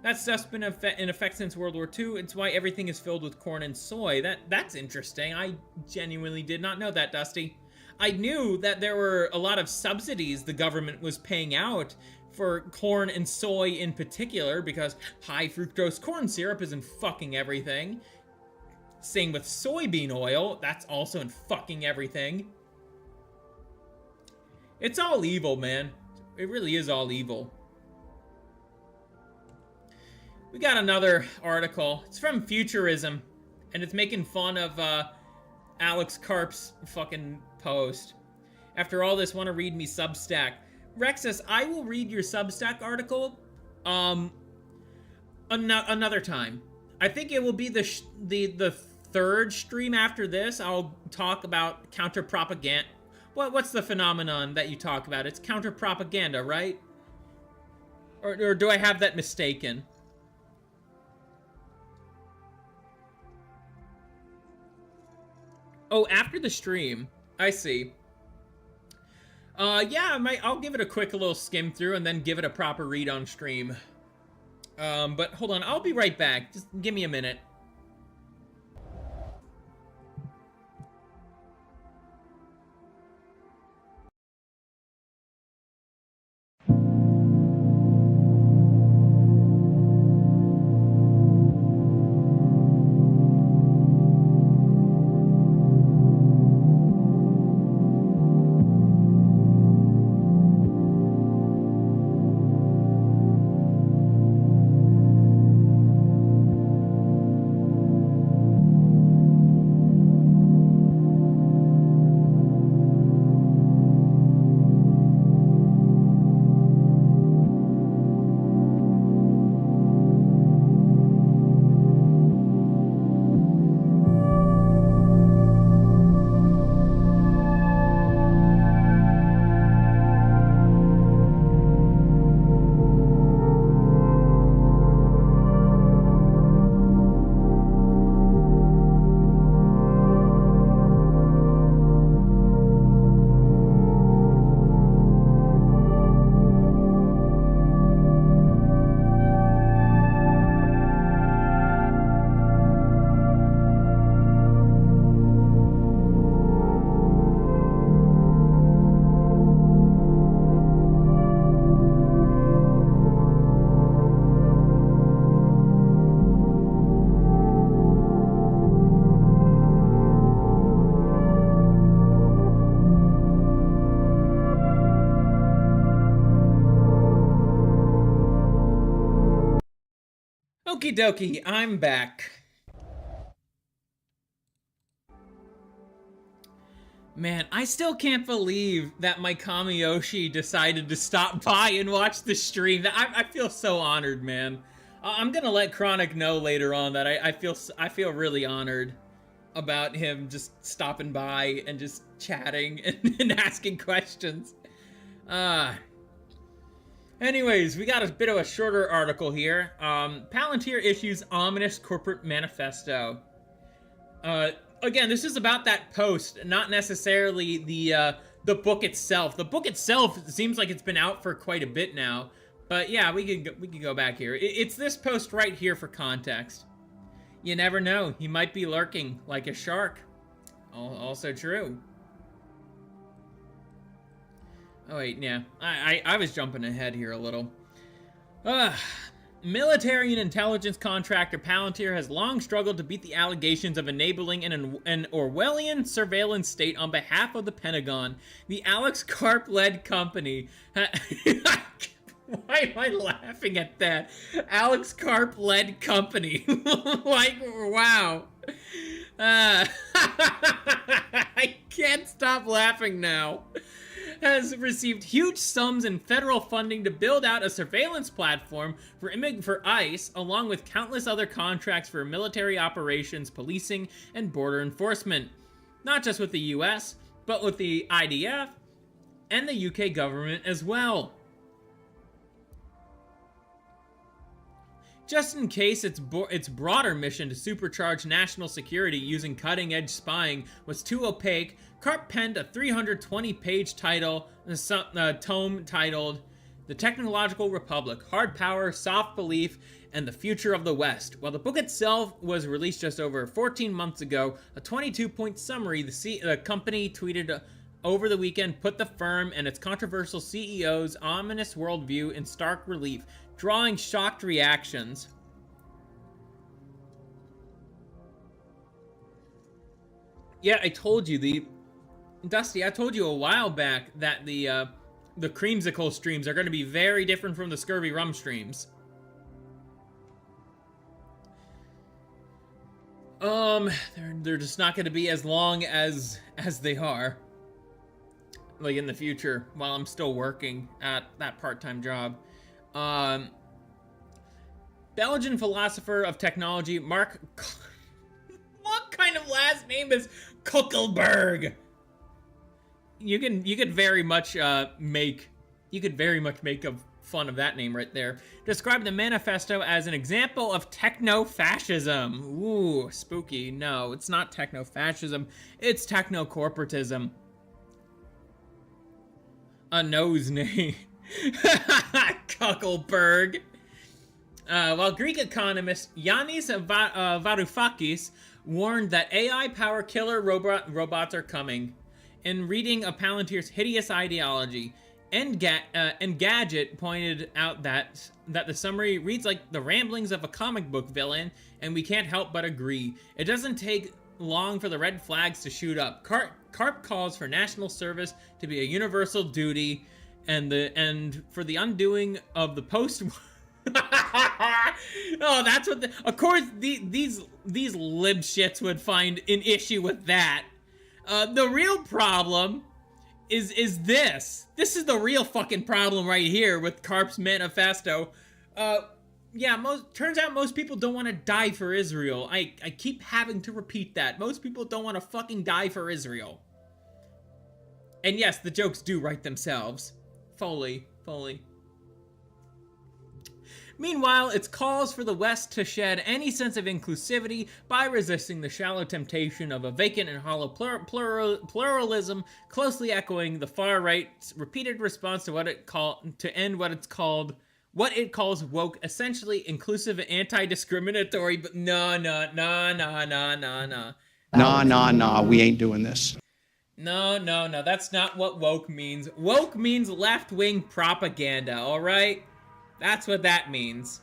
That stuff's been in effect since World War II. It's why everything is filled with corn and soy. That's interesting. I genuinely did not know that, Dusty. I knew that there were a lot of subsidies the government was paying out for corn and soy in particular, because high fructose corn syrup is in fucking everything. Same with soybean oil. That's also in fucking everything. It's all evil, man. It really is all evil. We got another article. It's from Futurism, and it's making fun of Alex Karp's fucking post. After all this, want to read me Substack. Rexus, I will read your Substack article another time. I think it will be the third stream after this. I'll talk about counter-propaganda. What's the phenomenon that you talk about? It's counter-propaganda, right? Or do I have that mistaken? Oh, after the stream. I see. Yeah, I'll give it a quick little skim through and then give it a proper read on stream. But hold on, I'll be right back. Just give me a minute. Okie dokie, I'm back. Man, I still can't believe that my Kamiyoshi decided to stop by and watch the stream. I feel so honored, man. I'm gonna let Chronic know later on that I feel really honored about him just stopping by and just chatting and asking questions. Anyways, we got a bit of a shorter article here. Palantir issues ominous corporate manifesto. Again, this is about that post, not necessarily the book itself. The book itself seems like it's been out for quite a bit now, but yeah, we could go back here. It's this post right here for context. You never know, he might be lurking like a shark. Also true. Oh wait, yeah, I was jumping ahead here a little. Military and intelligence contractor Palantir has long struggled to beat the allegations of enabling an Orwellian surveillance state on behalf of the Pentagon. The Alex Karp-led company... Why am I laughing at that? Alex Karp-led company. Like, wow. I can't stop laughing now. Has received huge sums in federal funding to build out a surveillance platform for ICE, along with countless other contracts for military operations, policing, and border enforcement. Not just with the US, but with the IDF and the UK government as well. Just in case its broader mission to supercharge national security using cutting-edge spying was too opaque, Karp penned a 320-page tome titled The Technological Republic, Hard Power, Soft Belief, and the Future of the West. While the book itself was released just over 14 months ago, a 22-point summary the company tweeted over the weekend put the firm and its controversial CEO's ominous worldview in stark relief, drawing shocked reactions. Yeah, I told you, Dusty, I told you a while back that the Kreemsicle streams are going to be very different from the Scurvy Rum streams. They're just not going to be as long as they are. Like in the future, while I'm still working at that part-time job. Belgian philosopher of technology, Mark... What kind of last name is Kuckelberg? You could very much make fun of that name right there. Described the manifesto as an example of techno-fascism. Ooh, spooky. No, it's not techno-fascism. It's techno-corporatism. A nose name. Kuckelberg. While Greek economist Yanis Varoufakis warned that AI-powered killer robots are coming. In reading of Palantir's hideous ideology, Engadget pointed out that the summary reads like the ramblings of a comic book villain, and we can't help but agree. It doesn't take long for the red flags to shoot up. Karp calls for national service to be a universal duty, and for the undoing of the post. Oh, that's what. Of course, these lib shits would find an issue with that. The real problem is this. This is the real fucking problem right here with Karp's manifesto. Yeah, turns out most people don't want to die for Israel. I keep having to repeat that. Most people don't want to fucking die for Israel. And yes, the jokes do write themselves. Fully. Meanwhile, its calls for the West to shed any sense of inclusivity by resisting the shallow temptation of a vacant and hollow pluralism, closely echoing the far right's repeated response to what it calls woke, essentially inclusive and anti-discriminatory. But no, we ain't doing this. No, that's not what woke means. Woke means left-wing propaganda, all right? That's what that means.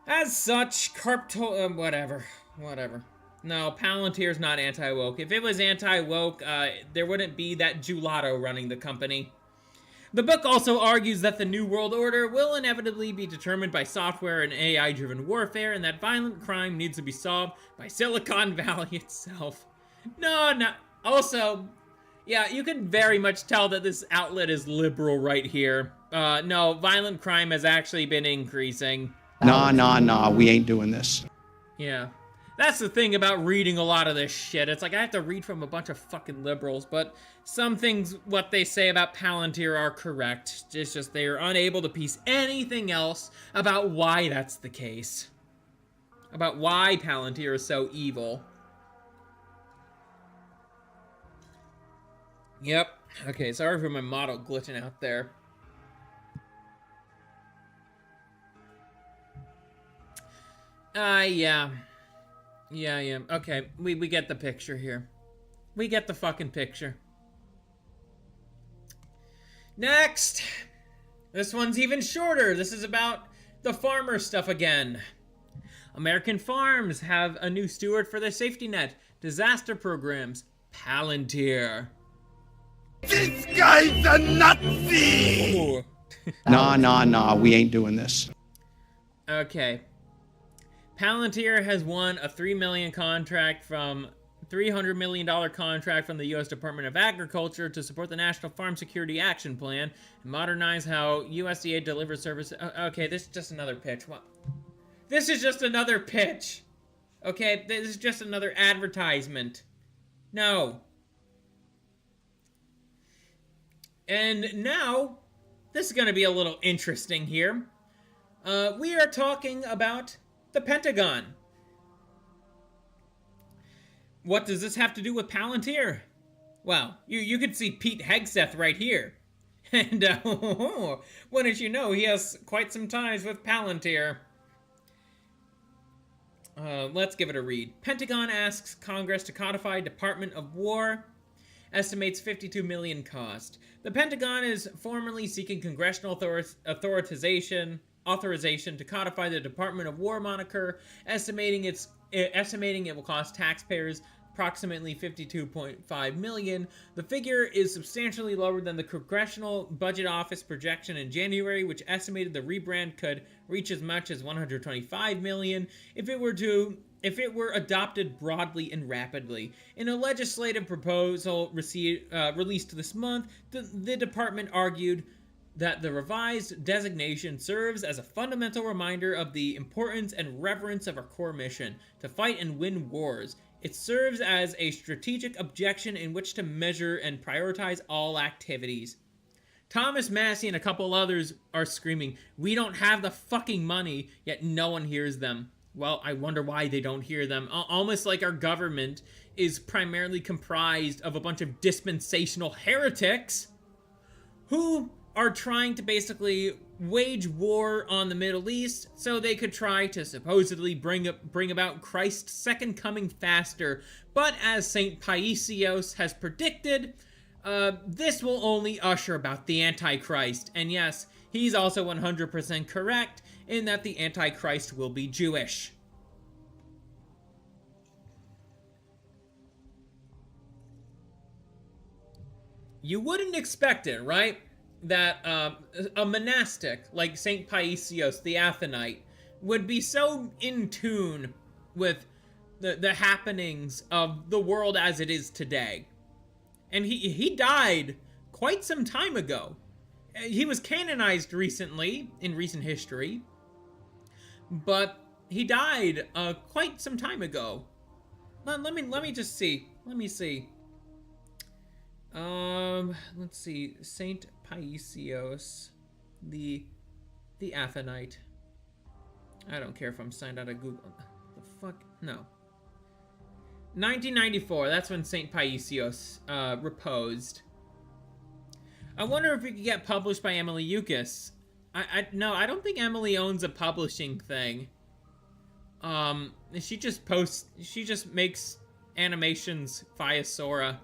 As such, Karp told... whatever. No, Palantir's not anti-woke. If it was anti-woke, there wouldn't be that Gelato running the company. The book also argues that the New World Order will inevitably be determined by software and AI-driven warfare, and that violent crime needs to be solved by Silicon Valley itself. No. Also, yeah, you can very much tell that this outlet is liberal right here. No, violent crime has actually been increasing. Nah, we ain't doing this. Yeah. That's the thing about reading a lot of this shit. It's like I have to read from a bunch of fucking liberals, but some things, what they say about Palantir are correct. It's just they are unable to piece anything else about why that's the case. About why Palantir is so evil. Yep. Okay, sorry for my model glitching out there. Yeah. Yeah. Okay, we get the picture here. We get the fucking picture. Next! This one's even shorter. This is about the farmer stuff again. American farms have a new steward for their safety net. Disaster programs. Palantir. This guy's a Nazi! Ooh. Nah, we ain't doing this. Okay. Palantir has won a $300 million contract from the U.S. Department of Agriculture to support the National Farm Security Action Plan and modernize how USDA delivers services. Okay, this is just another pitch. What? This is just another pitch. Okay, this is just another advertisement. No. And now, this is going to be a little interesting here. We are talking about the Pentagon. What does this have to do with Palantir? Well, you could see Pete Hegseth right here. And, wouldn't you know, he has quite some ties with Palantir. Let's give it a read. Pentagon asks Congress to codify Department of War. Estimates $52 million cost. The Pentagon is formally seeking congressional authorization to codify the Department of War moniker, estimating it will cost taxpayers approximately $52.5 million. The figure is substantially lower than the Congressional Budget Office projection in January, which estimated the rebrand could reach as much as $125 million if it were adopted broadly and rapidly. In a legislative proposal released this month, the department argued that the revised designation serves as a fundamental reminder of the importance and reverence of our core mission, to fight and win wars. It serves as a strategic objection in which to measure and prioritize all activities. Thomas Massey and a couple others are screaming, "We don't have the fucking money," yet no one hears them. Well, I wonder why they don't hear them. Almost like our government is primarily comprised of a bunch of dispensational heretics who are trying to basically wage war on the Middle East so they could try to supposedly bring about Christ's second coming faster. But as St. Paisios has predicted, this will only usher about the Antichrist. And yes, he's also 100% correct in that the Antichrist will be Jewish. You wouldn't expect it, right? That a monastic like St. Paisios the Athonite would be so in tune with the happenings of the world as it is today. And he died quite some time ago. He was canonized recently, in recent history, but he died quite some time ago. Let me just see. Let me see. Let's see. Saint Paisios, the Athonite. I don't care if I'm signed out of Google. The fuck? No. 1994. That's when Saint Paisios reposed. I wonder if we could get published by Emily Yukis. No, I don't think Emily owns a publishing thing. She just makes animations via Sora.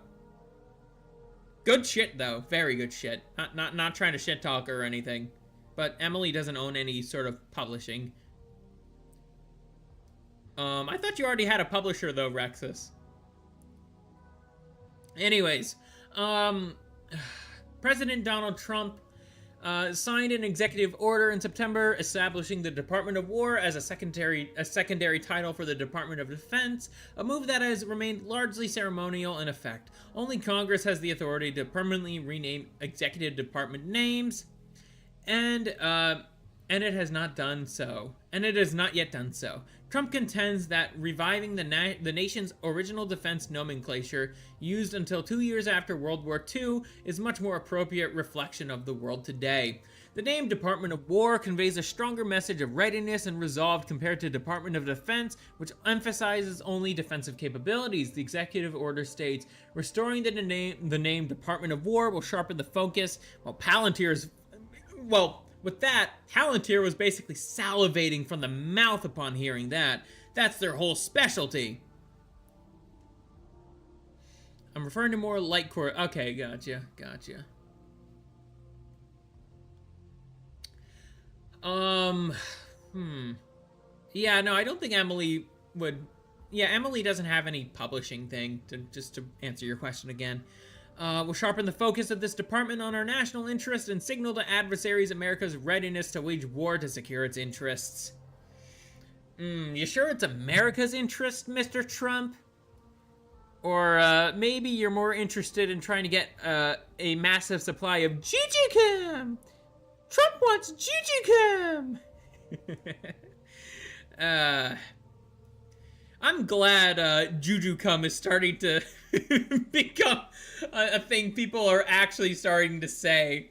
Good shit though, very good shit. Not trying to shit talk her or anything, but Emily doesn't own any sort of publishing. I thought you already had a publisher though, Rexus. Anyways, President Donald Trump signed an executive order in September establishing the Department of War as a secondary title for the Department of Defense, a move that has remained largely ceremonial in effect. Only Congress has the authority to permanently rename executive department names, and it has not done so. And it has not yet done so. Trump contends that reviving the nation's original defense nomenclature, used until 2 years after World War II, is much more appropriate reflection of the world today. The name Department of War conveys a stronger message of readiness and resolve compared to Department of Defense, which emphasizes only defensive capabilities. The executive order states, restoring the name Department of War will sharpen the focus, while Palantir's... Well, with that, Palantir was basically salivating from the mouth upon hearing that. That's their whole specialty. I'm referring to more light core. Okay, gotcha. Yeah, no, I don't think Emily would... Yeah, Emily doesn't have any publishing thing, just to answer your question again. Will sharpen the focus of this department on our national interest and signal to adversaries America's readiness to wage war to secure its interests. You sure it's America's interest, Mr. Trump? Or maybe you're more interested in trying to get a massive supply of GGChem! Trump wants GGChem! I'm glad Juju-cum is starting to become a thing people are actually starting to say.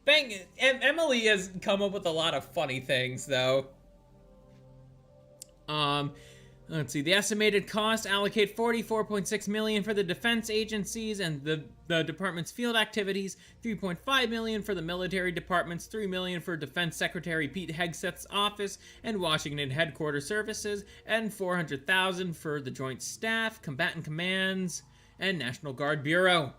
Emily has come up with a lot of funny things, though. Let's see. The estimated cost, allocate $44.6 million for the defense agencies and the department's field activities, $3.5 million for the military departments, $3 million for Defense Secretary Pete Hegseth's office and Washington headquarters services, and $400,000 for the Joint Staff, Combatant Commands, and National Guard Bureau.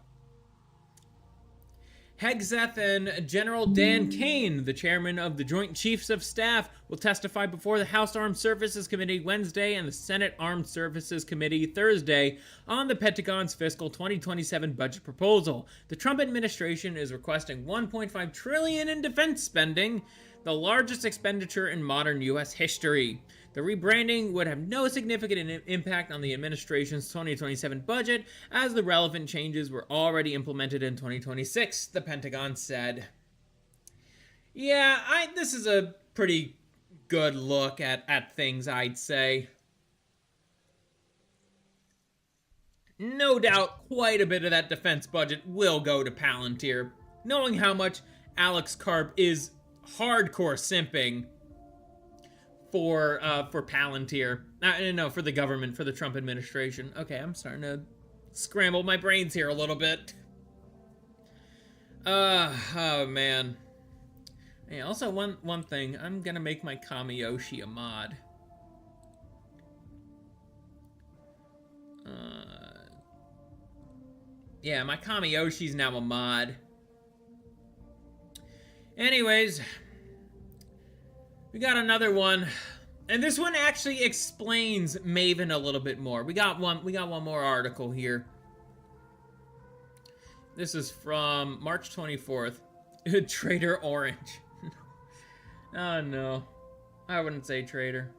Hegseth and General Dan Kane, the chairman of the Joint Chiefs of Staff, will testify before the House Armed Services Committee Wednesday and the Senate Armed Services Committee Thursday on the Pentagon's fiscal 2027 budget proposal. The Trump administration is requesting $1.5 trillion in defense spending, the largest expenditure in modern U.S. history. The rebranding would have no significant impact on the administration's 2027 budget, as the relevant changes were already implemented in 2026, the Pentagon said. Yeah, this is a pretty good look at things, I'd say. No doubt quite a bit of that defense budget will go to Palantir, knowing how much Alex Karp is hardcore simping for Palantir. No, for the government, for the Trump administration. Okay, I'm starting to scramble my brains here a little bit. Oh man. Hey, also one thing, I'm gonna make my Kamiyoshi a mod. Yeah, my Kamiyoshi's now a mod. Anyways, we got another one, and this one actually explains Maven a little bit more. We got one more article here. This is from March 24th. Trader Orange. Oh no, I wouldn't say traitor.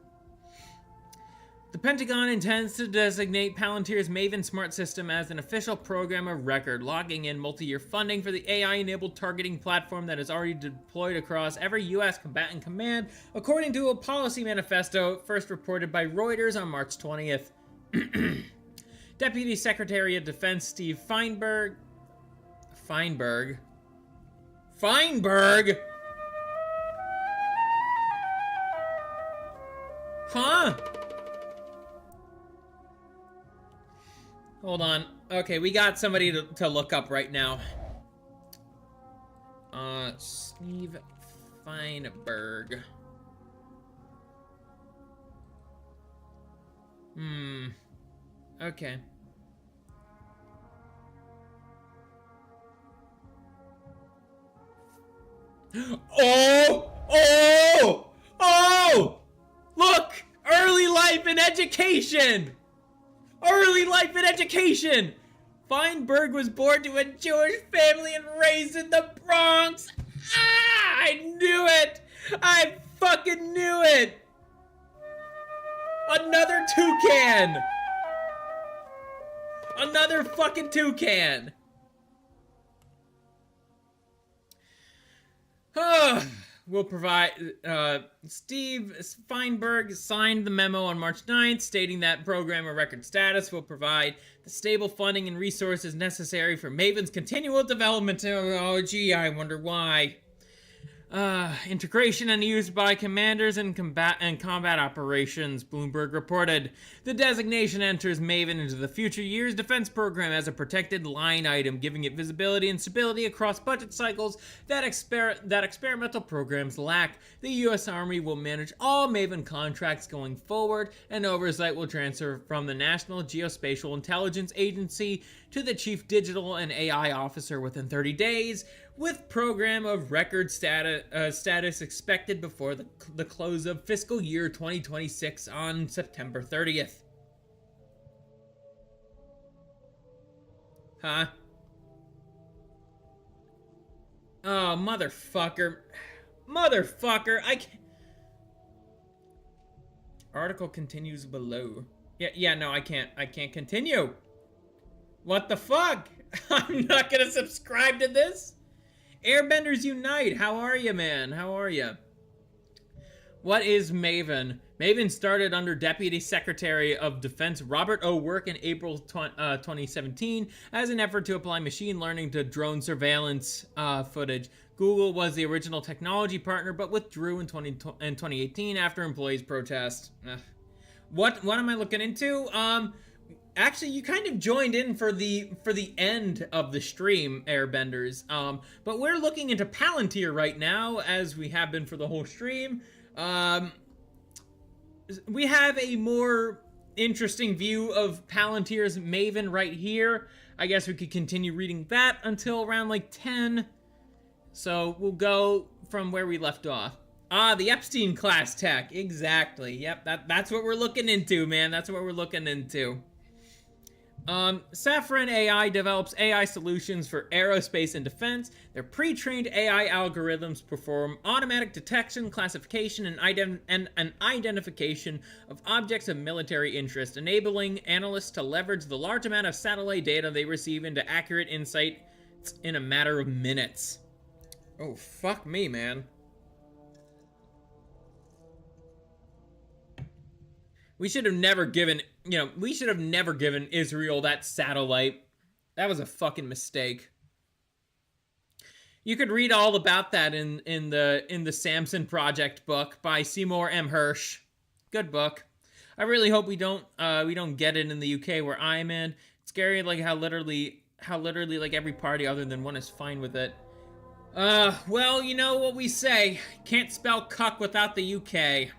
The Pentagon intends to designate Palantir's Maven Smart System as an official program of record, locking in multi-year funding for the AI-enabled targeting platform that is already deployed across every U.S. combatant command, according to a policy manifesto first reported by Reuters on March 20th. Deputy Secretary of Defense Steve Feinberg? Huh? Hold on. Okay, we got somebody to look up right now. Steve Feinberg. Okay. Oh! Look! Early life and education! Early life and education! Feinberg was born to a Jewish family and raised in the Bronx. Ah, I knew it! I fucking knew it! Another toucan! Another fucking toucan! We'll provide, Steve Feinberg signed the memo on March 9th stating that program of record status will provide the stable funding and resources necessary for Maven's continual development. Oh, gee, I wonder why. Integration and use by commanders in combat operations, Bloomberg reported. The designation enters Maven into the future years defense program as a protected line item, giving it visibility and stability across budget cycles that experimental programs lack. The U.S. Army will manage all Maven contracts going forward, and oversight will transfer from the National Geospatial Intelligence Agency to the Chief Digital and AI Officer within 30 days, with program of record status expected before the close of fiscal year 2026 on September 30th. Huh? Oh, motherfucker. Motherfucker, I can't... Article continues below. Yeah, no, I can't continue. What the fuck? I'm not gonna subscribe to this? Airbenders Unite, how are you, man? How are you? What is Maven? Maven started under Deputy Secretary of Defense Robert O. Work in April 2017 as an effort to apply machine learning to drone surveillance footage. Google was the original technology partner, but withdrew in 2018 after employees' protest. What am I looking into? Actually, you kind of joined in for the end of the stream, Airbenders. But we're looking into Palantir right now, as we have been for the whole stream. We have a more interesting view of Palantir's Maven right here. I guess we could continue reading that until around like 10. So we'll go from where we left off. The Epstein class tech. Exactly. Yep, that's what we're looking into, man. That's what we're looking into. Saffron AI develops AI solutions for aerospace and defense. Their pre-trained AI algorithms perform automatic detection, classification, and identification of objects of military interest, enabling analysts to leverage the large amount of satellite data they receive into accurate insight in a matter of minutes. Oh, fuck me, man. We should have never given, Israel that satellite. That was a fucking mistake. You could read all about that in the Samson Project book by Seymour M. Hersh. Good book. I really hope we don't get it in the UK where I'm in. It's scary, like how literally like every party other than one is fine with it. Well, you know what we say. Can't spell cuck without the UK.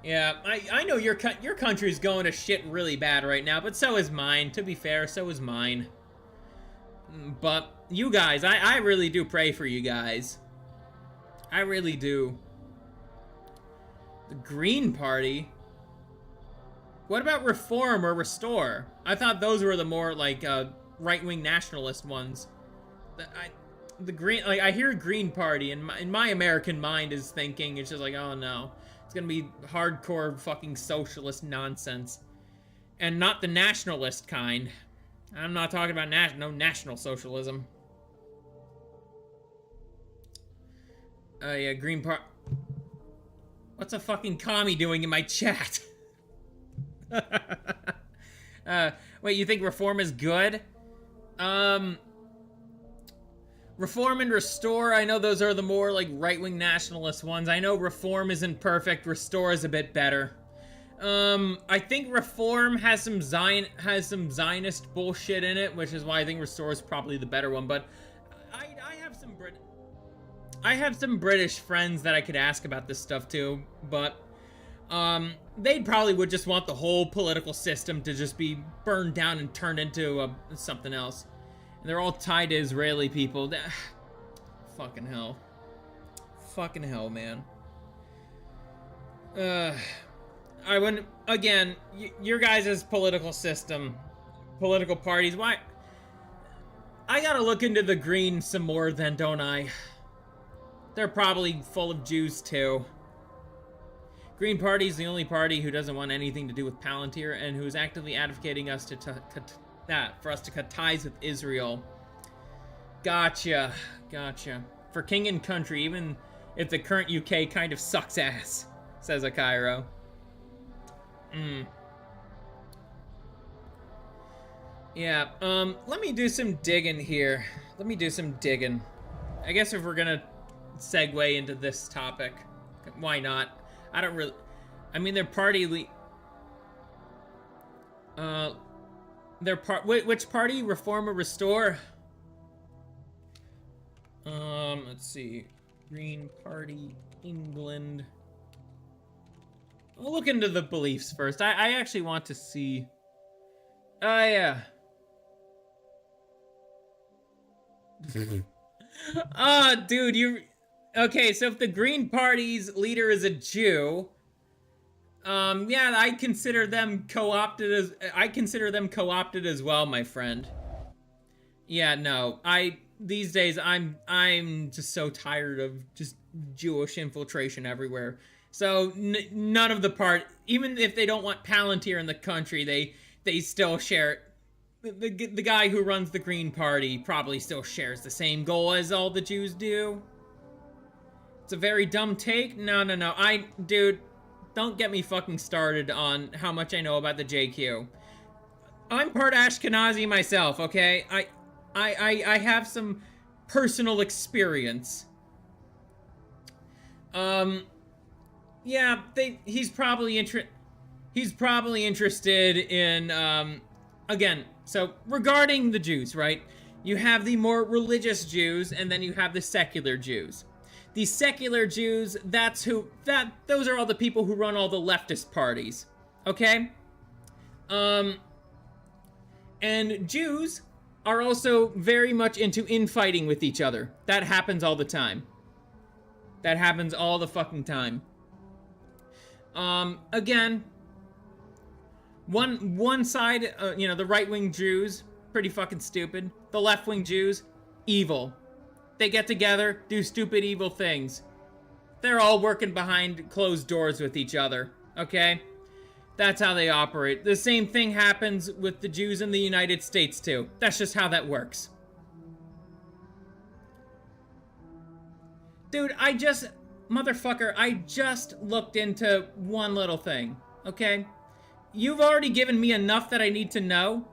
Yeah, I know your country's going to shit really bad right now, but so is mine. To be fair, so is mine. But you guys, I really do pray for you guys. I really do. The Green Party? What about Reform or Restore? I thought those were the more, like, right-wing nationalist ones. The Green, like, I hear Green Party, and in my American mind is thinking, it's just like, oh no. It's gonna be hardcore fucking socialist nonsense. And not the nationalist kind. I'm not talking about no national socialism. Yeah, Green Party. What's a fucking commie doing in my chat? Wait, you think Reform is good? Reform and Restore, I know those are the more, like, right-wing nationalist ones. I know Reform isn't perfect, Restore is a bit better. I think Reform has some Zionist bullshit in it, which is why I think Restore is probably the better one, but I have some British friends that I could ask about this stuff too, but, they probably would just want the whole political system to just be burned down and turned into something else. They're all tied to Israeli people. Fucking hell. Fucking hell, man. I wouldn't... Again, your guys' political system, political parties, why... I gotta look into the green some more then, don't I? They're probably full of Jews too. Green Party's the only party who doesn't want anything to do with Palantir and who's actively advocating us for us to cut ties with Israel. Gotcha. For king and country, even if the current UK kind of sucks ass, says a Cairo. Yeah, let me do some digging here. I guess if we're gonna segue into this topic, why not? I don't really... I mean, their party... Which party? Reform or Restore? Let's see. Green Party, England. I'll look into the beliefs first. I actually want to see... Oh, yeah. Dude, you... Okay, so if the Green Party's leader is a Jew... yeah, I consider them co-opted as well, my friend. Yeah, no, these days, I'm just so tired of just Jewish infiltration everywhere. So, none of the even if they don't want Palantir in the country, they still share, the guy who runs the Green Party probably still shares the same goal as all the Jews do. It's a very dumb take. No. Dude, don't get me fucking started on how much I know about the JQ. I'm part Ashkenazi myself, okay? I have some personal experience. Yeah, he's probably interested in, again, so regarding the Jews, right? You have the more religious Jews, and then you have the secular Jews. The secular Jews, those are all the people who run all the leftist parties, okay? And Jews are also very much into infighting with each other. That happens all the time. That happens all the fucking time. Again, one side, the right-wing Jews, pretty fucking stupid. The left-wing Jews, evil. They get together, do stupid, evil things. They're all working behind closed doors with each other, okay? That's how they operate. The same thing happens with the Jews in the United States, too. That's just how that works. Dude, I just looked into one little thing, okay? You've already given me enough that I need to know.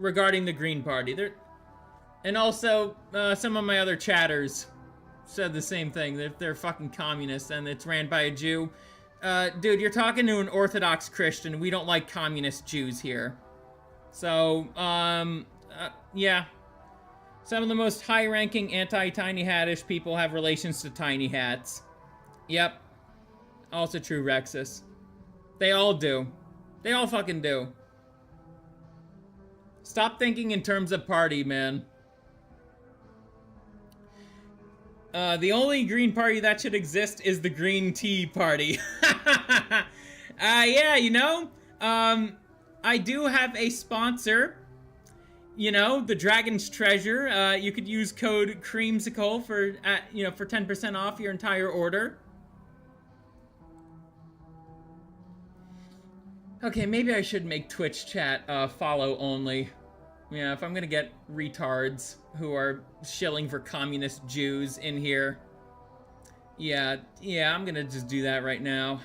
Regarding the Green Party. And also, some of my other chatters said the same thing. They're fucking communists and it's ran by a Jew. Dude, you're talking to an Orthodox Christian. We don't like communist Jews here. So, yeah. Some of the most high-ranking anti-tiny hat-ish people have relations to tiny hats. Yep. Also true, Rexus. They all do. They all fucking do. Stop thinking in terms of party, man. The only Green Party that should exist is the Green Tea Party. Yeah, I do have a sponsor. The Dragon's Treasure. You could use code Kreemsicle for 10% off your entire order. Okay, maybe I should make Twitch chat follow only. Yeah, if I'm gonna get retards who are shilling for communist Jews in here. Yeah, I'm gonna just do that right now.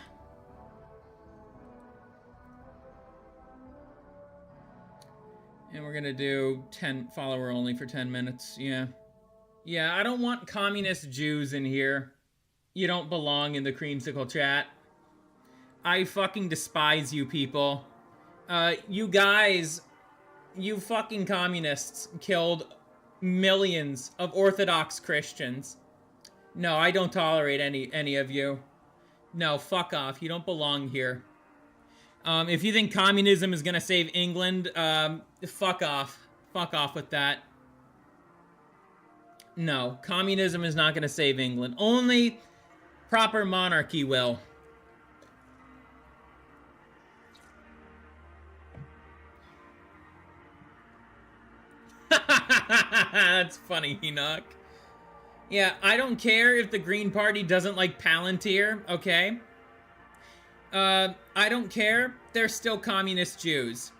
And we're gonna do 10 follower only for 10 minutes, yeah. Yeah, I don't want communist Jews in here. You don't belong in the Creamsicle chat. I fucking despise you people. You guys, you fucking communists killed millions of Orthodox Christians. No, I don't tolerate any of you. No, fuck off. You don't belong here. If you think communism is gonna save England, fuck off. Fuck off with that. No, communism is not gonna save England. Only proper monarchy will. That's funny, Enoch. Yeah, I don't care if the Green Party doesn't like Palantir, okay? I don't care. They're still communist Jews.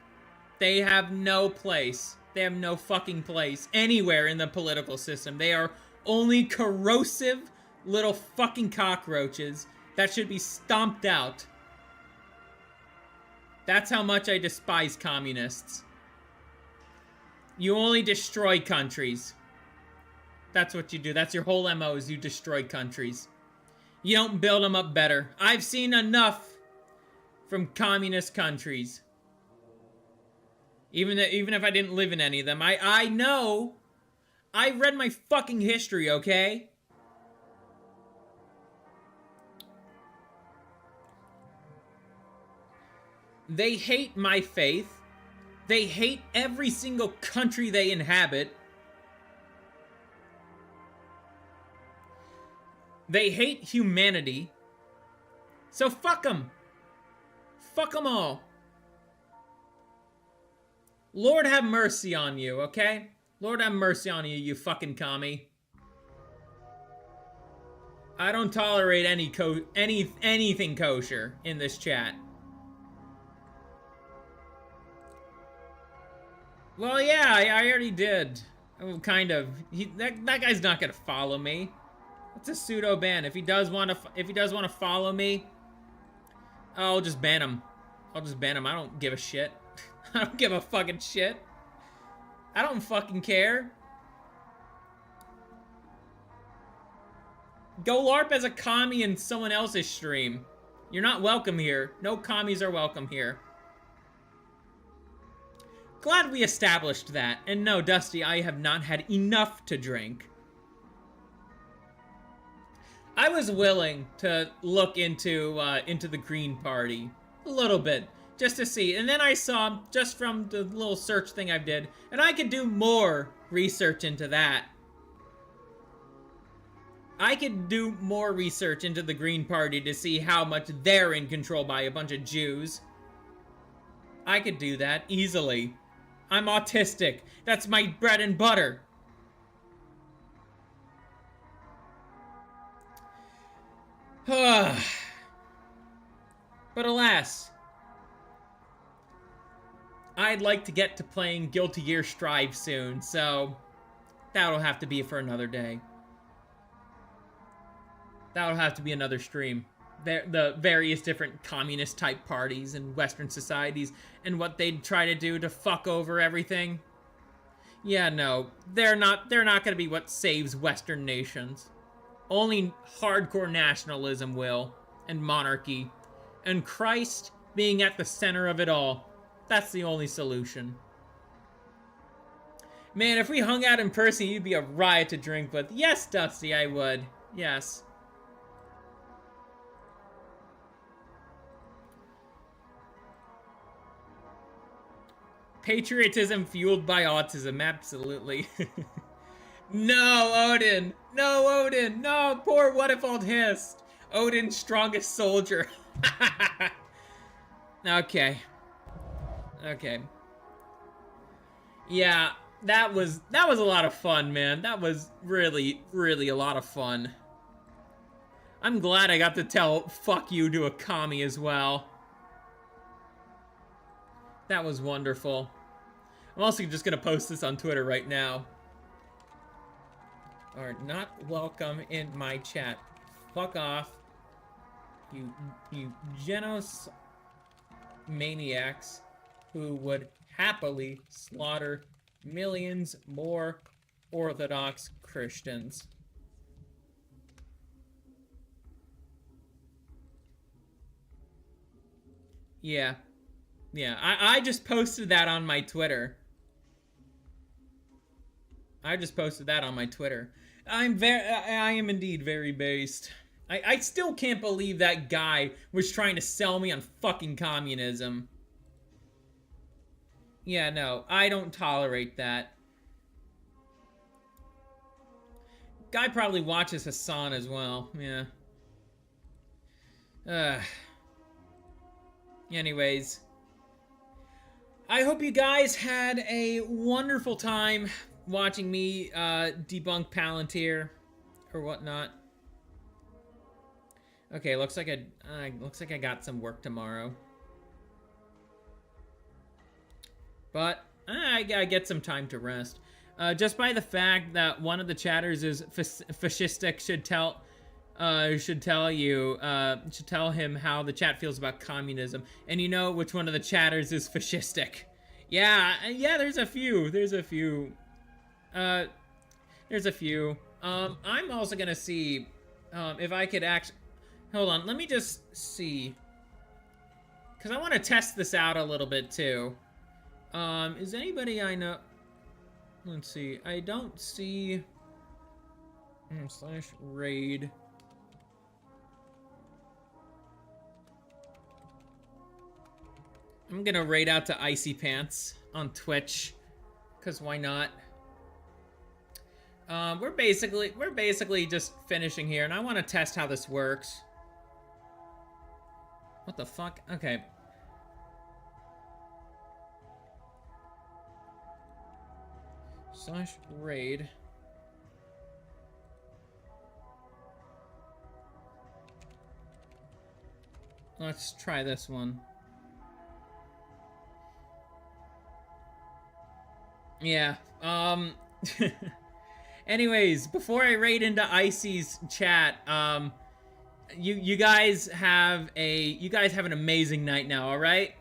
They have no place. They have no fucking place anywhere in the political system. They are only corrosive little fucking cockroaches that should be stomped out. That's how much I despise communists. You only destroy countries. That's what you do. That's your whole MO, is you destroy countries. You don't build them up better. I've seen enough from communist countries. Even if I didn't live in any of them. I know. I read my fucking history, okay? They hate my faith. They hate every single country they inhabit. They hate humanity. So fuck them. Fuck them all. Lord have mercy on you, okay? Lord have mercy on you, you fucking commie. I don't tolerate anything kosher in this chat. Well, yeah, I already did. Oh, kind of. That guy's not gonna follow me. It's a pseudo ban. If he does want to follow me, I'll just ban him. I'll just ban him. I don't give a shit. I don't give a fucking shit. I don't fucking care. Go LARP as a commie in someone else's stream. You're not welcome here. No commies are welcome here. Glad we established that. And no, Dusty, I have not had enough to drink. I was willing to look into the Green Party a little bit, just to see. And then I saw, just from the little search thing I did, and I could do more research into that. I could do more research into the Green Party to see how much they're in control by a bunch of Jews. I could do that easily. I'm autistic. That's my bread and butter. But alas, I'd like to get to playing Guilty Gear Strive soon, so that'll have to be for another day. That'll have to be another stream. The various different communist type parties in Western societies and what they'd try to do to fuck over everything. Yeah, no, they're not gonna be what saves Western nations. Only hardcore nationalism will, and monarchy, and Christ being at the center of it all. That's the only solution. Man, if we hung out in person, you'd be a riot to drink with. Yes, Dusty, I would. Yes. Patriotism fueled by autism, absolutely. No, Odin! No, Odin! No, poor What If Old Hist! Odin's strongest soldier. Okay. Okay. Yeah, that was a lot of fun, man. That was really, really a lot of fun. I'm glad I got to tell fuck you to a commie as well. That was wonderful. I'm also just gonna post this on Twitter right now. Are not welcome in my chat. Fuck off. You genos maniacs who would happily slaughter millions more Orthodox Christians. Yeah. Yeah, I just posted that on my Twitter. I just posted that on my Twitter. I am indeed very based. I still can't believe that guy was trying to sell me on fucking communism. Yeah, no, I don't tolerate that. Guy probably watches Hassan as well, yeah. Anyways. I hope you guys had a wonderful time watching me debunk Palantir or whatnot. Okay, looks like I got some work tomorrow. But I gotta get some time to rest. Just by the fact that one of the chatters is fascistic should tell him how the chat feels about communism. And you know which one of the chatters is fascistic. Yeah, there's a few. There's a few. I'm also gonna see if I could actually... Hold on, let me just see. Because I want to test this out a little bit, too. Is anybody I know... Let's see. I don't see... /raid. I'm gonna raid out to Icy Pants on Twitch. Because why not? We're basically just finishing here, and I want to test how this works. What the fuck? Okay. /raid. Let's try this one. Yeah, anyways, before I raid into Icy's chat, you guys have an amazing night now, all right?